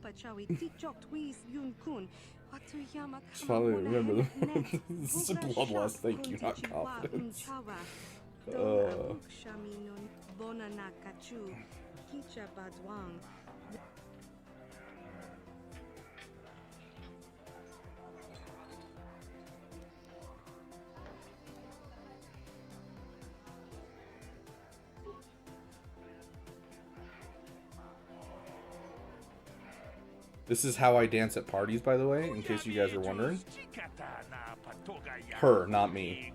finally remember, this is a bloodlust. Thank you, not confidence. This is how I dance at parties, by the way, in case you guys are wondering. Her, not me.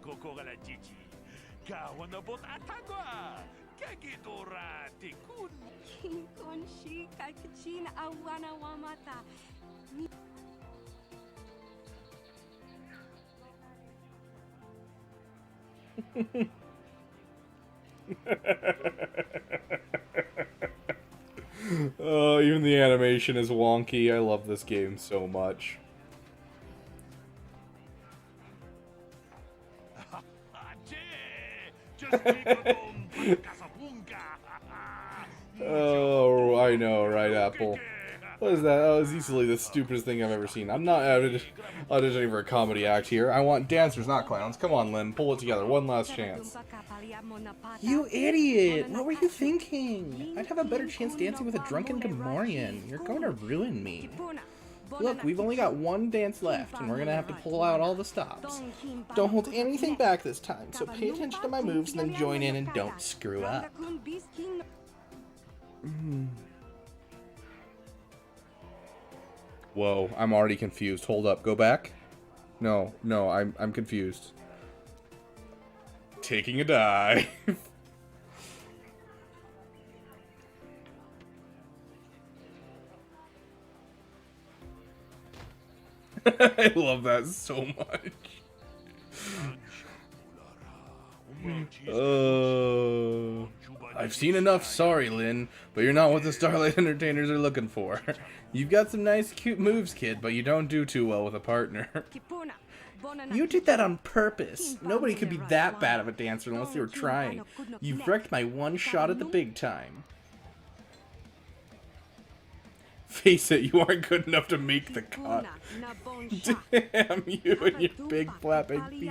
Oh, even the animation is wonky. I love this game so much. Oh, I know, right, Apple? What is that? Oh, it's easily the stupidest thing I've ever seen. I'm not auditioning for a comedy act here. I want dancers, not clowns. Come on, Lynn. Pull it together. One last chance. You idiot! What were you thinking? I'd have a better chance dancing with a drunken Gamorrean. You're going to ruin me. Look, we've only got one dance left, and we're gonna have to pull out all the stops. Don't hold anything back this time, so pay attention to my moves and then join in and don't screw up. Whoa, I'm already confused. Hold up, go back. No, I'm confused. Taking a dive. I love that so much. I've seen enough, sorry, Lynn, but you're not what the Starlight Entertainers are looking for. You've got some nice, cute moves, kid, but you don't do too well with a partner. You did that on purpose. Nobody could be that bad of a dancer unless they were trying. You've wrecked my one shot at the big time. Face it, you aren't good enough to make the cut. Damn you and your big flapping feet.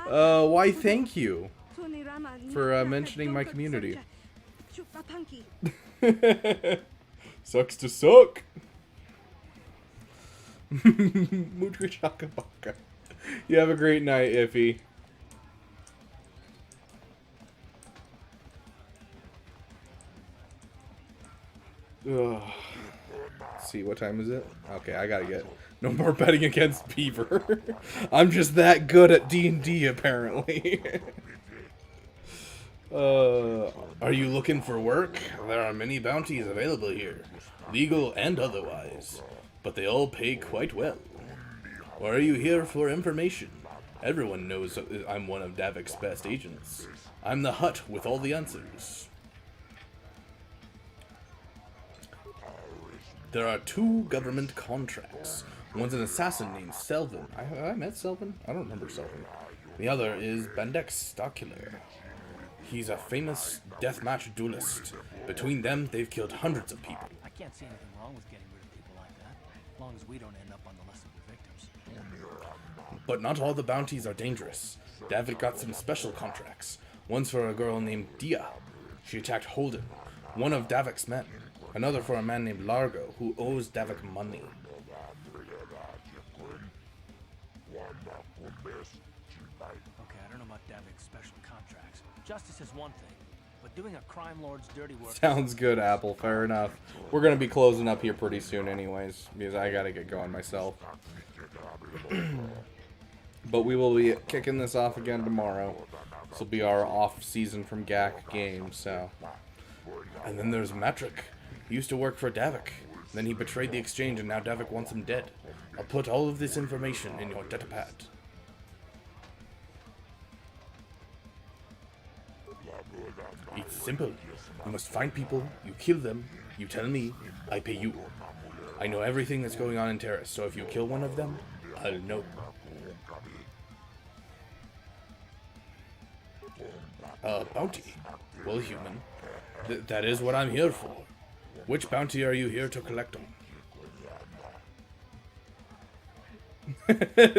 Why thank you for mentioning my community. Sucks to suck. Mutra Chaka Baka. You have a great night, Iffy. Ugh. Let's see, what time is it? Okay, I gotta get no more betting against Beaver. I'm just that good at D&D, apparently. Are you looking for work? There are many bounties available here, legal and otherwise, but they all pay quite well. Or are you here for information? Everyone knows I'm one of Davik's best agents. I'm the Hut with all the answers. There are 2 government contracts. One's an assassin named Selvin. I met Selvin? I don't remember Selvin. The other is Bandex Starkiller. He's a famous deathmatch duelist. Between them, they've killed hundreds of people. I can't see anything wrong with getting rid of people like that, as long as we don't end up on the list of the victims. But not all the bounties are dangerous. Davik got some special contracts. One's for a girl named Dia. She attacked Holden, one of Davik's men. Another for a man named Largo, who owes Davik money. Okay, I don't know about Davik's special contracts. Justice is one thing, but doing a crime lord's dirty work... Sounds good, Apple. Fair enough. We're going to be closing up here pretty soon anyways, because I got to get going myself. But we will be kicking this off again tomorrow. This will be our off season from GAC games, so... And then there's Metric. He used to work for Davik. Then he betrayed the exchange and now Davik wants him dead. I'll put all of this information in your datapad. It's simple. You must find people, you kill them, you tell me, I pay you. I know everything that's going on in Terrace, so if you kill one of them, I'll know. Bounty. Well, human. That is what I'm here for. Which bounty are you here to collect on?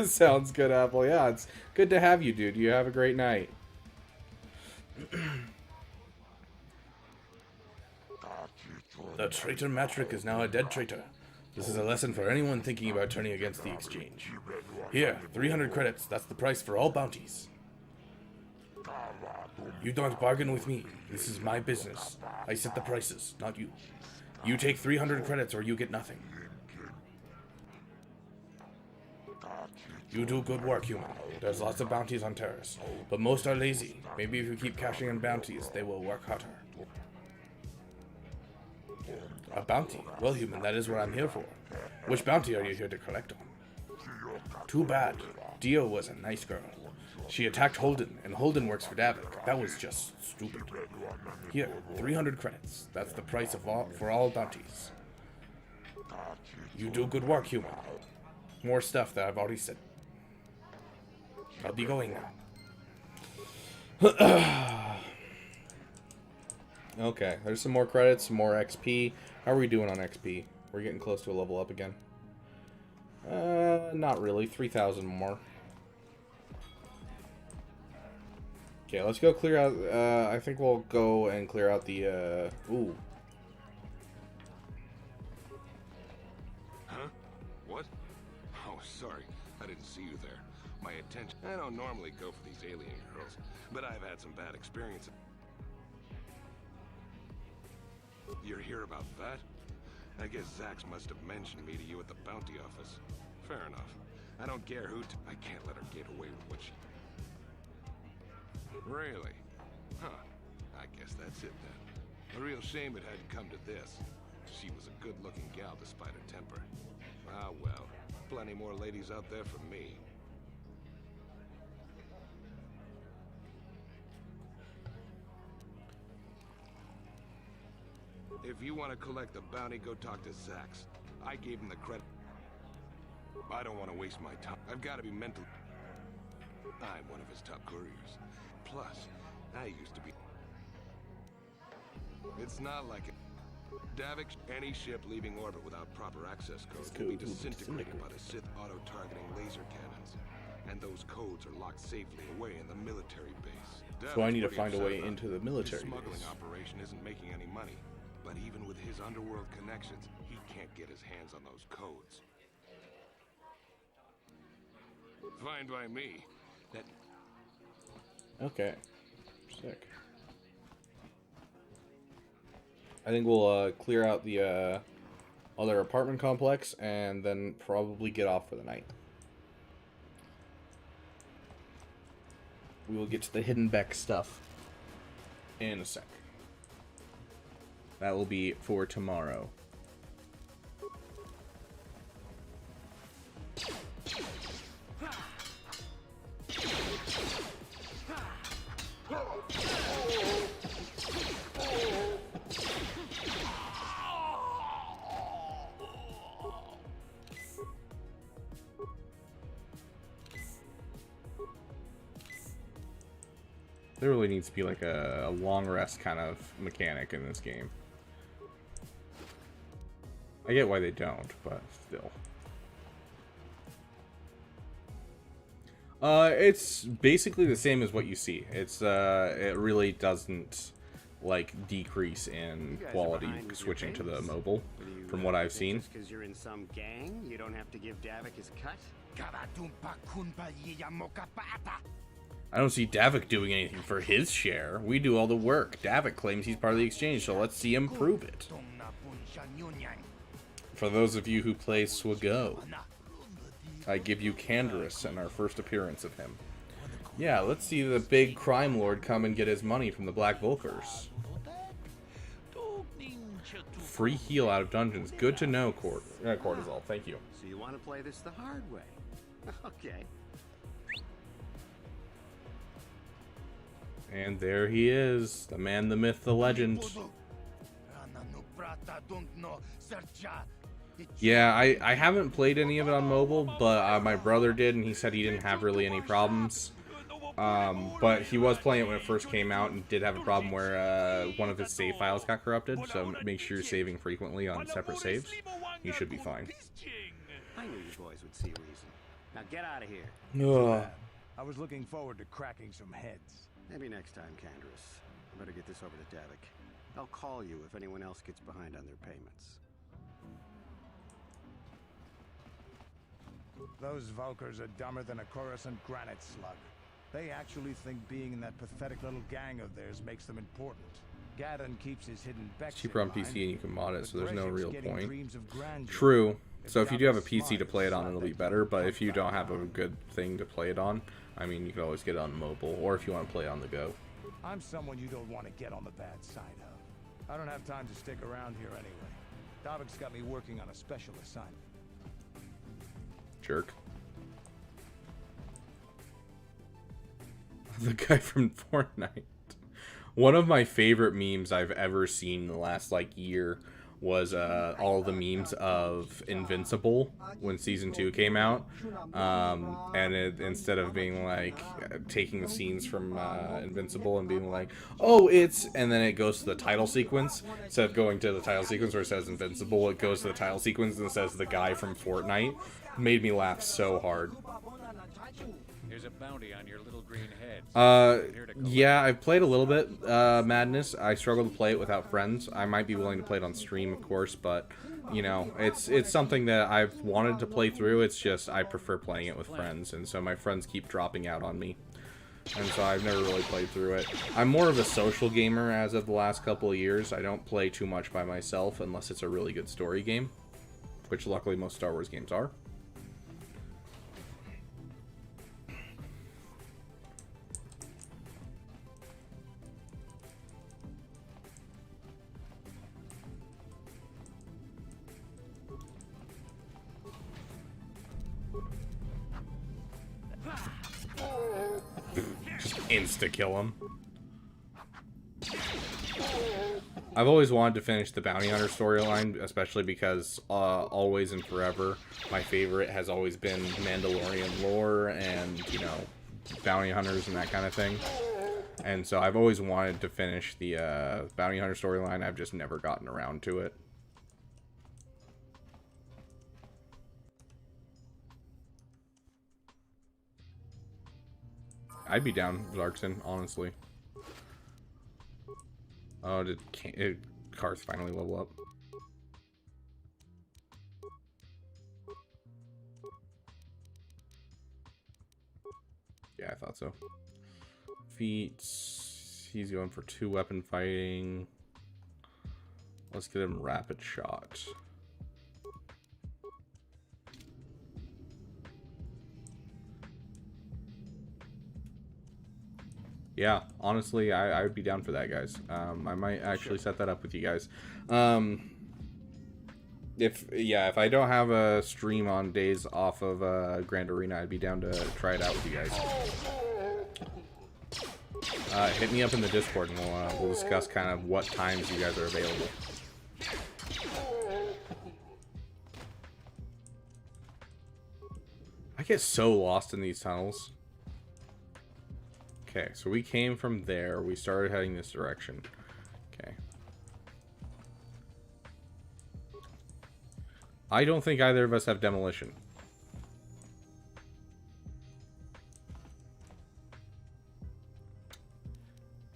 Sounds good, Apple. Yeah, it's good to have you, dude. You have a great night. The traitor Matrick is now a dead traitor. This is a lesson for anyone thinking about turning against the exchange. Here, 300 credits. That's the price for all bounties. You don't bargain with me. This is my business. I set the prices, not you. You take 300 credits or you get nothing. You do good work, human. There's lots of bounties on Terrace, but most are lazy. Maybe if you keep cashing in bounties, they will work harder. A bounty? Well, human, that is what I'm here for. Which bounty are you here to collect on? Too bad. Dio was a nice girl. She attacked Holden, and Holden works for Davik. That was just stupid. Here, 300 credits. That's the price of for all bounties. You do good work, human. More stuff that I've already said. I'll be going now. Okay, there's some more credits, some more XP. How are we doing on XP? We're getting close to a level up again. Not really. 3,000 more. Okay, let's go clear out, I think we'll go and clear out the, ooh. Huh? What? Oh, sorry. I didn't see you there. My attention. I don't normally go for these alien girls, but I've had some bad experiences. You're here about that? I guess Zax must have mentioned me to you at the bounty office. Fair enough. I don't care who I can't let her get away with what she... Really? Huh. I guess that's it then. A real shame it had to come to this. She was a good-looking gal despite her temper. Ah, well. Plenty more ladies out there for me. If you want to collect the bounty, go talk to Zax. I gave him the credit. I don't want to waste my time. I've got to be mental. I'm one of his top couriers. Plus, I used to be... It's not like it. Davik, any ship leaving orbit without proper access codes will be disintegrated by the Sith auto-targeting laser cannons. And those codes are locked safely away in the military base. So I need to find a way into the military base. His smuggling base. operation isn't making any money. But even with his underworld connections, he can't get his hands on those codes. Fine by me. That... Okay. Sick. I think we'll clear out the other apartment complex and then probably get off for the night. We will get to the Hidden Beck stuff in a sec. That will be for tomorrow. There really needs to be like a long rest kind of mechanic in this game. I get why they don't, but still. It's basically the same as what you see. It's it really doesn't like decrease in quality switching to the mobile from what I've seen. Just because you're in some gang, you don't have to give Davik his cut? I don't see Davik doing anything for his share. We do all the work. Davik claims he's part of the exchange, so let's see him prove it. For those of you who play Swago, I give you Canderous in our first appearance of him. Yeah, let's see the big crime lord come and get his money from the Black Vulkars. Free heal out of dungeons. Good to know, Cortisol. Thank you. So you want to play this the hard way? Okay. And there he is, the man, the myth, the legend. Yeah, I haven't played any of it on mobile, but my brother did, and he said he didn't have really any problems. But he was playing it when it first came out and did have a problem where one of his save files got corrupted, so make sure you're saving frequently on separate saves. You should be fine. I knew you boys would see reason. Now get out of here. Ugh. I was looking forward to cracking some heads. Maybe next time, Canderous. I better get this over to Davik. I'll call you if anyone else gets behind on their payments. Those Vulkars are dumber than a Coruscant granite slug. They actually think being in that pathetic little gang of theirs makes them important. Gaddon keeps his hidden It's Bex cheaper in on PC mind, and you can mod it, but so there's no Brezhik's real getting point. dreams of grandeur. True. If So if you do have a Davos PC to smiles, play it on, slap it'll that be better. But if you punk don't back have a on. good thing to play it on, I mean, you can always get it on mobile, or if you want to play it on the go. I'm someone you don't want to get on the bad side of. I don't have time to stick around here anyway. Davik's got me working on a special assignment. Jerk. The guy from Fortnite. One of my favorite memes I've ever seen in the last like year was all the memes of Invincible when season 2 came out, and instead of being like taking the scenes from Invincible and being like, oh, it's, and then it goes to the title sequence, instead of going to the title sequence where it says Invincible, it goes to the title sequence and says the guy from Fortnite. Made me laugh so hard. Here's a bounty on your little green head. Yeah, I've played a little bit, Madness. I struggle to play it without friends. I might be willing to play it on stream, of course, but, you know, it's something that I've wanted to play through. It's just I prefer playing it with friends, and so my friends keep dropping out on me. And so I've never really played through it. I'm more of a social gamer as of the last couple of years. I don't play too much by myself unless it's a really good story game, which luckily most Star Wars games are. Just insta-kill him. I've always wanted to finish the Bounty Hunter storyline, especially because always and forever, my favorite has always been Mandalorian lore and, you know, bounty hunters and that kind of thing. And so I've always wanted to finish the Bounty Hunter storyline. I've just never gotten around to it. I'd be down with Larkson, honestly. Oh, did Karth finally level up? Yeah, I thought so. Feats. He's going for 2 weapon fighting. Let's get him rapid shot. Yeah, honestly, I would be down for that, guys. I might actually set that up with you guys. If I don't have a stream on days off of Grand Arena, I'd be down to try it out with you guys. Hit me up in the Discord and we'll discuss kind of what times you guys are available. I get so lost in these tunnels. Okay, so we came from there. We started heading this direction. Okay. I don't think either of us have demolition.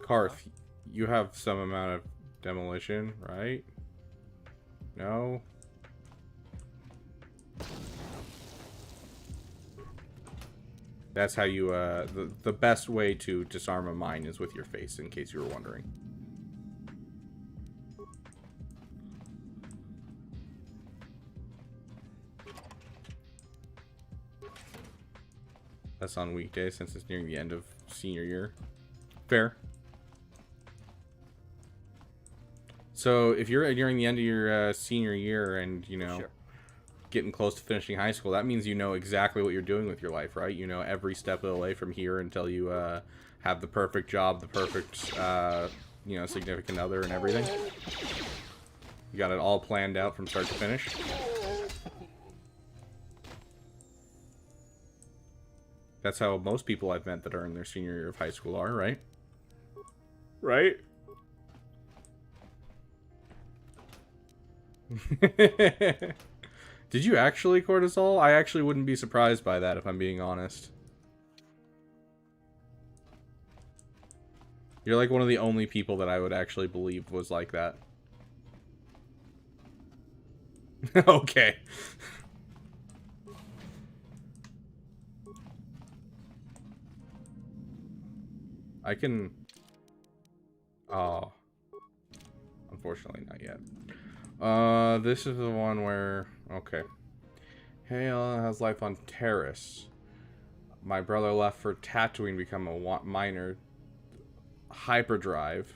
Karth, you have some amount of demolition, right? No? That's how you, the best way to disarm a mine is with your face, in case you were wondering. That's on weekdays, since it's nearing the end of senior year. Fair. So, if you're nearing the end of your senior year and, you know... Sure. Getting close to finishing high school, that means you know exactly what you're doing with your life, right? You know every step of the way from here until you have the perfect job, the perfect, you know, significant other and everything. You got it all planned out from start to finish. That's how most people I've met that are in their senior year of high school are, right? Right? Did you actually, Cortisol? I actually wouldn't be surprised by that, if I'm being honest. You're like one of the only people that I would actually believe was like that. Okay. I can... Oh. unfortunately not yet. This is the one where... Okay. Hale has life on Terrace. My brother left for Tatooine to become a miner. Hyperdrive.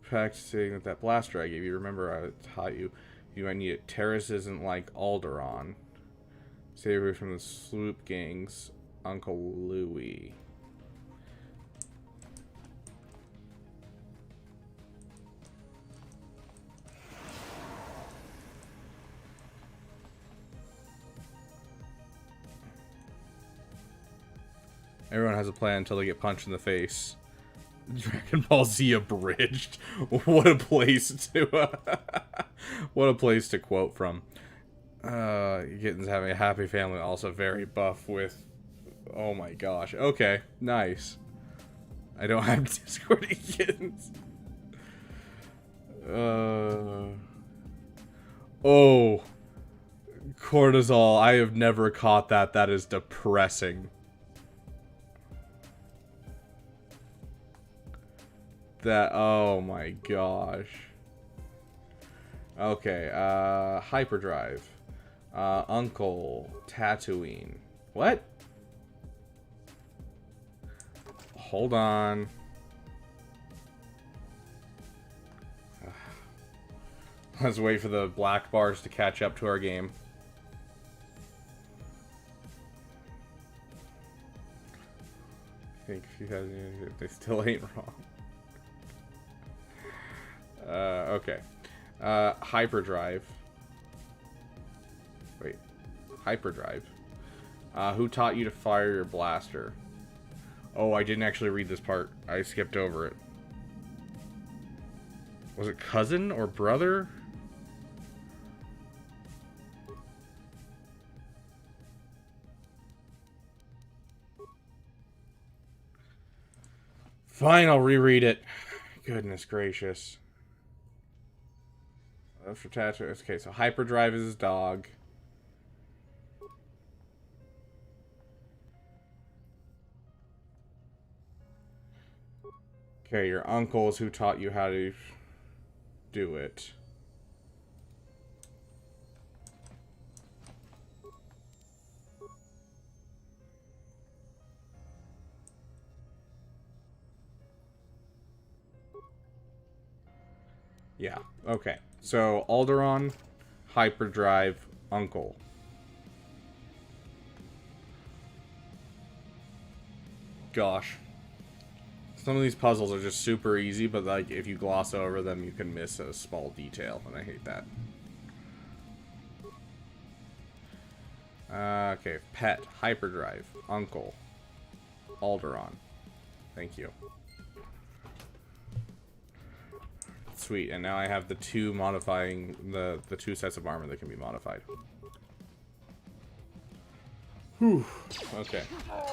Practicing that blaster I gave you. Remember I taught you might need it. Terrace isn't like Alderaan. Stay away from the sloop gangs. Uncle Louie. Everyone has a plan until they get punched in the face. Dragon Ball Z abridged. What a place to what a place to quote from. Gittens having a happy family, also very buff with... Oh my gosh. Okay, nice. I don't have Discord Gittens. Oh. Cortisol. I have never caught that. That is depressing. That, oh my gosh. Okay, Hyperdrive. Uncle, Tatooine. What? Hold on. Let's wait for the black bars to catch up to our game. I think if you guys, they still ain't wrong. Okay. Hyperdrive. Wait. Hyperdrive. Who taught you to fire your blaster? Oh, I didn't actually read this part. I skipped over it. Was it cousin or brother? Fine, I'll reread it. Goodness gracious. For Tattoo. Okay, so Hyperdrive is his dog. Okay, your uncle is who taught you how to do it. Yeah, okay. So, Alderaan, Hyperdrive, Uncle. Gosh. Some of these puzzles are just super easy, but like if you gloss over them, you can miss a small detail, and I hate that. Okay, Pet, Hyperdrive, Uncle, Alderaan. Thank you. Sweet, and now I have the two modifying the two sets of armor that can be modified. Whew. Okay. I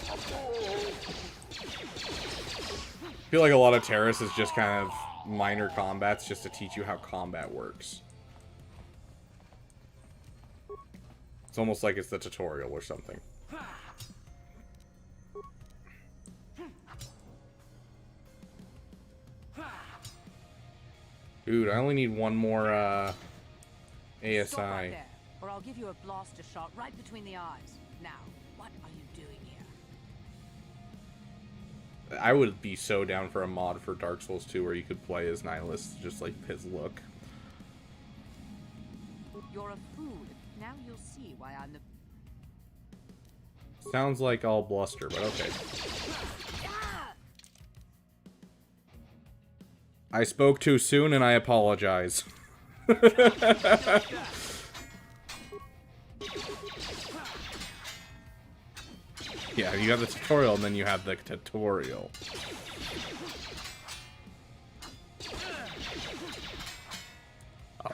feel like a lot of Terrace is just kind of minor combats just to teach you how combat works. It's almost like it's the tutorial or something. Dude, I only need one more ASI. Stop right there, or I'll give you a blaster shot right between the eyes. Now, what are you doing here? I would be so down for a mod for Dark Souls 2 where you could play as Nihilus, just like his look. You're a fool. Now you'll see why I'm the... Sounds like all bluster, but okay. I spoke too soon and I apologize. Yeah, you have the tutorial and then you have the tutorial.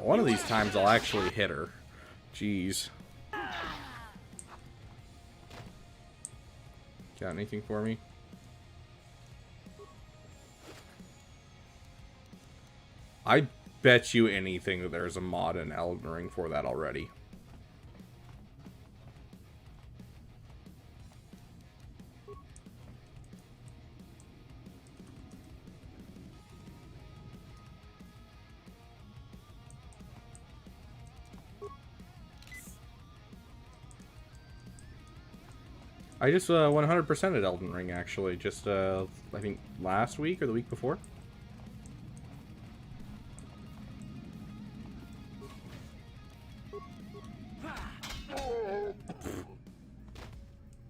One of these times I'll actually hit her. Jeez. Got anything for me? I bet you anything that there's a mod in Elden Ring for that already. I just 100%ed Elden Ring, actually. Just, I think last week or the week before.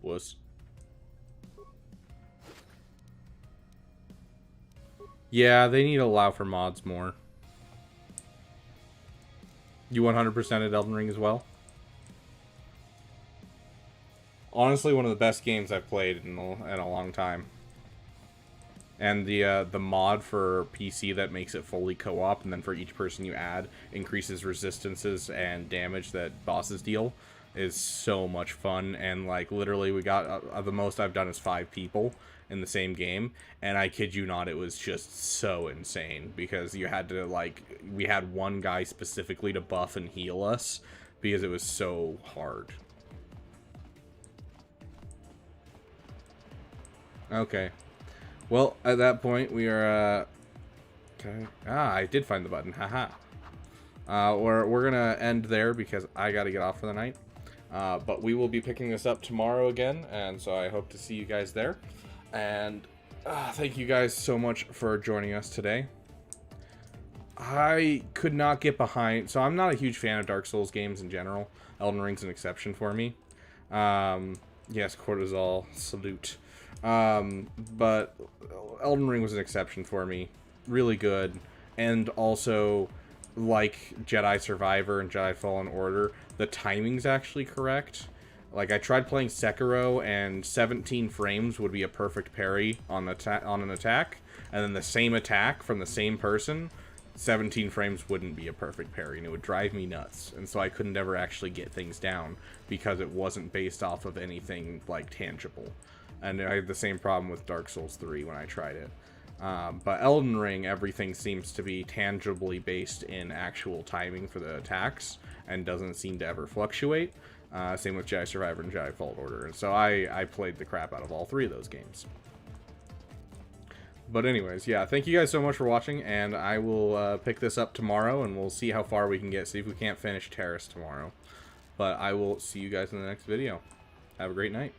Wuss. Yeah, they need to allow for mods more. You 100%ed Elden Ring as well? Honestly, one of the best games I've played in a long time. And the mod for PC that makes it fully co-op, and then for each person you add, increases resistances and damage that bosses deal, is so much fun. And like literally, we got the most I've done is 5 people in the same game, and I kid you not, it was just so insane because you had to we had one guy specifically to buff and heal us because it was so hard. Okay. Well, at that point, we are, okay. Ah, I did find the button. Haha. We're gonna end there because I gotta get off for the night. But we will be picking this up tomorrow again, and so I hope to see you guys there. And thank you guys so much for joining us today. I could not get behind, so I'm not a huge fan of Dark Souls games in general. Elden Ring's an exception for me. Yes, cortisol, salute. But Elden Ring was an exception for me. Really good. And also, like Jedi Survivor and Jedi Fallen Order, the timing's actually correct. Like, I tried playing Sekiro, and 17 frames would be a perfect parry on an attack, and then the same attack from the same person, 17 frames wouldn't be a perfect parry, and it would drive me nuts. And so I couldn't ever actually get things down, because it wasn't based off of anything, like, tangible. And I had the same problem with Dark Souls 3 when I tried it. But Elden Ring, everything seems to be tangibly based in actual timing for the attacks, and doesn't seem to ever fluctuate. Same with Jedi Survivor and Jedi Fallen Order. And so I played the crap out of all 3 of those games. But anyways, yeah, thank you guys so much for watching, and I will pick this up tomorrow, and we'll see how far we can get, see if we can't finish Terrace tomorrow. But I will see you guys in the next video. Have a great night.